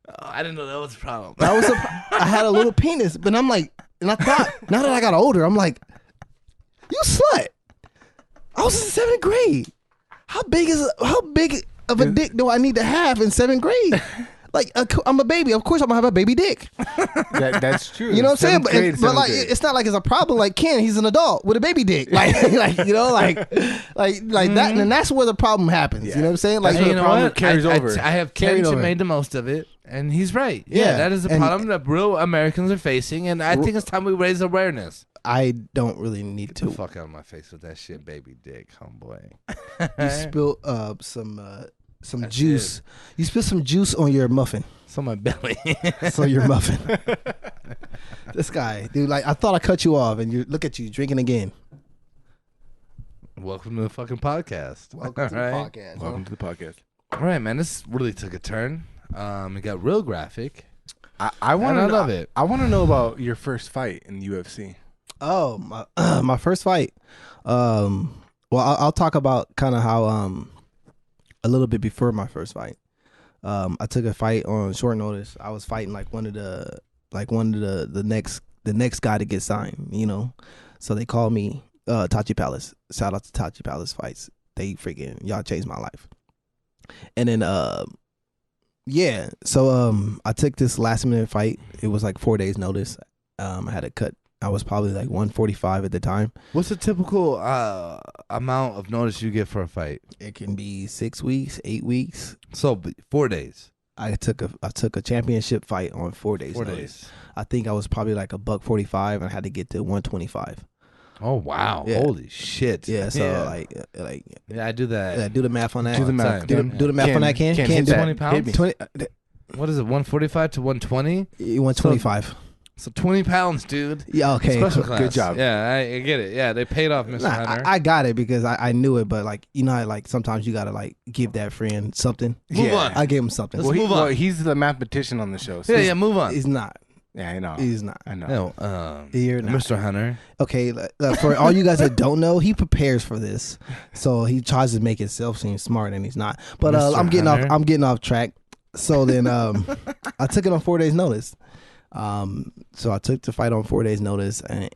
Oh, I didn't know that was a problem. I had a little penis, but I'm like, and I thought now that I got older, I'm like, you slut. I was in 7th grade. How big of a dick do I need to have in 7th grade? Like I'm a baby. Of course I'm gonna have a baby dick. That's true. You know what I'm saying? 7th grade, But 7th like grade. it's not like it's a problem. Like Ken, he's an adult with a baby dick. Like you know, like that. And that's where the problem happens. Yeah. You know what I'm saying? That's Like where the problem carries I over. I have Carried Ken over. made the most of it, and he's right. Yeah, Yeah, that is a and- problem that real Americans are facing, and I think it's time we raise awareness. I don't really need Get the to. fuck out of my face with that shit, baby dick, homeboy. You spilled some That's juice. You spilled some juice on your muffin. It's on my belly. So your muffin. This guy, dude. Like I thought I cut you off, and you look at you drinking again. Welcome to the fucking podcast. Welcome to the Alright. podcast. Welcome to the podcast. All right, man. This really took a turn. It got real graphic. I want And to I love it. I want to know about your first fight in the UFC. Oh, my first fight. Well, I'll talk about kind of how a little bit before my first fight. I took a fight on short notice. I was fighting like one of the next guy to get signed. You know, so they called me Tachi Palace. Shout out to Tachi Palace Fights. Y'all changed my life. And then yeah, so I took this last minute fight. It was like 4 days notice. I had a cut. I was probably like 145 at the time. What's the typical amount of notice you get for a fight? It can be 6 weeks, 8 weeks. So 4 days. I took a championship fight on 4 days. 4 notice. days. I think I was probably like $145 and I had to get to 125. Oh wow! Yeah. Holy shit! Yeah, so yeah. like yeah, I do that. do the math on that. Do the all math. time. Do the math on that, Ken? Ken, Ken, hit do that. 20 pounds? Hit me. 20, What is it? 145 to 120. 125. So 20 pounds, dude. Yeah, okay. Special cool. class. Good job. Yeah, I get it. Yeah, they paid off Mr. Nah, Hunter. I got it because I knew it, but like you know how like sometimes you gotta like give that friend something. Move Yeah. on. I gave him something. Let's move on. He's the mathematician on the show. So Yeah, move on. He's not. Yeah, I know. He's not. I know. No, You're not. Mr. Hunter. Okay, for all you guys that don't know, he prepares for this, so he tries to make himself seem smart, and he's not. But Mr. I'm getting Hunter. I'm getting off track. So then I took it on 4 days notice. So I took the fight on 4 days notice, and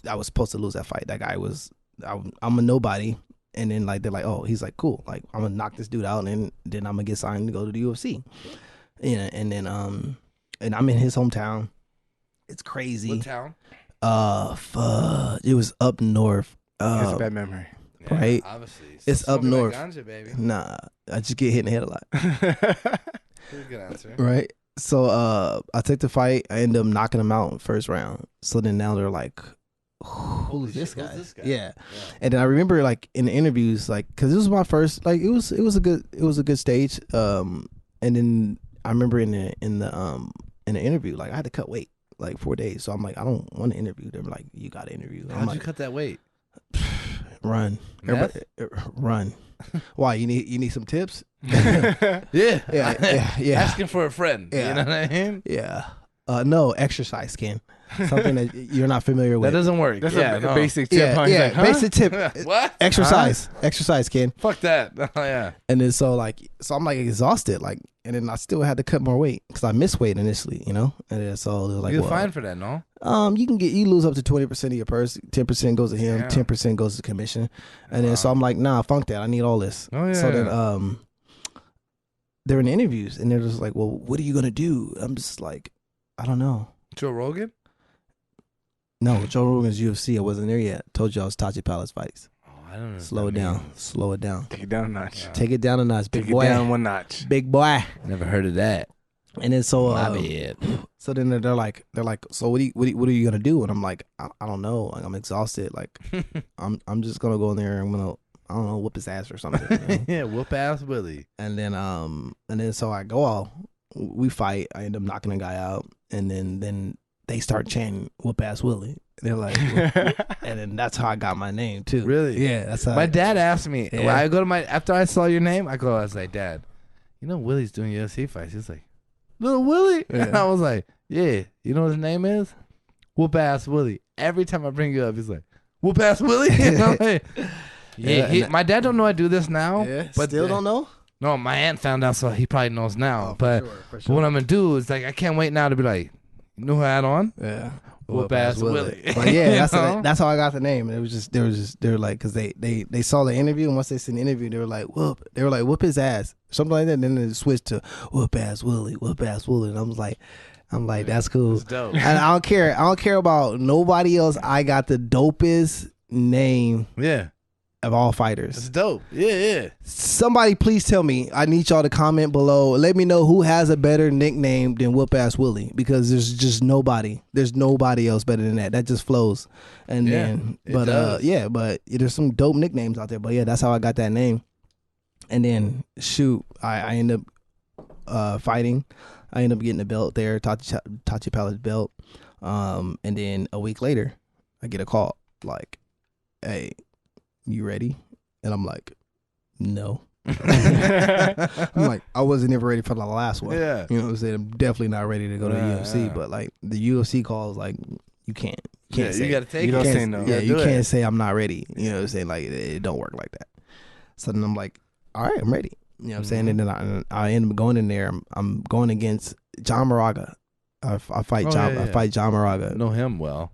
I was supposed to lose that fight. That guy was I'm a nobody, and then like they're like, oh, he's like cool, like I'm gonna knock this dude out, and then I'm gonna get signed to go to the UFC. Yeah, and then and I'm in his hometown. It's crazy. What town? Fuck. It was up north. It's a bad memory. Yeah, Right? Obviously. It's up Smoking that north. ganja, baby. Nah, I just get hit in the head a lot. Pretty good answer. Right. So I took the fight. I ended up knocking him out in first round. So then now they're like, who's this guy? Yeah. And then I remember like in the interviews, like, cause this was my first, like, it was a good stage. And then I remember in the interview, like I had to cut weight like 4 days. So I'm like, I don't want to interview. They're like, you got to interview. I'm How'd like, you cut that weight? Run. Meth? Run. Why? You need some tips? Yeah. Yeah. Asking for a friend. Yeah. You know what I mean? Yeah. No, exercise, Ken. Something that you're not familiar with. That doesn't work. That's yeah, a no. basic tip. Huh? He's Yeah, like, huh? basic tip. What? Exercise. Exercise, Ken. Fuck that. Oh, yeah. And then so I'm like exhausted, like, and then I still had to cut more weight because I missed weight initially, you know. And then so it was like, You well, get fined for that, no? you lose up to 20% of your purse. 10% goes to him. Damn. 10% goes to commission. And then so I'm like, nah, funk that. I need all this. Oh, yeah. So then they're in interviews and they're just like, well, what are you gonna do? I'm just like, I don't know. Joe Rogan? No, Joe Rogan's UFC. I wasn't there yet. Told you I was Tachi Palace fights. Oh, I don't know. Slow it down. Slow it down. Take it down a notch. Yeah. Take it down a notch, big Take boy. it down one notch. Big boy. Never heard of that. And then so My bad. so then they're like, so what are you gonna do? And I'm like, I don't know. Like I'm exhausted. Like I'm just gonna go in there and I'm gonna, I don't know, whoop his ass or something. You know? Yeah, Whoop Ass Willie. And then so I go out, we fight. I end up knocking a guy out, and then they start chanting Whoop Ass Willie. They're like, and then that's how I got my name too. Really? Yeah, that's how. My dad asked me, Yeah. when I go to after I saw your name, I was like, Dad, you know Willie's doing UFC fights. He's like, Little Willie? Yeah. And I was like, yeah. You know what his name is? Whoop Ass Willie. Every time I bring you up, he's like, Whoop Ass Willie? And I'm like, yeah. My dad don't know I do this now. Yeah, but still don't know. No, my aunt found out, so he probably knows now. Oh, but for sure. what I'm going to do is, like, I can't wait now to be like, you know who I had on? Yeah. Whoop Ass Willie. But yeah, You know? that's how I got the name. And it was just they were like, because they saw the interview, and once they seen the interview, they were like whoop his ass, something like that. And then they switched to Whoop Ass Willie, Whoop Ass Willie, and I'm like that's cool. It's dope. And I don't care about nobody else. I got the dopest name Yeah. of all fighters. It's dope. Yeah. Somebody please tell me. I need y'all to comment below. Let me know who has a better nickname than Whoop Ass Willie, because there's just nobody. There's nobody else better than that. That just flows. And Yeah, then, it but does. but there's some dope nicknames out there. But yeah, that's how I got that name. And then shoot, I end up fighting. I end up getting the belt there, Tachi Palace belt. And then a week later, I get a call like, "Hey, you ready?" And I'm like, no. I'm like, I wasn't ever ready for the last one. Yeah. You know what I'm saying? I'm definitely not ready to go to Yeah, UFC. yeah. But like the UFC calls, like you can't Yeah, say you got to take You it. don't can't- say no. Yeah, gotta you do it. can't say I'm not ready. You know what I'm saying? Like it don't work like that. So then I'm like, all right, I'm ready. You know what I'm saying? And then I end up going in there. I'm going against John Moraga. I fight Oh, John. yeah, I yeah. fight John I Moraga. know him well.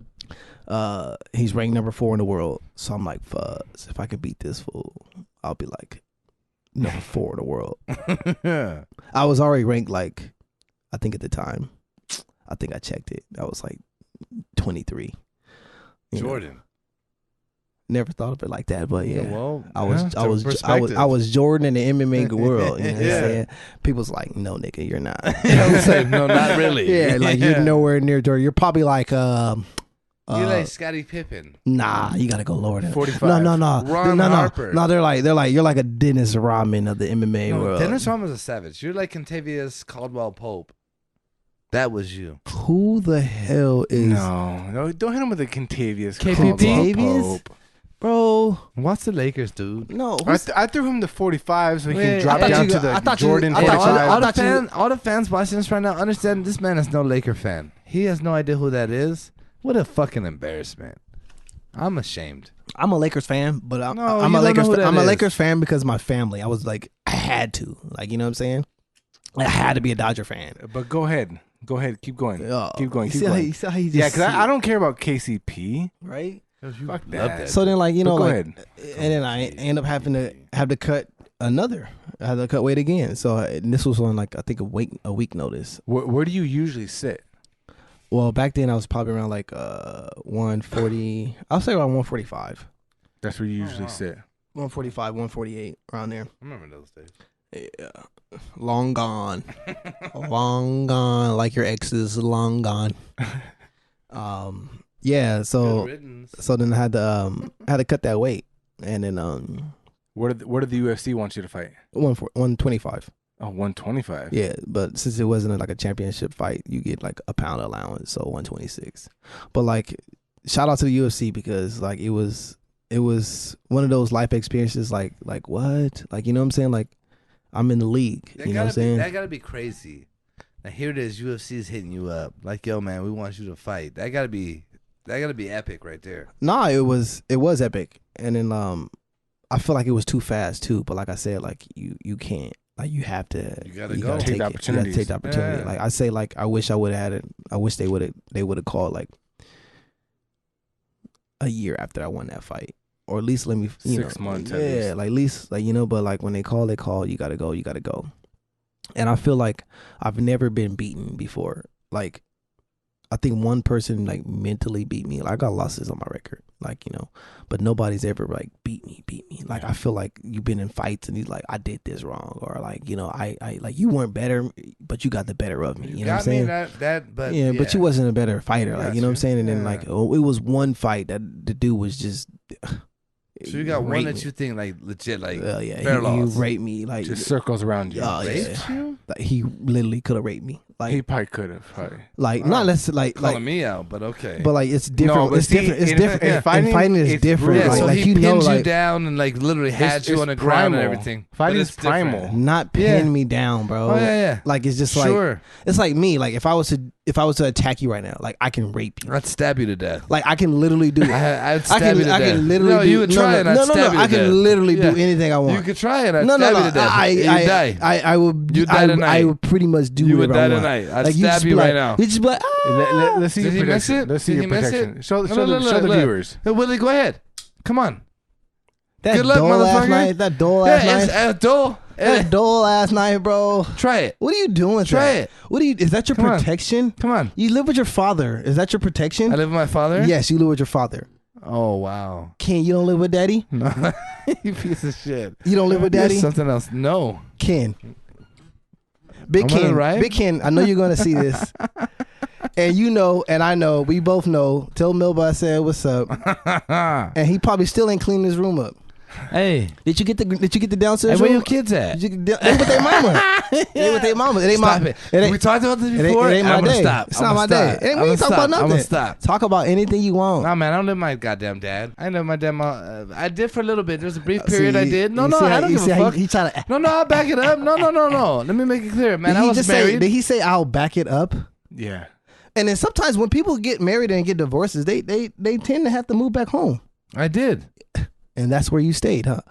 He's ranked number 4 in the world. So I'm like, fuzz, if I could beat this fool, I'll be like number 4 in the world. Yeah. I was already ranked, like, I think at the time, I think I checked it. I was like 23. You know, Jordan. never thought of it like that, but yeah. Well, I was yeah, I was some I was perspective. I was Jordan in the MMA world. You know what I'm Yeah. saying? People's like, no, nigga, you're not. I was like, no, not really. Yeah, like you're nowhere near Jordan. You're probably like You're like Scottie Pippen. nah, you gotta go lower than 45. No. Ron Harper. No, they're like you're like a Dennis Rodman of the MMA No, world. Dennis Rodman's a savage. You're like Contavious Caldwell Pope. That was you. Who the hell is No, don't hit him with the Contavious. KPP? Caldwell Pope. bro? What's the Lakers, dude? No, I threw him the 45 so he Wait, can drop I thought down you to got- the I thought you- Jordan I Hey, thought all, 45. all the fans watching this right now understand this man is no Laker fan. He has no idea who that is. What a fucking embarrassment. I'm ashamed. I'm a Lakers fan, but I'm No, a you don't know Lakers. who that I'm a is. Lakers fan because my family. I was like, I had to, like, you know what I'm saying? I had to be a Dodger fan. But go ahead. Go ahead. Keep going. Keep going. You Keep see how going. you see how you just Yeah, because I don't care about KCP. right. Fuck Love that. So then, like, you But know, go like, ahead. and then I end up having to cut another I had to cut weight again. So and this was on like I think a week notice. Where do you usually sit? Well, back then I was probably around like 140. I'll say around 145. That's where you usually sit. 145, 148, around there. I remember those days. Yeah. Long gone. Long gone. Like your exes, long gone. Yeah, so then I had to cut that weight. And then What did the UFC want you to fight? 125. Oh, 125. Yeah, but since it wasn't like a championship fight, you get like a pound allowance, so 126. But like, shout out to the UFC because like it was one of those life experiences. Like what? Like, you know what I'm saying? Like I'm in the league. You know what I'm saying? That gotta be crazy. Now here it is, UFC's hitting you up like, yo man, we want you to fight. That gotta be epic right there. Nah, it was epic, and then I feel like it was too fast too. But like I said, like you can't. Like you have to. You gotta go. Take the opportunity. Take the opportunity. Yeah. Like I say, like I wish I would have had it. I wish they would have called like a year after I won that fight, or at least let me 6 months. Yeah, like at least like but like when they call, they call. You gotta go. You gotta go. And I feel like I've never been beaten before. Like I think one person like mentally beat me. Like I got losses on my record, like but nobody's ever like beat me. Like I feel like you've been in fights and he's like I did this wrong, or like I like you weren't better, but you got the better of me. You know what I'm saying? But but you wasn't a better fighter. Like you know what I'm saying? And then Yeah. like it was one fight that the dude was just. So you got one that you think like legit like yeah, fair he loss. raped me like Just circles around you. Oh, Raped yeah. you? Like, he literally could have raped me. Like He probably could have. not necessarily Calling me out, but okay. but like it's different. but It's see, different. It's in- different. in And fighting, fighting is it's different. yeah, brutal. so Like he you know, pinned you like down and like literally had you on the ground and everything. But Fighting's it's different. primal. not pin Yeah. me down, bro. Oh yeah. Like it's just like Sure. it's like me. Like if I was to attack you right now, like I can rape you. I'd stab you to death. Like I can literally do. I'd stab you to I death. can literally no, do. you would try and I'd stab you to I death. can literally Yeah. do anything I want. You could try and I'd no, stab you to death. You die. I would. You'd die tonight. I would pretty much do. You would whatever die I want. tonight. I'd Like, stab just you be right like- now. You just be like, ah. Let's see Did your he miss protection. it? Let's see Did your he miss protection. it? Show Look, the look. viewers. Hey, Willie, go ahead. Come on. That Good luck, dull ass motherfucker. night. That dull ass Yeah, it's night. dull. That dull ass night, bro. Try it. What are you doing? with Try that? it. What do you? Is that your Come on. protection? Come on. You live with your father. Is that your protection? I live with my father? Yes, you live with your father. Oh, wow. Ken, you don't live with daddy? No. You piece of shit. You don't live with daddy? There's something else. No. Ken. Big I'm on Ken. the right? Big Ken, I know you're going to see this. And you know, and I know, we both know. Tell Melba I said what's up. And he probably still ain't cleaned his room up. Hey. Did you get the downstairs Hey, where room? your kids at? They with their mama. They with their mama. It ain't Stop my, it. ain't- We talked about this it ain't- before. it ain't my I'm gonna day. stop. It's not my day. It ain't we ain't talk about I'm gonna nothing. stop. Talk about anything you want. Nah, man, I don't live with my goddamn dad. I live with my dad. I did for a little bit. There was a brief See, period I did. No, you see I how- don't you give see a how fuck. He trying to. No, I'll back it up. No. Let me make it clear, man. Did I he was just married. say? Did he say I'll back it up? Yeah. And then sometimes when people get married and get divorces, they tend to have to move back home, I did. and that's where you stayed, huh?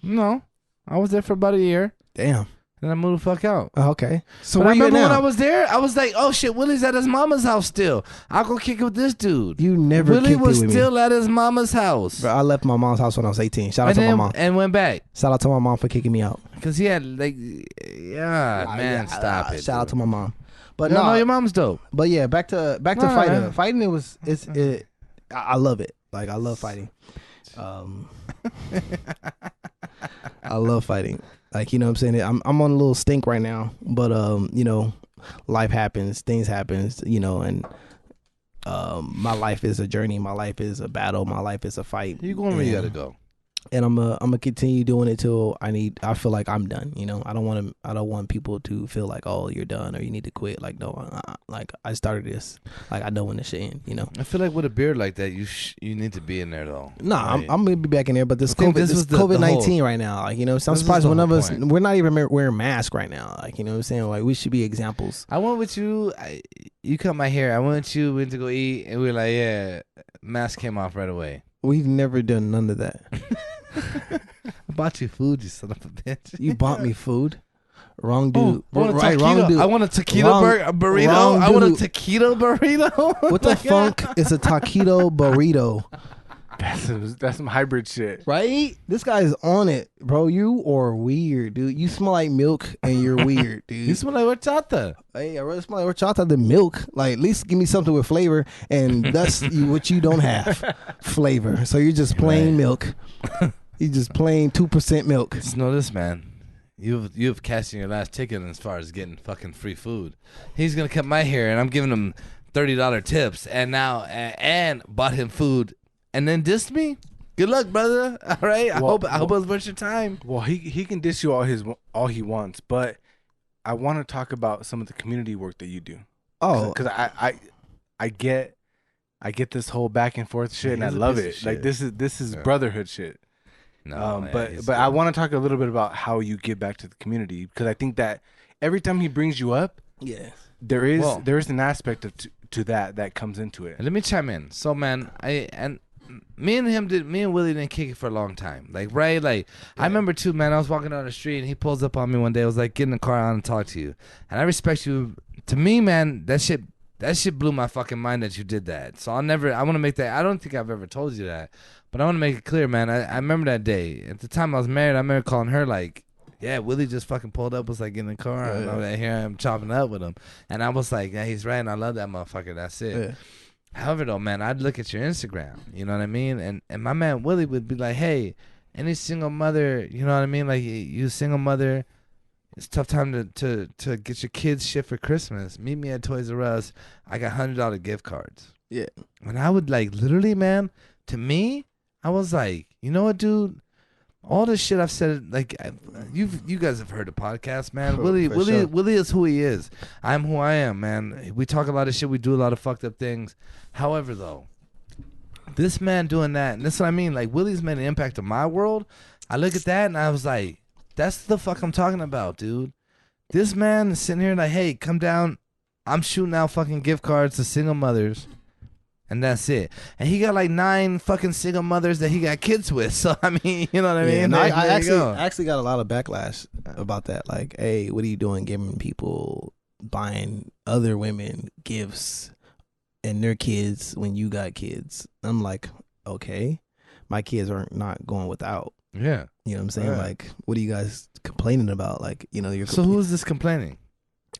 No, I was there for about a year. Damn. Then I moved the fuck out. Okay. So But I where you at remember when I now? was there, I was like, oh shit, Willie's at his mama's house still. I'll go kick it with this dude. You never Willie kicked was it with still me. at his mama's house. Bro, I left my mom's house when I was 18. Shout out to my mom. And went back. Shout out to my mom for kicking me out. Because he had like, man, stop it. Shout out to my mom. But No, no, your mom's dope. but yeah, back to No, fighting. man. Fighting I love it. Like I love fighting. I love fighting. Like, you know what I'm saying? I'm on a little stink right now, but you know, life happens, things happens, you know, and my life is a journey, my life is a battle, my life is a fight. You going where you And- gotta go. And I'm gonna continue doing it till I feel like I'm done. You know, I don't want people to feel like, oh, you're done or you need to quit. Like, no, like I started this. Like I know when it should end. You know. I feel like with a beard like that, you need to be in there though. Nah, Right? I'm gonna be back in there, but this I think COVID, this was the COVID-19 right now. Like, you know, so I'm This is surprised the one of whole us, point. we're not even wearing masks right now. Like, you know what I'm saying? Like, we should be examples. I went with you. You cut my hair. I went with you. Went to go eat, and we were like, yeah, mask came off right away. We've never done none of that. I bought you food, you son of a bitch. You bought me food. Wrong dude. I want a Right, taquito. wrong dude. I want a taquito Wrong- burrito. wrong I want a dude. taquito burrito. What the funk is a taquito burrito? That's some hybrid shit. Right? This guy's on it, bro. You are weird, dude. You smell like milk and you're weird, dude. You smell like horchata. Hey, I rather smell like horchata than milk. Like, at least give me something with flavor, and that's what you don't have, flavor. So you're just plain milk. You just plain 2% milk. Just know this, man. You've cashed in your last ticket as far as getting fucking free food. He's gonna cut my hair, and I'm giving him $30 tips, and now and bought him food, and then dissed me. Good luck, brother. All right. I hope it was worth your time. Well, he can dish you all he wants, but I want to talk about some of the community work that you do. Oh, because I get this whole back and forth shit, and I love it. Like this is brotherhood shit. No, but I want to talk a little bit about how you give back to the community, because I think that every time he brings you up, there is an aspect to that comes into it. Let me chime in. So, man, me and Willie didn't kick it for a long time. Like, right? Like, I remember too, man, I was walking down the street and he pulls up on me one day. I was like, get in the car, I want to talk to you. And I respect you. To me, man, that shit blew my fucking mind that you did that. So I want to make that, I don't think I've ever told you that, but I want to make it clear, man. I remember that day. At the time I was married, I remember calling her like, yeah, Willie just fucking pulled up, was like, in the car. And I'm like, here I am chopping up with him. And I was like, yeah, he's right, and I love that motherfucker. That's it. Yeah. However, though, man, I'd look at your Instagram, you know what I mean? And my man Willie would be like, hey, any single mother, you know what I mean? Like, you single mother, it's a tough time to get your kids shit for Christmas. Meet me at Toys R Us. I got $100 gift cards. Yeah. And I would, like, literally, man, to me, I was like, you know what, dude? All the shit I've said, like, you guys have heard the podcast, man. Willie is who he is. I'm who I am, man. We talk a lot of shit. We do a lot of fucked up things. However, though, this man doing that, and that's what I mean. Like, Willie's made an impact on my world. I look at that, and I was like, that's the fuck I'm talking about, dude. This man is sitting here like, hey, come down. I'm shooting out fucking gift cards to single mothers. And that's it. And he got like 9 fucking single mothers that he got kids with. So, I mean, you know what I mean? I actually got a lot of backlash about that. Like, hey, what are you doing giving people, buying other women gifts and their kids when you got kids? I'm like, okay, my kids are not going without. Yeah. You know what I'm saying? Yeah. Like, what are you guys complaining about? Like, you know, So who's this complaining?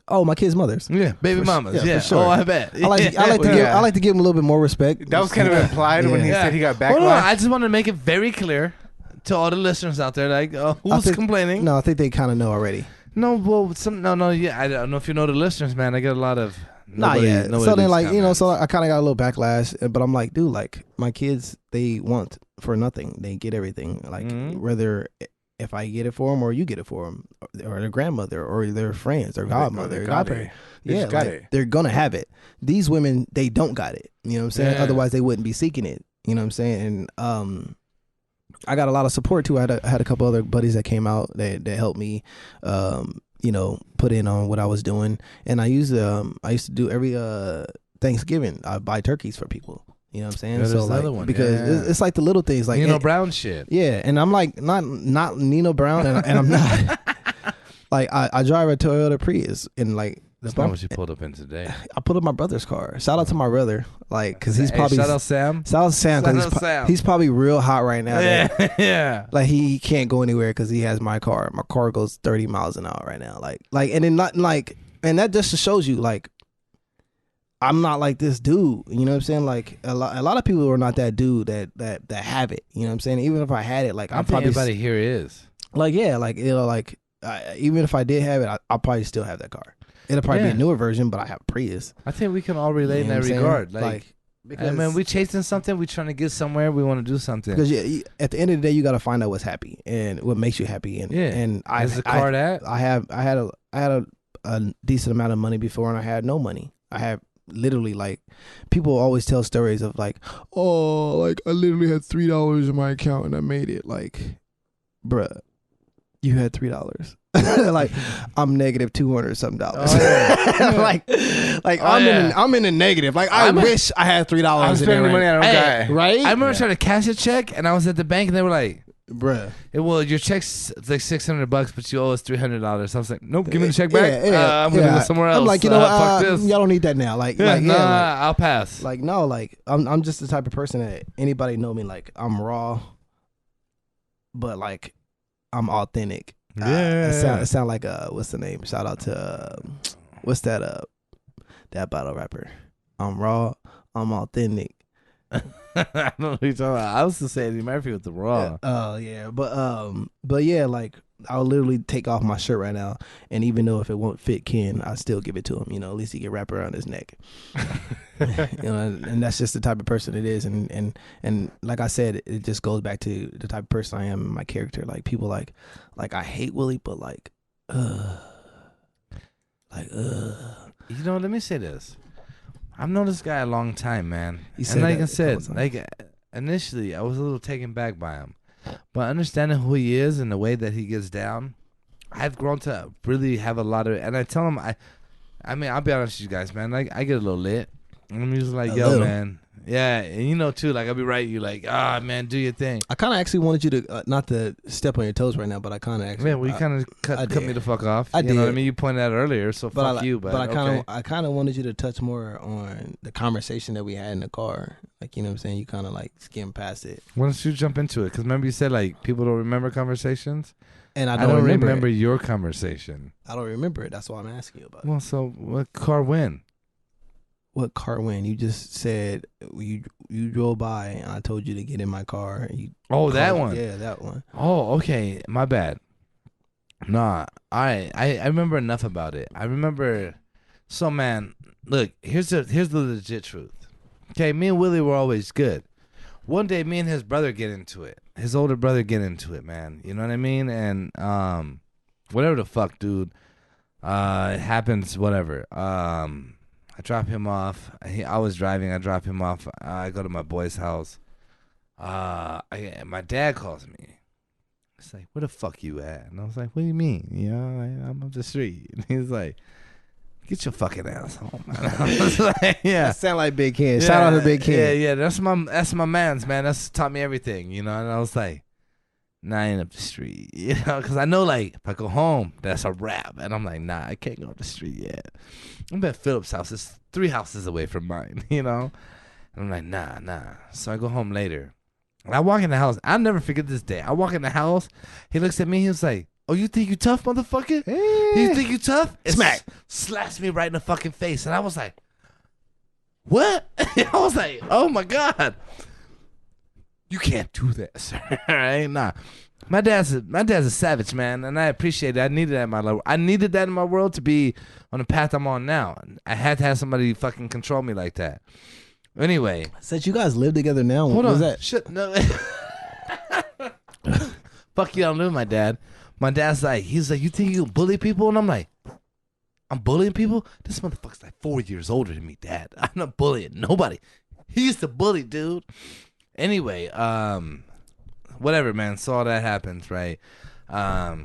Oh, my kids' mothers. Yeah, baby mamas. Yeah, for sure. Oh, I bet. I like to give them a little bit more respect. That was kind of implied when he said he got backlash. Hold on, I just want to make it very clear to all the listeners out there, like, who's complaining? No, I think they kind of know already. No, well, yeah, I don't know if you know the listeners, man. I get a lot of. Not yet. So then, like, you know, so I kind of got a little backlash, but I'm like, dude, like, my kids, they want for nothing. They get everything. Like, whether if I get it for them or you get it for them, or their grandmother or their friends, their godmother, godparent, they're gonna have it. These women, they don't got it. You know what I'm saying? Yeah. Otherwise, they wouldn't be seeking it. You know what I'm saying? And I got a lot of support too. I had a couple other buddies that came out that helped me, you know, put in on what I was doing. And I used to do every Thanksgiving, I buy turkeys for people. You know what I'm saying? Yeah, so like, because it's like the little things, like Nino Brown shit. Yeah, and I'm like not Nino Brown, and I'm not like I drive a Toyota Prius, and like that's not what you pulled up in today. I pulled up my brother's car. Shout out to my brother, like, because he's probably shout out Sam. Shout out Sam, because he's probably real hot right now. Yeah, yeah. Like he can't go anywhere because he has my car. My car goes 30 miles an hour right now. Like, and then not like, and that just shows you like. I'm not like this dude, you know what I'm saying? Like a lot of people are not that dude that have it, you know what I'm saying? Even if I had it, like I think everybody here is. Like, yeah, like, you know, like even if I did have it, I'll probably still have that car. It'll probably be a newer version, but I have Prius. I think we can all relate in that regard. Like because, I mean, we chasing something, we trying to get somewhere, we want to do something. Because at the end of the day, you got to find out what's happy and what makes you happy. And I had a decent amount of money before, and I had no money. I had literally, like, people always tell stories of like, oh, like I literally had $3 in my account and I made it. Like, bruh, you had $3. Like, I'm negative $200 something. Oh, yeah. like I'm in the negative. Like, I wish I had $3. I'm spending money on a guy. Right? I remember trying to cash a check, and I was at the bank, and they were like, bruh. Your check's like $600, but you owe us $300. I was like, nope, give me the check back. Yeah, I'm gonna go somewhere else. I'm like, fuck this. y'all don't need that now. Like, I'll pass. Like, no, like, I'm just the type of person that anybody know me. Like, I'm raw, but like, I'm authentic. Yeah. It sound like what's the name? Shout out to what's that battle rapper? I'm raw. I'm authentic. I don't know what you're talking about. I was to say Eddie Murphy with the raw. Oh yeah, but yeah, like I'll literally take off my shirt right now, and even though if it won't fit Ken, I still give it to him. You know, at least he can wrap around his neck. You know, and that's just the type of person it is. And like I said, it just goes back to the type of person I am and my character. Like people like I hate Willie, but like. You know, let me say this. I've known this guy a long time, man. And like I said, like initially I was a little taken back by him, but understanding who he is and the way that he gets down, I've grown to really have a lot of. And I tell him, I mean, I'll be honest with you guys, man. Like I get a little lit, and I'm usually like, yo, man. Yeah, and you know too, like I'll be right. You like, man, do your thing. I kind of actually wanted you to not to step on your toes right now, but I kind of actually. Man, well, you kind of cut me the fuck off. I you did. know what I mean? You pointed out earlier, so fuck you. But I kind of wanted you to touch more on the conversation that we had in the car. Like, you know what I'm saying? You kind of like skimmed past it. Why don't you jump into it? Because remember you said like people don't remember conversations, and I don't remember your conversation. I don't remember it. That's why I'm asking you about it. Well, so what car win? What car win? You just said you drove by and I told you to get in my car. That one. Yeah, that one. Oh, okay. My bad. Nah, I remember enough about it. I remember. So man, look, here's the legit truth. Okay, me and Willie were always good. One day, me and his brother get into it. His older brother get into it, man. You know what I mean? And whatever the fuck, dude. It happens. Whatever. I drop him off. I was driving. I drop him off. I go to my boy's house. My dad calls me. He's like, "Where the fuck you at?" And I was like, "What do you mean? You know, I'm up the street." And he's like, "Get your fucking ass home." I was like, "Yeah." That sound like Big Ken. Shout out to Big Ken. Yeah. That's my man's, man. That's taught me everything, you know. And I was like, "Nah, I ain't up the street," you know, because I know like if I go home, that's a wrap. And I'm like, "Nah, I can't go up the street yet." I'm at Philip's house. It's 3 houses away from mine, you know. And I'm like, nah. So I go home later. And I walk in the house. I'll never forget this day. I walk in the house. He looks at me. He was like, "Oh, you think you tough, motherfucker? You think you tough?" Smack. Slaps me right in the fucking face. And I was like, what? I was like, oh, my God. You can't do that, sir. All right? Nah. My dad's a savage, man, and I appreciate it. I needed that in my life. I needed that in my world to be on the path I'm on now. I had to have somebody fucking control me like that. Anyway. Since you guys live together now, Hold what was on. that? Shit, no. Fuck you, I don't live with my dad. My dad's like, he's like, "You think you bully people?" And I'm like, "I'm bullying people? This motherfucker's like 4 years older than me, Dad. I'm not bullying nobody." He used to bully, dude. Anyway, whatever, man. So all that happens, right? But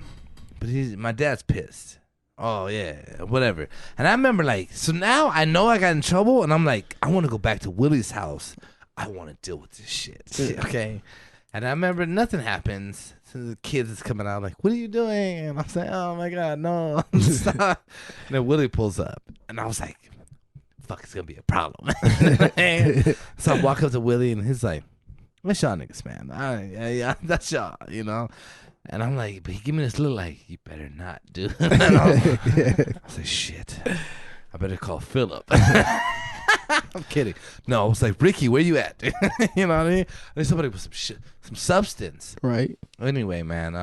my dad's pissed. Oh yeah, whatever. And I remember like, so now I know I got in trouble, and I'm like, I want to go back to Willie's house. I want to deal with this shit. Okay. And I remember nothing happens. So the kids is coming out like, "What are you doing?" And I'm saying, "Oh my God, no, stop." And then Willie pulls up, and I was like, "Fuck, it's gonna be a problem." So I walk up to Willie, and he's like, "That's y'all niggas, man. Yeah, that's y'all, you know." And I'm like, but he give me this look like, "You better not, dude." And I was like, "Shit, I better call Philip." I'm kidding. No, I was like, "Ricky, where you at?" You know what I mean? There's somebody with some shit, some substance. Right. Anyway, man.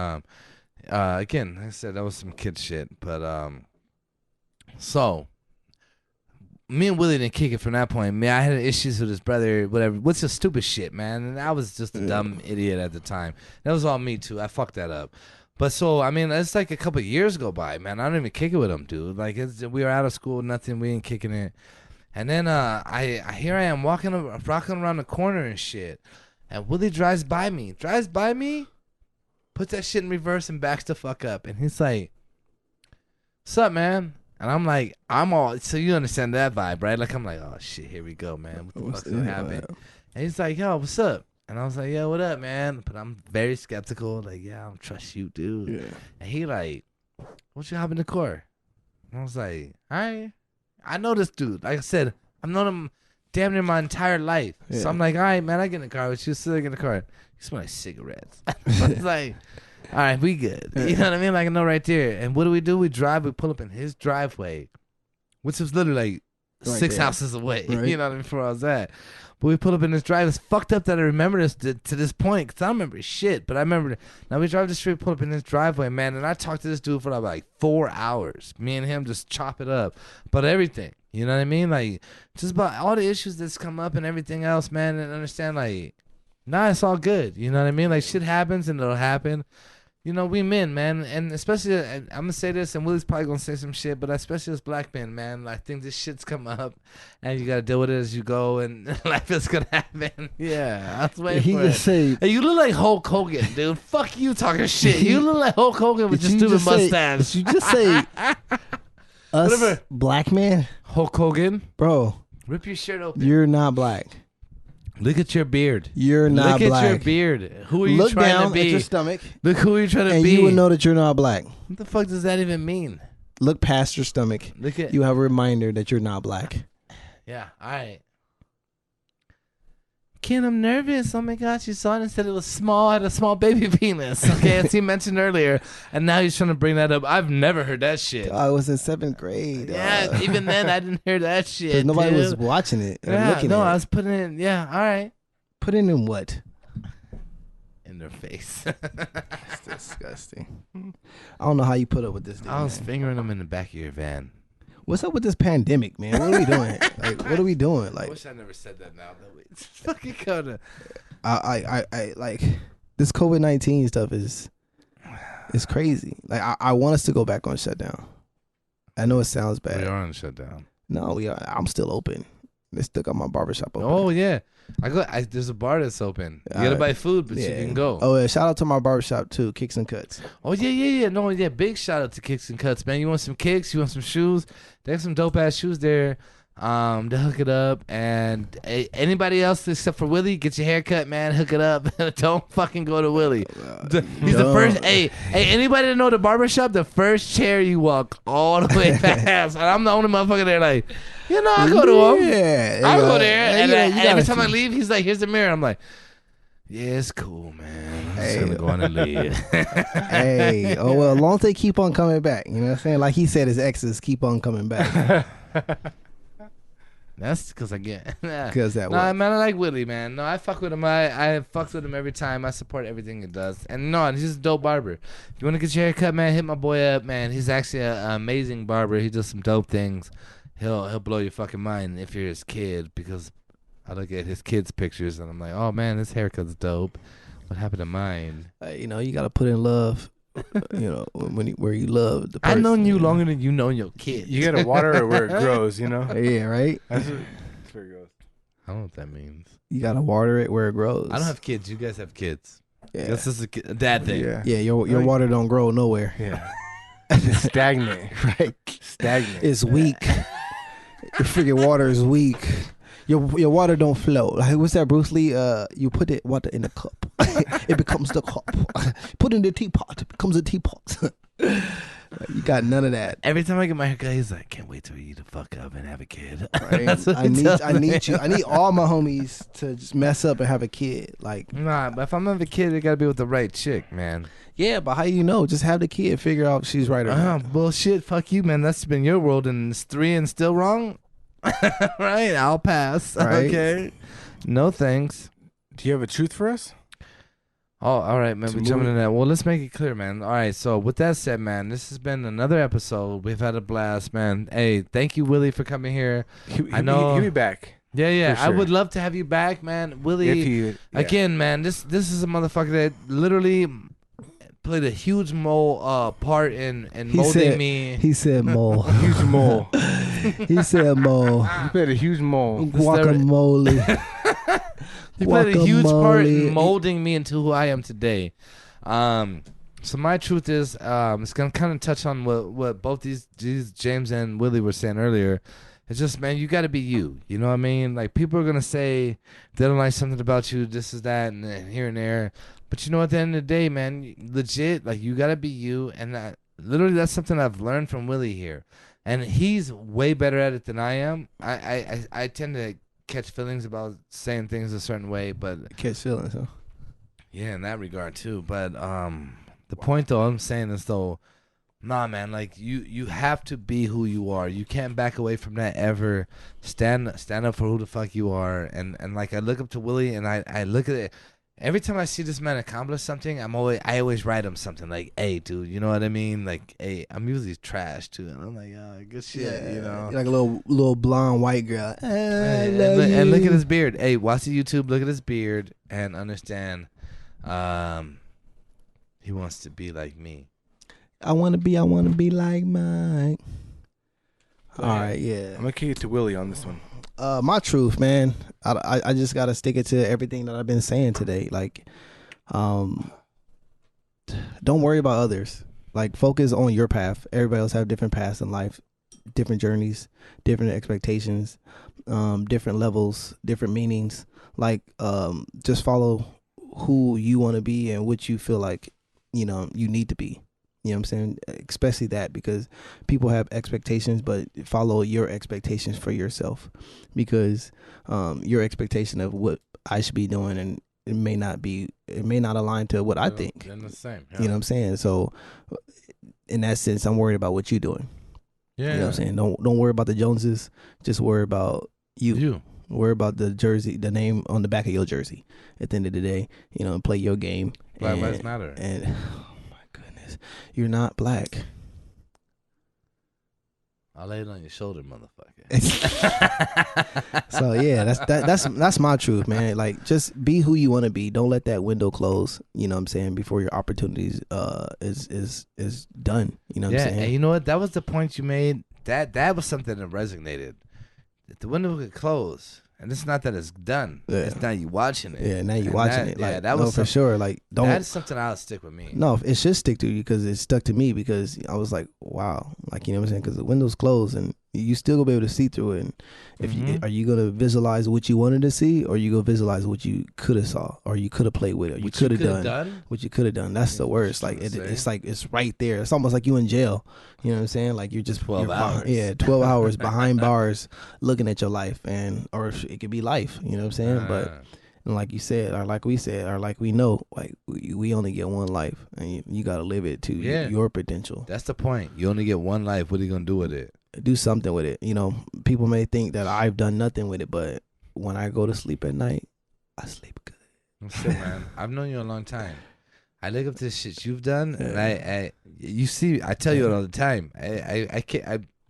Again, like I said, that was some kid shit. But so me and Willie didn't kick it from that point. Man, I had issues with his brother, whatever. What's the stupid shit, man? And I was just a dumb idiot at the time. That was all me too. I fucked that up. But so, I mean, it's like a couple of years go by, man. I don't even kick it with him, dude. Like, we were out of school, nothing. We ain't kicking it. And then here I am rocking around the corner and shit. And Willie drives by me, puts that shit in reverse and backs the fuck up. And he's like, "What's up, man?" And I'm like, so you understand that vibe, right? Like, I'm like, "Oh shit, here we go, man. What the fuck's gonna happen?" And he's like, "Yo, what's up?" And I was like, "Yo, what up, man?" But I'm very skeptical. Like, "Yeah, I don't trust you, dude." Yeah. And he like, "Won't you hop in the car?" And I was like, "All right." I know this dude. Like I said, I've known him damn near my entire life. Yeah. So I'm like, "All right, man, I get in the car with you. Still get in the car." You smell like cigarettes. I was like, "All right, we good." You know what I mean? Like I know right there. And what do? We drive. We pull up in his driveway, which was literally like Right 6 there. houses away. Right. You know what I mean? Before I was at. But we pull up in this drive. It's fucked up that I remember this to this point because I don't remember shit. But I remember. Now we drive the street, pull up in this driveway, man. And I talked to this dude for like 4 hours. Me and him just chop it up. But everything. You know what I mean? Like, just about all the issues that's come up and everything else, man. And understand, like, nah, it's all good. You know what I mean? Like, shit happens and it'll happen. You know, we men, man, and especially, I'm going to say this, and Willie's probably going to say some shit, but especially as black men, man, I think this shit's come up, and you got to deal with it as you go, and life is going to happen. Yeah, that's waiting He for just it. say, Hey, you look like Hulk Hogan, dude. Fuck you talking shit. You look like Hulk Hogan with your stupid mustache. Did you just say us Whatever. black man? Hulk Hogan, Bro, rip your shirt open. you're not black. Look at your beard. You're not Look black. at your beard. Who are you Look trying down to be? at your stomach, Look who you're trying to and be. you will know that you're not black. What the fuck does that even mean? Look past your stomach. Look at You have a reminder that you're not black. Yeah, all right. Ken, I'm nervous. Oh my gosh, you saw it and said it was small. I had a small baby penis. Okay, as he mentioned earlier, and now he's trying to bring that up. I've never heard that shit. I was in 7th grade. Yeah, even then I didn't hear that shit. Because nobody dude. was watching it and Yeah, looking no, at I it. was putting it in. Yeah, all right. Put it in what? In their face. It's disgusting. I don't know how you put up with this. Dude, I was man. fingering them in the back of your van. What's up with this pandemic, man? What are we doing? Like, what are we doing? I Like, wish I never said that now. That it's fucking kinda. I like this COVID-19 stuff is crazy. Like, I want us to go back on shutdown. I know it sounds bad. We are on shutdown. No, we are. I'm still open. They still got my barbershop open. Oh yeah, there's a bar that's open. You gotta buy food, but you can go. Oh, yeah. Shout out to my barbershop too, Kicks and Cuts. Oh yeah. No, yeah. Big shout out to Kicks and Cuts, man. You want some kicks? You want some shoes? They have some dope ass shoes there. To hook it up, and anybody else except for Willie, get your hair cut, man. Hook it up. Don't fucking go to Willie. He's the first. Hey, anybody that know the barbershop? The first chair you walk all the way past, and I'm the only motherfucker there. Like, you know, I go to him. Yeah, I go there, and, yeah, and every time I leave, he's like, "Here's the mirror." I'm like, "Yeah, it's cool, man. I'm just gonna go on and leave." Hey, oh well, as long as they keep on coming back, you know what I'm saying? Like he said, his exes keep on coming back. That's because I get. Because that Nah, way. man, I like Willie, man. No, I fuck with him. I fucks with him every time. I support everything he does. And no, he's a dope barber. If you want to get your hair cut, man, hit my boy up, man. He's actually an amazing barber. He does some dope things. He'll blow your fucking mind if you're his kid, because I look at his kids' pictures and I'm like, oh man, this haircut's dope. What happened to mine? You know, you got to put in love. You know, where you love the person. I've known you longer than you know your kid. You gotta water it where it grows, you know? Yeah, right? That's where it goes. I don't know what that means. You got to water it where it grows. I don't have kids. You guys have kids. Yeah. This is a dad thing. Yeah. Yeah, your water don't grow nowhere. Yeah. It's stagnant. Right? Stagnant. It's weak. Your freaking water is weak. Your water don't flow. Like, what's that, Bruce Lee? You put the water in a cup. It becomes the cup. Put it in the teapot. It becomes a teapot. You got none of that. Every time I get my haircut, he's like, "Can't wait till you to fuck up and have a kid." Right? That's what I he need tells I me. need you. I need all my homies to just mess up and have a kid. Like, Nah, but if I'm having a kid, it gotta be with the right chick, man. yeah, but how you know? Just have the kid. Figure out if she's right or not. Bullshit. Fuck you, man. That's been your world, and it's 3 and still wrong. Right, I'll pass. Right. Okay. No thanks. Do you have a truth for us? Oh, all right, man. To We're move jumping it. in that. Well, let's make it clear, man. All right, so with that said, man, this has been another episode. We've had a blast, man. Hey, thank you, Willie, for coming here. I know. He'll be back. Yeah. For I sure. would love to have you back, man. Willie, If he, yeah. again, man, this is a motherfucker that literally played a huge part in molding me. He said mole. Huge mole. He said mole. He played a huge mole. Guacamole. He played a huge part in Guacamole. molding me into who I am today. So my truth is, it's gonna kind of touch on what both these James and Willie were saying earlier. It's just, man, you got to be you. You know what I mean? Like, people are going to say they don't like something about you, this is that, and then here and there. But you know, at the end of the day, man, legit, like, you got to be you. And literally, that's something I've learned from Willie here. And he's way better at it than I am. I tend to catch feelings about saying things a certain way, but Catch feelings, huh? yeah, in that regard too. But the point though I'm saying is though, nah, man, like you have to be who you are. You can't back away from that ever. Stand up for who the fuck you are. And like I look up to Willie and I look at it. Every time I see this man accomplish something, I always write him something like, "Hey, dude, you know what I mean?" Like, "Hey," I'm usually trash too, and I'm like, "Oh, good shit," you know. You're like a little blonde white girl. And look at his beard. Hey, watch the YouTube. Look at his beard and understand. He wants to be like me. I want to be like Mike. All right, yeah. I'm gonna kick it to Willie on this one. My truth, man. I just gotta stick it to everything that I've been saying today. Like, don't worry about others. Like, focus on your path. Everybody else have different paths in life, different journeys, different expectations, different levels, different meanings. Like, just follow who you want to be and what you feel like, you need to be. You know what I'm saying? Especially that, because people have expectations, but follow your expectations for yourself, because your expectation of what I should be doing, and it may not align to what I think. They're the same. Yeah. You know what I'm saying? So in that sense, I'm worried about what you're doing. Yeah. You know what I'm saying? Don't worry about the Joneses. Just worry about you. Worry about the jersey, the name on the back of your jersey. At the end of the day, play your game. Black lives matter. And oh my goodness, you're not black. I'll lay it on your shoulder, motherfucker. So yeah, that's my truth, man. Like, just be who you want to be. Don't let that window close. You know what I'm saying? Before your opportunities is done. You know what I'm saying? And you know what? That was the point you made. That was something that resonated. If the window could close, and it's not that it's done. Yeah. It's now you watching it. Yeah, now you watching it. Like, yeah, that was for sure. Like, don't. That's something I'll stick with me. No, it should stick to you, because it stuck to me, because I was like, wow, like, you know what I'm saying? Because the window's closed and you still gonna be able to see through it. And if are you gonna visualize what you wanted to see, or you gonna visualize what you could have saw, or you could have played with, or you could have done what you could have done? That's the worst. Like, it's like it's right there. It's almost like you in jail. You know what I'm saying? Like, you're just 12 hours. Yeah, 12 hours behind bars, looking at your life, or it could be life. You know what I'm saying? But. And like you said, or like we said, or like we know, like we only get one life, and you got to live it to your potential. That's the point. You only get one life. What are you going to do with it? Do something with it. People may think that I've done nothing with it, but when I go to sleep at night, I sleep good. That's it, man. I've known you a long time. I look up to the shit you've done, and you see, I tell you it all the time. I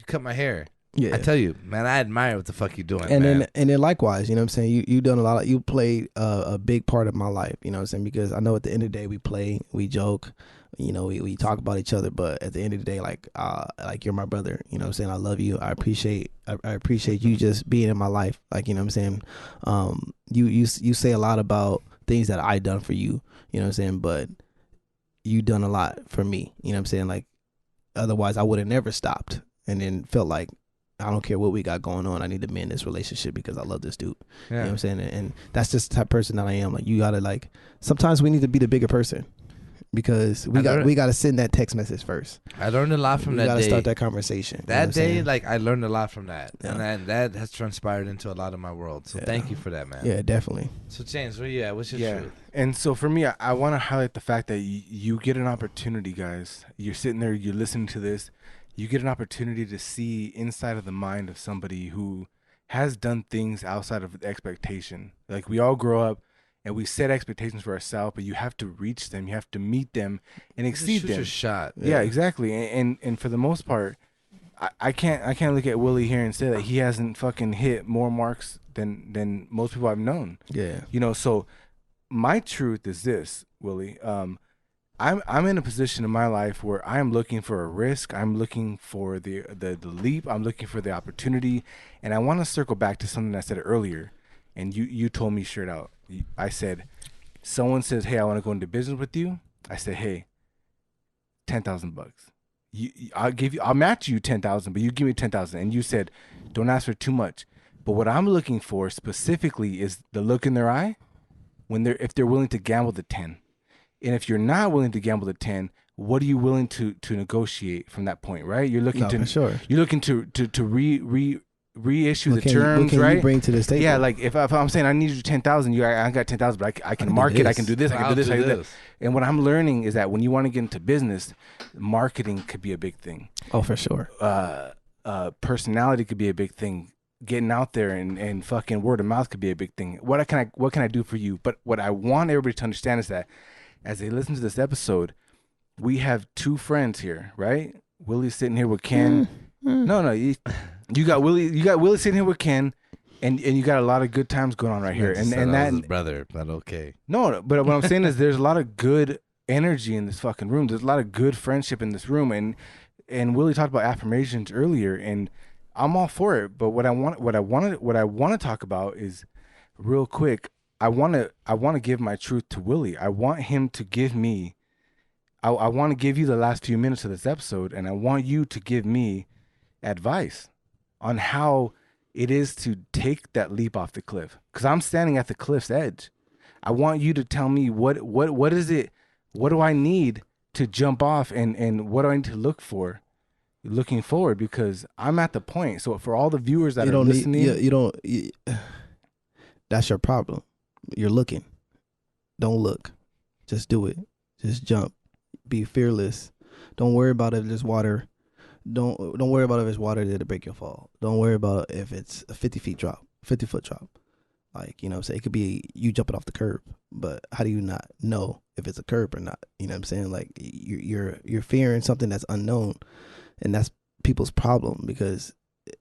cut my hair. Yeah, I tell you, man, I admire what the fuck you doing, and man. then likewise, you know what I'm saying? You done a lot. You played a big part of my life, you know what I'm saying? Because I know at the end of the day, we play, we joke, we talk about each other, but at the end of the day, like you're my brother, you know what I'm saying? I love you. I appreciate you just being in my life, like, you know what I'm saying? You say a lot about things that I done for you, you know what I'm saying? But you done a lot for me, you know what I'm saying? Like, otherwise I would have never stopped, and then felt like, I don't care what we got going on, I need to be in this relationship because I love this dude. Yeah. You know what I'm saying? And that's just the type of person that I am. Like, you gotta, like, sometimes we need to be the bigger person, because we got to send that text message first. I learned a lot from that day. We got to start that conversation. That day, like, I learned a lot from that. Yeah. And that has transpired into a lot of my world. So thank you for that, man. Yeah, definitely. So, James, where you at? What's your truth? And so for me, I want to highlight the fact that you get an opportunity, guys. You're sitting there, you're listening to this. You get an opportunity to see inside of the mind of somebody who has done things outside of expectation. Like, we all grow up and we set expectations for ourselves, but you have to reach them. You have to meet them and exceed them. Shoot your shot. Yeah, exactly. And for the most part, I can't look at Willie here and say that he hasn't fucking hit more marks than most people I've known. Yeah. So my truth is this, Willie. I'm in a position in my life where I am looking for a risk. I'm looking for the leap. I'm looking for the opportunity. And I want to circle back to something I said earlier. And you told me straight out. I said, someone says, hey, I want to go into business with you. I said, hey, $10,000. I'll match you 10,000, but you give me 10,000. And you said, Don't ask for too much. But what I'm looking for specifically is the look in their eye if they're willing to gamble the 10. And if you're not willing to gamble the 10, what are you willing to negotiate from that point, right? You're looking for sure. You're looking to reissue the What terms, can right? you bring to the table? Yeah, like if I'm saying I need you 10,000, I got 10,000, but I can market, I can do this, I can do this, I can do that. And what I'm learning is that when you want to get into business, marketing could be a big thing. Oh, for sure. Personality could be a big thing. Getting out there and fucking word of mouth could be a big thing. What can I do for you? But what I want everybody to understand is that as they listen to this episode, we have two friends here, right? Willie's sitting here with Ken. No, you got Willie sitting here with Ken, and you got a lot of good times going on right here. And that was his brother, but okay. No, but what I'm saying is there's a lot of good energy in this fucking room. There's a lot of good friendship in this room, and Willie talked about affirmations earlier, and I'm all for it. But what I want to talk about is real quick. I want to give my truth to Willie. I want him to give me. I want to give you the last few minutes of this episode, and I want you to give me advice on how it is to take that leap off the cliff. Because I'm standing at the cliff's edge. I want you to tell me what is it? What do I need to jump off, and what do I need to look for, looking forward? Because I'm at the point. So for all the viewers that are listening, that's your problem. You're looking. Don't look. Just do it. Just jump. Be fearless. Don't worry about if there's water. Don't worry about if it's water that'll break your fall. Don't worry about if it's a 50 foot drop. Like, you know what I'm saying? It could be you jumping off the curb, but how do you not know if it's a curb or not? You know what I'm saying? Like you're fearing something that's unknown, and that's people's problem, because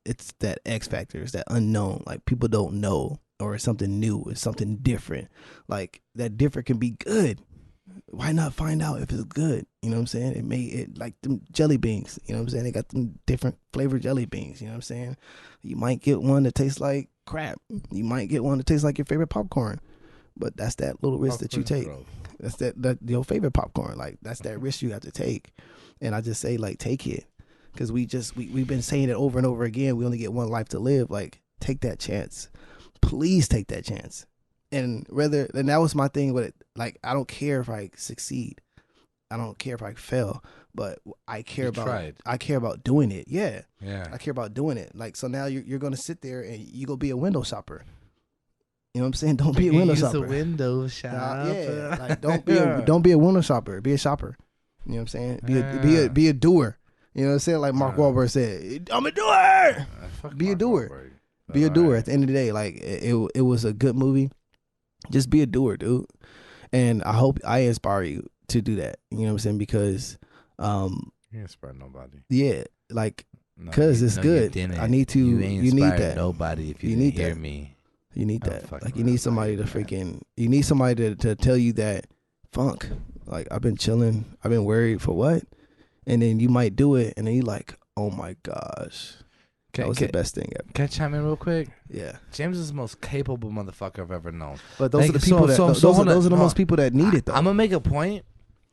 it's that X factor, it's that unknown. Like people don't know, or it's something new, it's something different. Like that different can be good. Why not find out if it's good? You know what I'm saying? It like them jelly beans. You know what I'm saying? They got them different flavored jelly beans. You know what I'm saying? You might get one that tastes like crap. You might get one that tastes like your favorite popcorn. But that's that little risk that you take. That's that your favorite popcorn. Like that's that risk you have to take. And I just say, like, take it, because we've been saying it over and over again. We only get one life to live. Like, take that chance. Please take that chance. And that was my thing with it. Like, I don't care if I succeed. I don't care if I fail, but I care about doing it. Yeah. I care about doing it. Like, so now you're going to sit there and you go be a window shopper. You know what I'm saying? Don't be a window shopper. A window shopper. Yeah. Like, don't be a window shopper. Be a shopper. You know what I'm saying? Be a doer. You know what I'm saying? Like Mark Wahlberg said, I'm a doer. Be a doer. Be a doer. At the end of the day, like it was a good movie. Just be a doer, dude. And I hope I inspire you to do that. You know what I'm saying? Because you inspire nobody. Yeah, like because it's good. I need to. You need that. Nobody. If you didn't hear me, you need that. Like you need somebody to freaking. You need somebody to tell you that funk. Like I've been chilling. I've been worried for what, and then you might do it, and then you like, oh my gosh. That was the best thing ever. Can I chime in real quick? Yeah. James is the most capable motherfucker I've ever known. But those are the people those are the most people that need it though. I'm gonna make a point,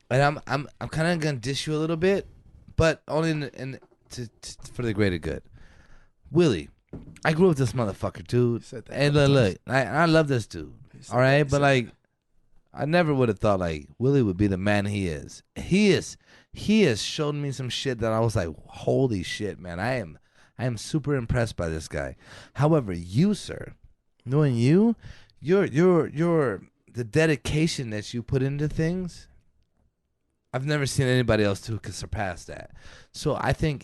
and I'm kind of gonna dish you a little bit, but only for the greater good. Willie, I grew up with this motherfucker, dude. And look, I love this dude. All right, but like, I never would have thought like Willie would be the man he is. He has shown me some shit that I was like, holy shit, man. I am super impressed by this guy. However, you, sir, knowing you're the dedication that you put into things, I've never seen anybody else who could surpass that. So I think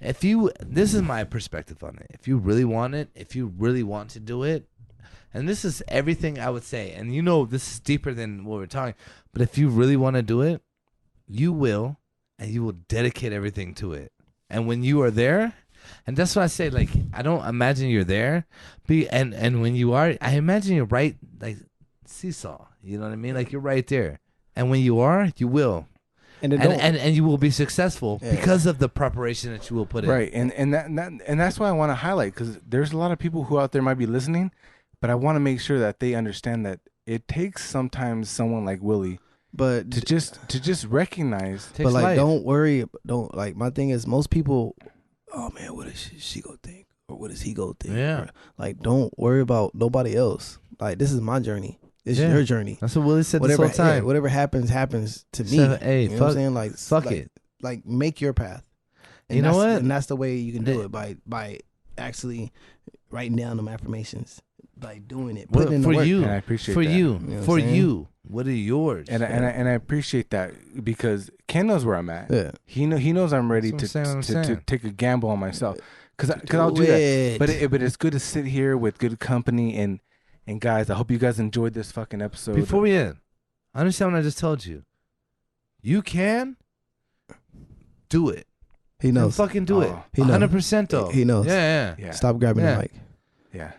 this is my perspective on it. If you really want it, if you really want to do it, and this is everything I would say, and you know this is deeper than what we're talking, but if you really want to do it, you will, and you will dedicate everything to it. And when you are there, and that's what I say, like, I don't imagine you're there, and when you are, I imagine you're right, like, seesaw, you know what I mean? Like, you're right there. And when you are, you will. And you will be successful because of the preparation that you will put in. Right, and that's why I want to highlight, because there's a lot of people who out there might be listening, but I want to make sure that they understand that it takes sometimes someone like Willie, but to just recognize. But like, life. Don't worry. Don't like. My thing is, most people. Oh man, what is she gonna think? what does he go through? Yeah. Or, like, don't worry about nobody else. Like, this is my journey. This is Yeah. your journey. That's what Willie said Whatever, this whole time. whatever happens to me. So, hey, you know what fuck, I'm saying? Like, fuck it. Like, make your path. And You know that's- what? And that's the way you can do it by actually writing down them affirmations, by doing it, putting in the for work. you, And I appreciate for that. you, You know what for I'm saying? you. What are yours? And I appreciate that because Ken knows where I'm at. Yeah. He knows I'm ready That's to what I'm saying. to take a gamble on myself because I'll do that. But it's good to sit here with good company and guys. I hope you guys enjoyed this fucking episode. Before we end, understand what I just told you. You can do it. He No, knows. fucking do it. He knows. 100% though. He knows. Yeah. yeah, Stop grabbing Yeah. the mic. yeah.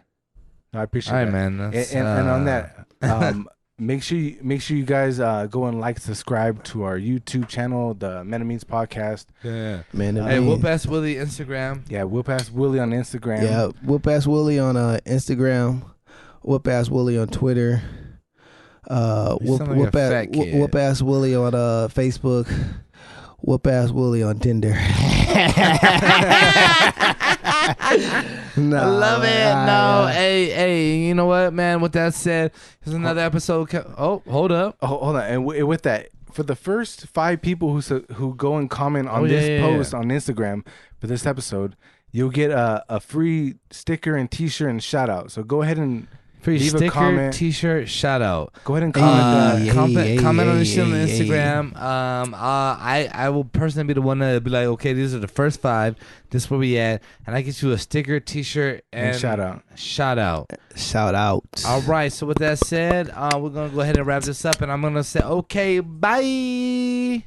No, I appreciate All right, that. man. That's, And on that, make sure you guys go and subscribe to our YouTube channel, the Men and Means Podcast. Yeah. Man, Hey, Whoop Ass Willie Instagram. Yeah, Whoop Ass Willie on Instagram. Yeah, Whoop Ass Willie on Instagram, Whoop Ass Willie on Twitter, You sound like a fat kid. Whoop Ass Willie on Facebook, Whoop Ass Willie on Tinder. No, I love it. No, hey, you know what, man? With that said, here's another episode. Oh, hold up. Oh, hold on, and with that, for the first 5 people who go and comment on Oh, this yeah. post on Instagram for this episode, you'll get a free sticker and T-shirt and shout out. So go ahead and Free leave a sticker, comment. T-shirt, shout out. Go ahead and comment. Hey, that. Comment on the hey, shit on hey, Instagram. I will personally be the one to be like, okay, these are the first 5. This is where we at, and I get you a sticker, T-shirt, and shout out. Shout out. Shout out. All right. So with that said, we're gonna go ahead and wrap this up, and I'm gonna say, okay, bye.